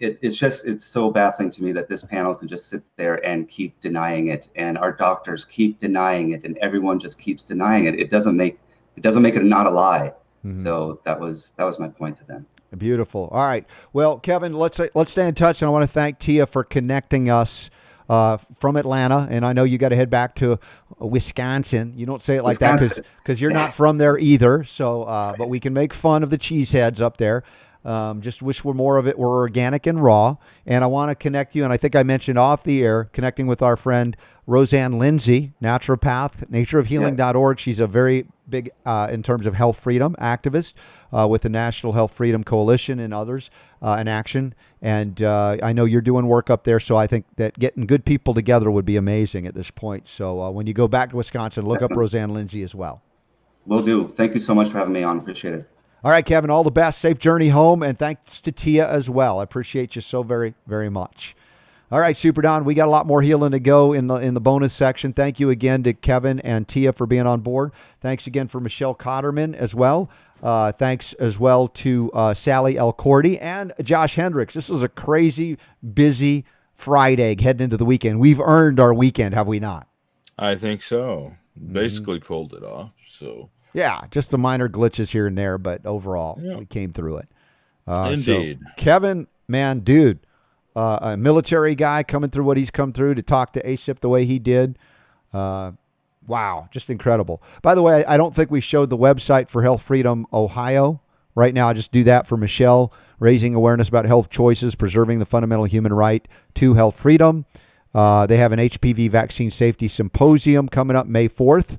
it's so baffling to me that this panel can just sit there and keep denying it, and our doctors keep denying it, and everyone just keeps denying it. It doesn't make it not a lie. So that was my point to them. Beautiful. All right. Well, Kevin, let's stay in touch, and I want to thank Tia for connecting us from Atlanta. And I know you got to head back to Wisconsin. You don't say it like that because you're not from there either. So, but we can make fun of the cheeseheads up there. Just wish more of it were organic and raw. And I want to connect you, and I think I mentioned off the air, connecting with our friend Roseanne Lindsay, naturopath, natureofhealing.org. She's a very big, in terms of health freedom, activist with the National Health Freedom Coalition and others in action. And I know you're doing work up there, so I think that getting good people together would be amazing at this point. So when you go back to Wisconsin, look up Roseanne Lindsay as well. Will do. Thank you so much for having me on. Appreciate it. All right, Kevin, all the best. Safe journey home, and thanks to Tia as well. I appreciate you so very, very much. All right, Super Don, we got a lot more healing to go in the bonus section. Thank you again to Kevin and Tia for being on board. Thanks again for Michelle Cotterman as well. Thanks as well to Sallie Elkordy and Josh Hendrix. This is a crazy, busy Friday heading into the weekend. We've earned our weekend, have we not? I think so. Basically pulled it off, so... Yeah, just the minor glitches here and there, but overall, we came through it. Indeed. So, Kevin, man, dude, a military guy coming through what he's come through to talk to ACIP the way he did. Wow, just incredible. By the way, I don't think we showed the website for Health Freedom Ohio. Right now, I just do that for Michelle, raising awareness about health choices, preserving the fundamental human right to health freedom. They have an HPV vaccine safety symposium coming up May 4th.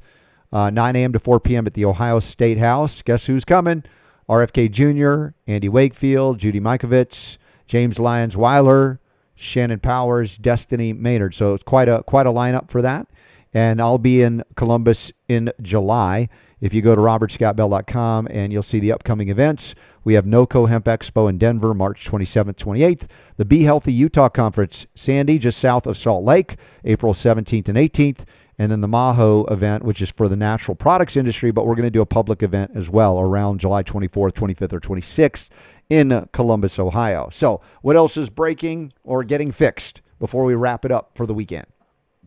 9 a.m. to 4 p.m. at the Ohio State House. Guess who's coming? RFK Jr., Andy Wakefield, Judy Mikovits, James Lyons Weiler, Shannon Powers, Destiny Maynard. So it's quite a lineup for that. And I'll be in Columbus in July. If you go to robertscottbell.com and you'll see the upcoming events. We have NOCO Hemp Expo in Denver, March 27th, 28th. The Be Healthy Utah Conference, Sandy, just south of Salt Lake, April 17th and 18th. And then the Maho event, which is for the natural products industry, but we're going to do a public event as well around July 24th, 25th, or 26th in Columbus, Ohio. So what else is breaking or getting fixed before we wrap it up for the weekend?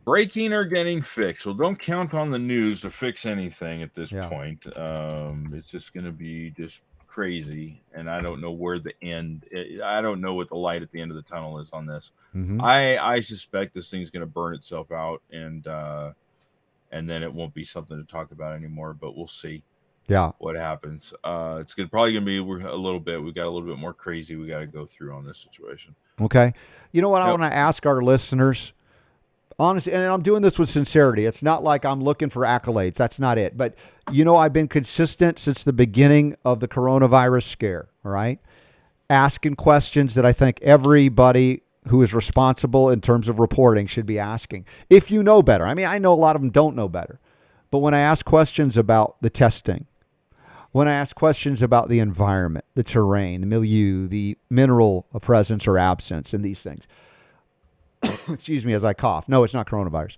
Breaking or getting fixed. Well, don't count on the news to fix anything at this point. It's just going to be just crazy, and I don't know where the end. I don't know what the light at the end of the tunnel is on this. I suspect this thing's going to burn itself out, and then it won't be something to talk about anymore. But we'll see. Yeah, what happens? It's probably going to be a little bit. We got a little bit more crazy. We got to go through on this situation. Okay, you know what? I want to ask our listeners. Honestly, and I'm doing this with sincerity. It's not like I'm looking for accolades. That's not it. But, I've been consistent since the beginning of the coronavirus scare, all right? Asking questions that I think everybody who is responsible in terms of reporting should be asking. If you know better. I mean, I know a lot of them don't know better. But when I ask questions about the testing, when I ask questions about the environment, the terrain, the milieu, the mineral presence or absence, and these things, excuse me as I cough. No, it's not coronavirus.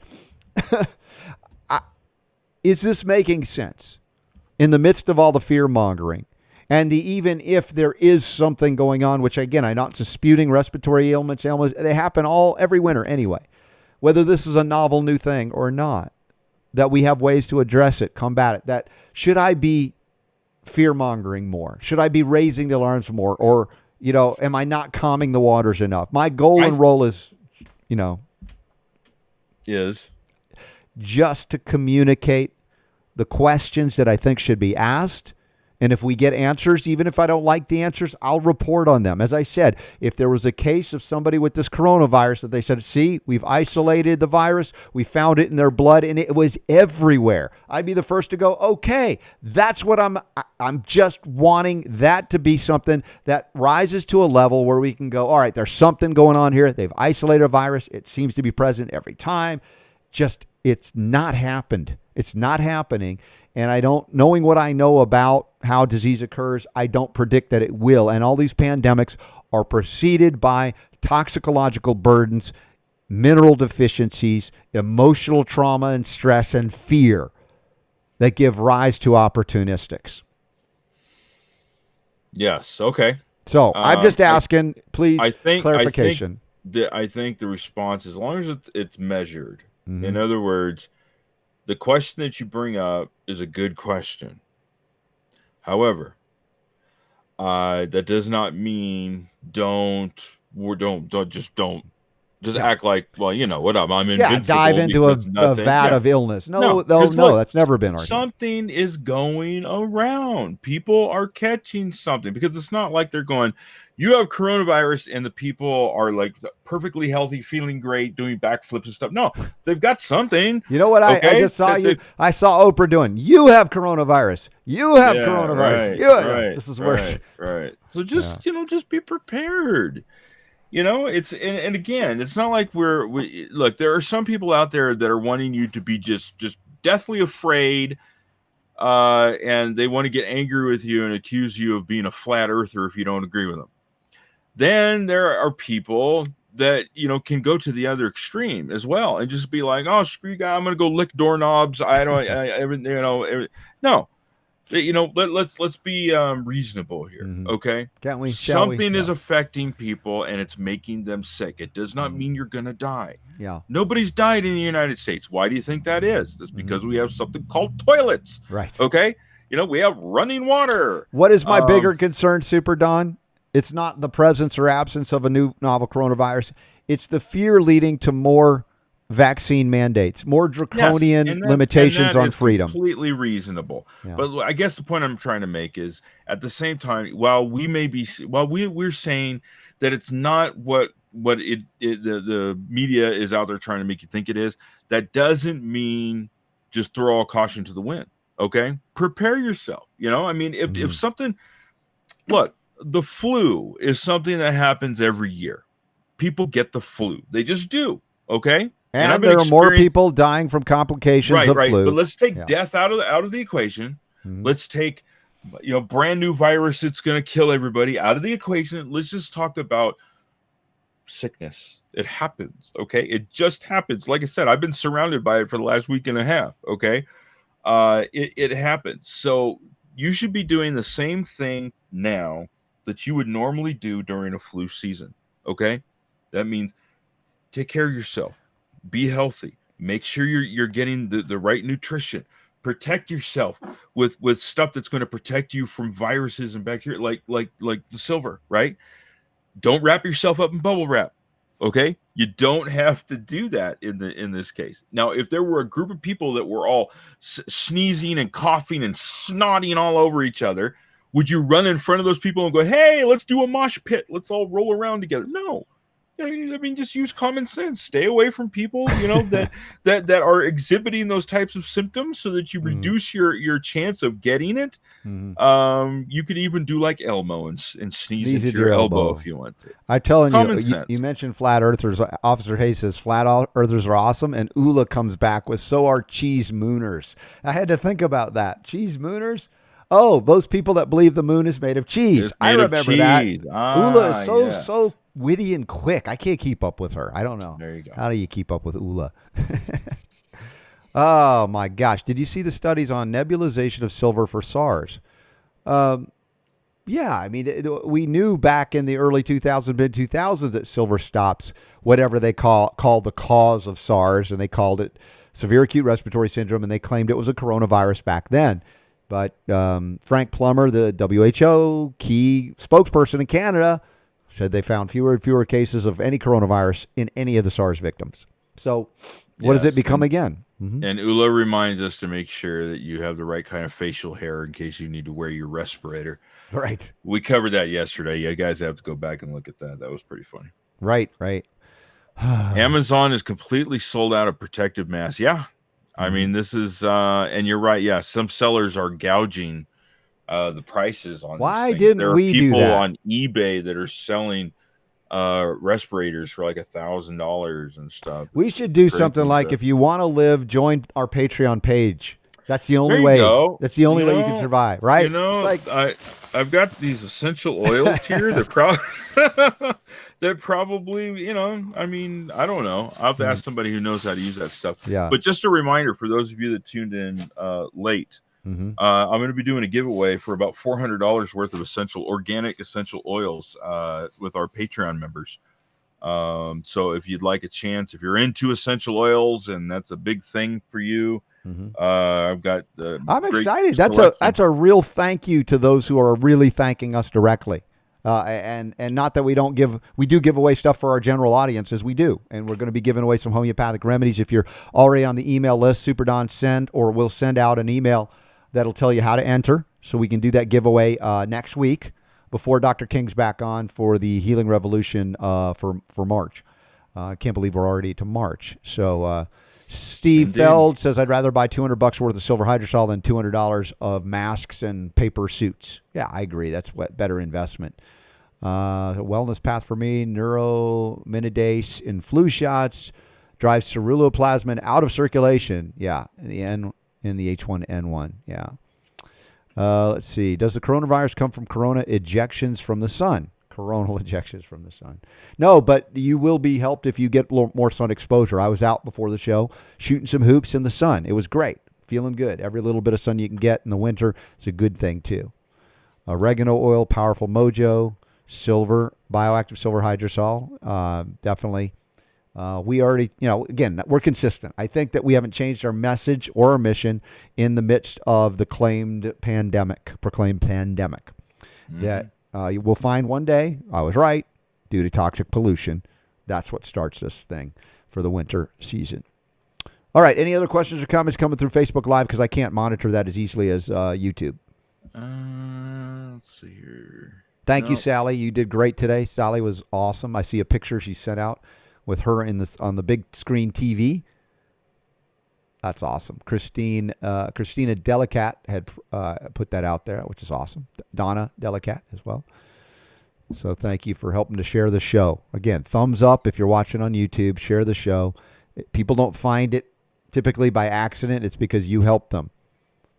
Is this making sense in the midst of all the fear mongering? And even if there is something going on, which again, I'm not disputing respiratory ailments, they happen every winter anyway, whether this is a novel new thing or not, that we have ways to address it, combat it. That should I be fear mongering more? Should I be raising the alarms more? Or, am I not calming the waters enough? My goal and role is, is just to communicate the questions that I think should be asked And if we get answers, even if I don't like the answers, I'll report on them. As I said, if there was a case of somebody with this coronavirus that they said, see, we've isolated the virus, we found it in their blood, and it was everywhere, I'd be the first to go, okay, that's what I'm just wanting that to be something that rises to a level where we can go, all right, there's something going on here. They've isolated a virus. It seems to be present every time. Just, it's not happened. It's not happening. And knowing what I know about how disease occurs, I don't predict that it will. And all these pandemics are preceded by toxicological burdens, mineral deficiencies, emotional trauma and stress and fear that give rise to opportunistics. Yes. Okay. So I'm just asking, please, clarification. I think the response, as long as it's measured, in other words, the question that you bring up is a good question. However, that does not mean don't act like, well, you know what, I'm invincible. Dive into a vat of illness. No, that's never been our something is going around. People are catching something, because it's not like they're going, you have coronavirus and the people are like perfectly healthy, feeling great, doing backflips and stuff. No, they've got something. You know what? I just saw I saw Oprah doing, you have coronavirus. You have coronavirus. This is worse. Right. So just, just be prepared. It's, and again, it's not like look, there are some people out there that are wanting you to be just deathly afraid, and they want to get angry with you and accuse you of being a flat earther if you don't agree with them. Then there are people that, can go to the other extreme as well and just be like, oh, screw you guy, I'm going to go lick doorknobs. No. Let's be reasonable here, okay? Can't we? Something is affecting people and it's making them sick. It does not mean you're going to die. Yeah. Nobody's died in the United States. Why do you think that is? That's because we have something called toilets. Right. Okay? We have running water. What is my bigger concern, Super Don? It's not the presence or absence of a new novel coronavirus. It's the fear leading to more vaccine mandates, more draconian limitations on freedom. Completely reasonable. Yeah. But I guess the point I'm trying to make is, at the same time, while we're saying that it's not what the media is out there trying to make you think it is, that doesn't mean just throw all caution to the wind. Okay, prepare yourself. If something, look, the flu is something that happens every year. People get the flu; they just do. Okay. And there are more people dying from complications of flu. But let's take death out of the equation. Let's take, brand new virus that's going to kill everybody out of the equation. Let's just talk about sickness. It happens, okay? It just happens. Like I said, I've been surrounded by it for the last week and a half, okay? It happens. So you should be doing the same thing now that you would normally do during a flu season, okay? That means take care of yourself. Be healthy. Make sure you're getting the right nutrition. Protect yourself with stuff that's going to protect you from viruses and bacteria, like the silver, right? Don't wrap yourself up in bubble wrap. Okay? You don't have to do that in this case. Now, if there were a group of people that were all sneezing and coughing and snotting all over each other, would you run in front of those people and go, "Hey, let's do a mosh pit. Let's all roll around together"? No. Just use common sense. Stay away from people, that are exhibiting those types of symptoms, so that you reduce your chance of getting it. You could even do like Elmo and sneeze into your elbow if you want to. I'm telling you, mentioned flat earthers. Officer Hayes says flat earthers are awesome, and Ula comes back with, so are cheese mooners. I had to think about that. Cheese mooners? Oh, those people that believe the moon is made of cheese. I remember that. Ula is so witty and quick. I can't keep up with her. I don't know. There you go. How do you keep up with Ula? Oh my gosh. Did you see the studies on nebulization of silver for SARS? Yeah, we knew back in the early 2000s, mid-2000s, that silver stops whatever they call the cause of SARS, and they called it severe acute respiratory syndrome, and they claimed it was a coronavirus back then. But Frank Plummer, the WHO key spokesperson in Canada, said they found fewer and fewer cases of any coronavirus in any of the SARS victims. So what does it become again? Mm-hmm. And Ula reminds us to make sure that you have the right kind of facial hair in case you need to wear your respirator. Right. We covered that yesterday. You guys have to go back and look at that. That was pretty funny. Right, right. Amazon is completely sold out of protective masks. Yeah. I mean, this is, and you're right. Yeah. Some sellers are gouging the prices on Why this thing. didn't there are we do people that? on eBay that are selling respirators for like $1,000 and stuff. We should do something like, if you want to live, join our Patreon page. That's the only way. That's the only way you can survive, right? You know, it's like, I've got these essential oils here that probably, you know, I mean, I don't know. I'll have to ask somebody who knows how to use that stuff. Yeah. But just a reminder for those of you that tuned in late, I'm going to be doing a giveaway for about $400 worth of organic essential oils with our Patreon members. So if you'd like a chance, if you're into essential oils and that's a big thing for you, I've got. I'm excited. That's a real thank you to those who are really thanking us directly. And not that we do give away stuff for our general audiences. We do. And we're going to be giving away some homeopathic remedies. If you're already on the email list, Super Don we'll send out an email that'll tell you how to enter. So we can do that giveaway next week before Dr. King's back on for the Healing Revolution for March. I can't believe we're already to March. So Steve Feld says, I'd rather buy $200 worth of silver hydrosol than $200 of masks and paper suits. Yeah, I agree. That's what better investment. Wellness path for me, neuraminidase in flu shots, drives ceruloplasmin out of circulation. Yeah, in the H1N1. Yeah. Let's see. Does the coronavirus come from corona ejections from the sun? Coronal ejections from the sun. No, but you will be helped if you get more sun exposure. I was out before the show shooting some hoops in the sun. It was great. Feeling good. Every little bit of sun you can get in the winter, it's a good thing too. Oregano oil, powerful mojo, silver, bioactive silver hydrosol. Definitely. We already, again, we're consistent. I think that we haven't changed our message or our mission in the midst of the proclaimed pandemic. That you will find one day, I was right, due to toxic pollution. That's what starts this thing for the winter season. All right. Any other questions or comments coming through Facebook Live? Because I can't monitor that as easily as YouTube. Let's see here. Thank you, Sally. You did great today. Sally was awesome. I see a picture she sent out with her on the big screen TV. That's awesome. Christina Delicat had put that out there, which is awesome. Donna Delicat as well. So thank you for helping to share the show. Again, thumbs up if you're watching on YouTube. Share the show. People don't find it typically by accident. It's because you helped them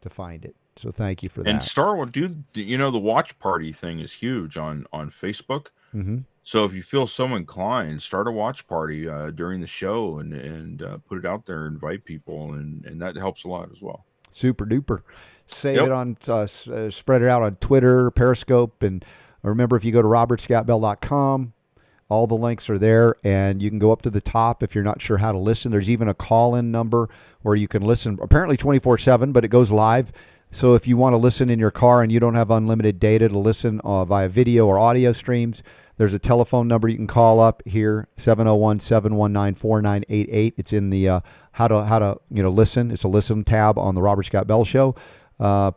to find it. So thank you for that. And Star Wars, dude, the watch party thing is huge on Facebook. Mm-hmm. So if you feel so inclined, start a watch party during the show and put it out there, invite people, and that helps a lot as well. Super duper. Say it on, spread it out on Twitter, Periscope, and remember, if you go to robertscottbell.com, all the links are there, and you can go up to the top if you're not sure how to listen. There's even a call-in number where you can listen, apparently 24/7, but it goes live. So if you want to listen in your car and you don't have unlimited data to listen via video or audio streams, there's a telephone number you can call up here, 701-719-4988. It's in the how to listen. It's a listen tab on the Robert Scott Bell Show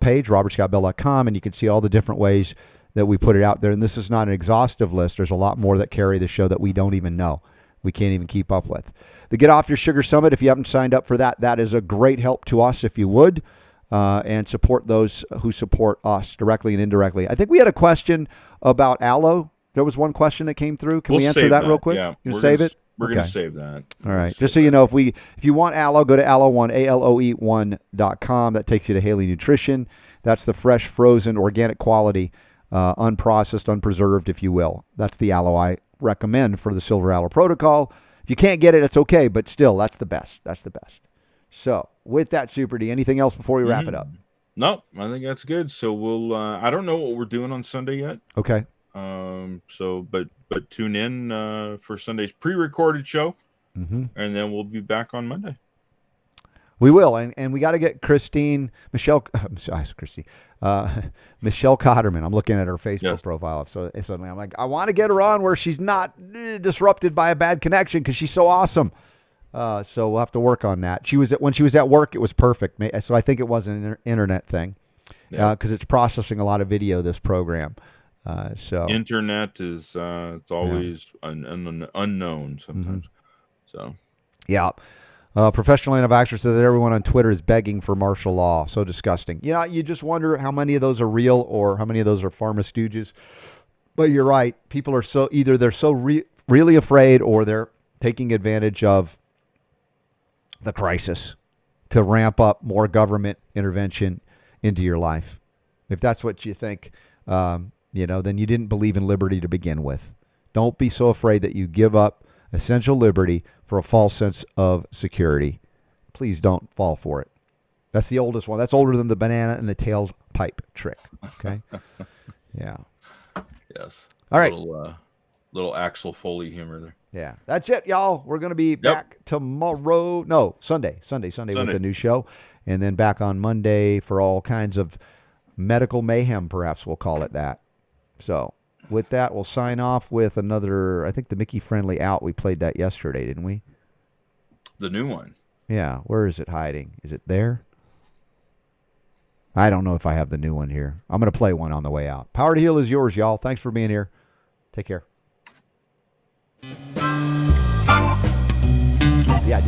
page, robertscottbell.com, and you can see all the different ways that we put it out there. And this is not an exhaustive list. There's a lot more that carry the show that we don't even know. We can't even keep up with. The Get Off Your Sugar Summit, if you haven't signed up for that, that is a great help to us if you would. And support those who support us directly and indirectly. I think we had a question about aloe. There was one question that came through. Can we answer that real quick? Yeah, you save it? We're going to save that. All right. Just so you know, if you want aloe, go to aloe1, ALOE1.com. That takes you to Haley Nutrition. That's the fresh, frozen, organic quality, unprocessed, unpreserved, if you will. That's the aloe I recommend for the Silver Aloe Protocol. If you can't get it, it's okay, but still, that's the best. That's the best. So, with that, Super D, anything else before we wrap it up? No, I think that's good. So we'll. I don't know what we're doing on Sunday yet. Okay. But tune in for Sunday's pre-recorded show, and then we'll be back on Monday. We will, and we got to get Michelle Cotterman. I'm looking at her Facebook profile. So suddenly I'm like, I want to get her on where she's not disrupted by a bad connection because she's so awesome. So we'll have to work on that. When she was at work, it was perfect. So I think it was an internet thing, because it's processing a lot of video. This program, so internet is it's always unknown sometimes. So yeah. Professional anti-vaxxer says that everyone on Twitter is begging for martial law. So disgusting. You just wonder how many of those are real or how many of those are pharma stooges. But you're right. People are either they're so really afraid or they're taking advantage of the crisis to ramp up more government intervention into your life. If that's what you think, then you didn't believe in liberty to begin with. Don't be so afraid that you give up essential liberty for a false sense of security. Please don't fall for it. That's the oldest one. That's older than the banana and the tailpipe trick. Okay? Yeah. Yes. All right. Little Axel Foley humor there. Yeah, that's it, y'all. We're going to be back tomorrow. No, Sunday with the new show. And then back on Monday for all kinds of medical mayhem, perhaps we'll call it that. So with that, we'll sign off with another, I think the Mickey Friendly Out. We played that yesterday, didn't we? The new one. Yeah, where is it hiding? Is it there? I don't know if I have the new one here. I'm going to play one on the way out. Power to Heal is yours, y'all. Thanks for being here. Take care. Yeah.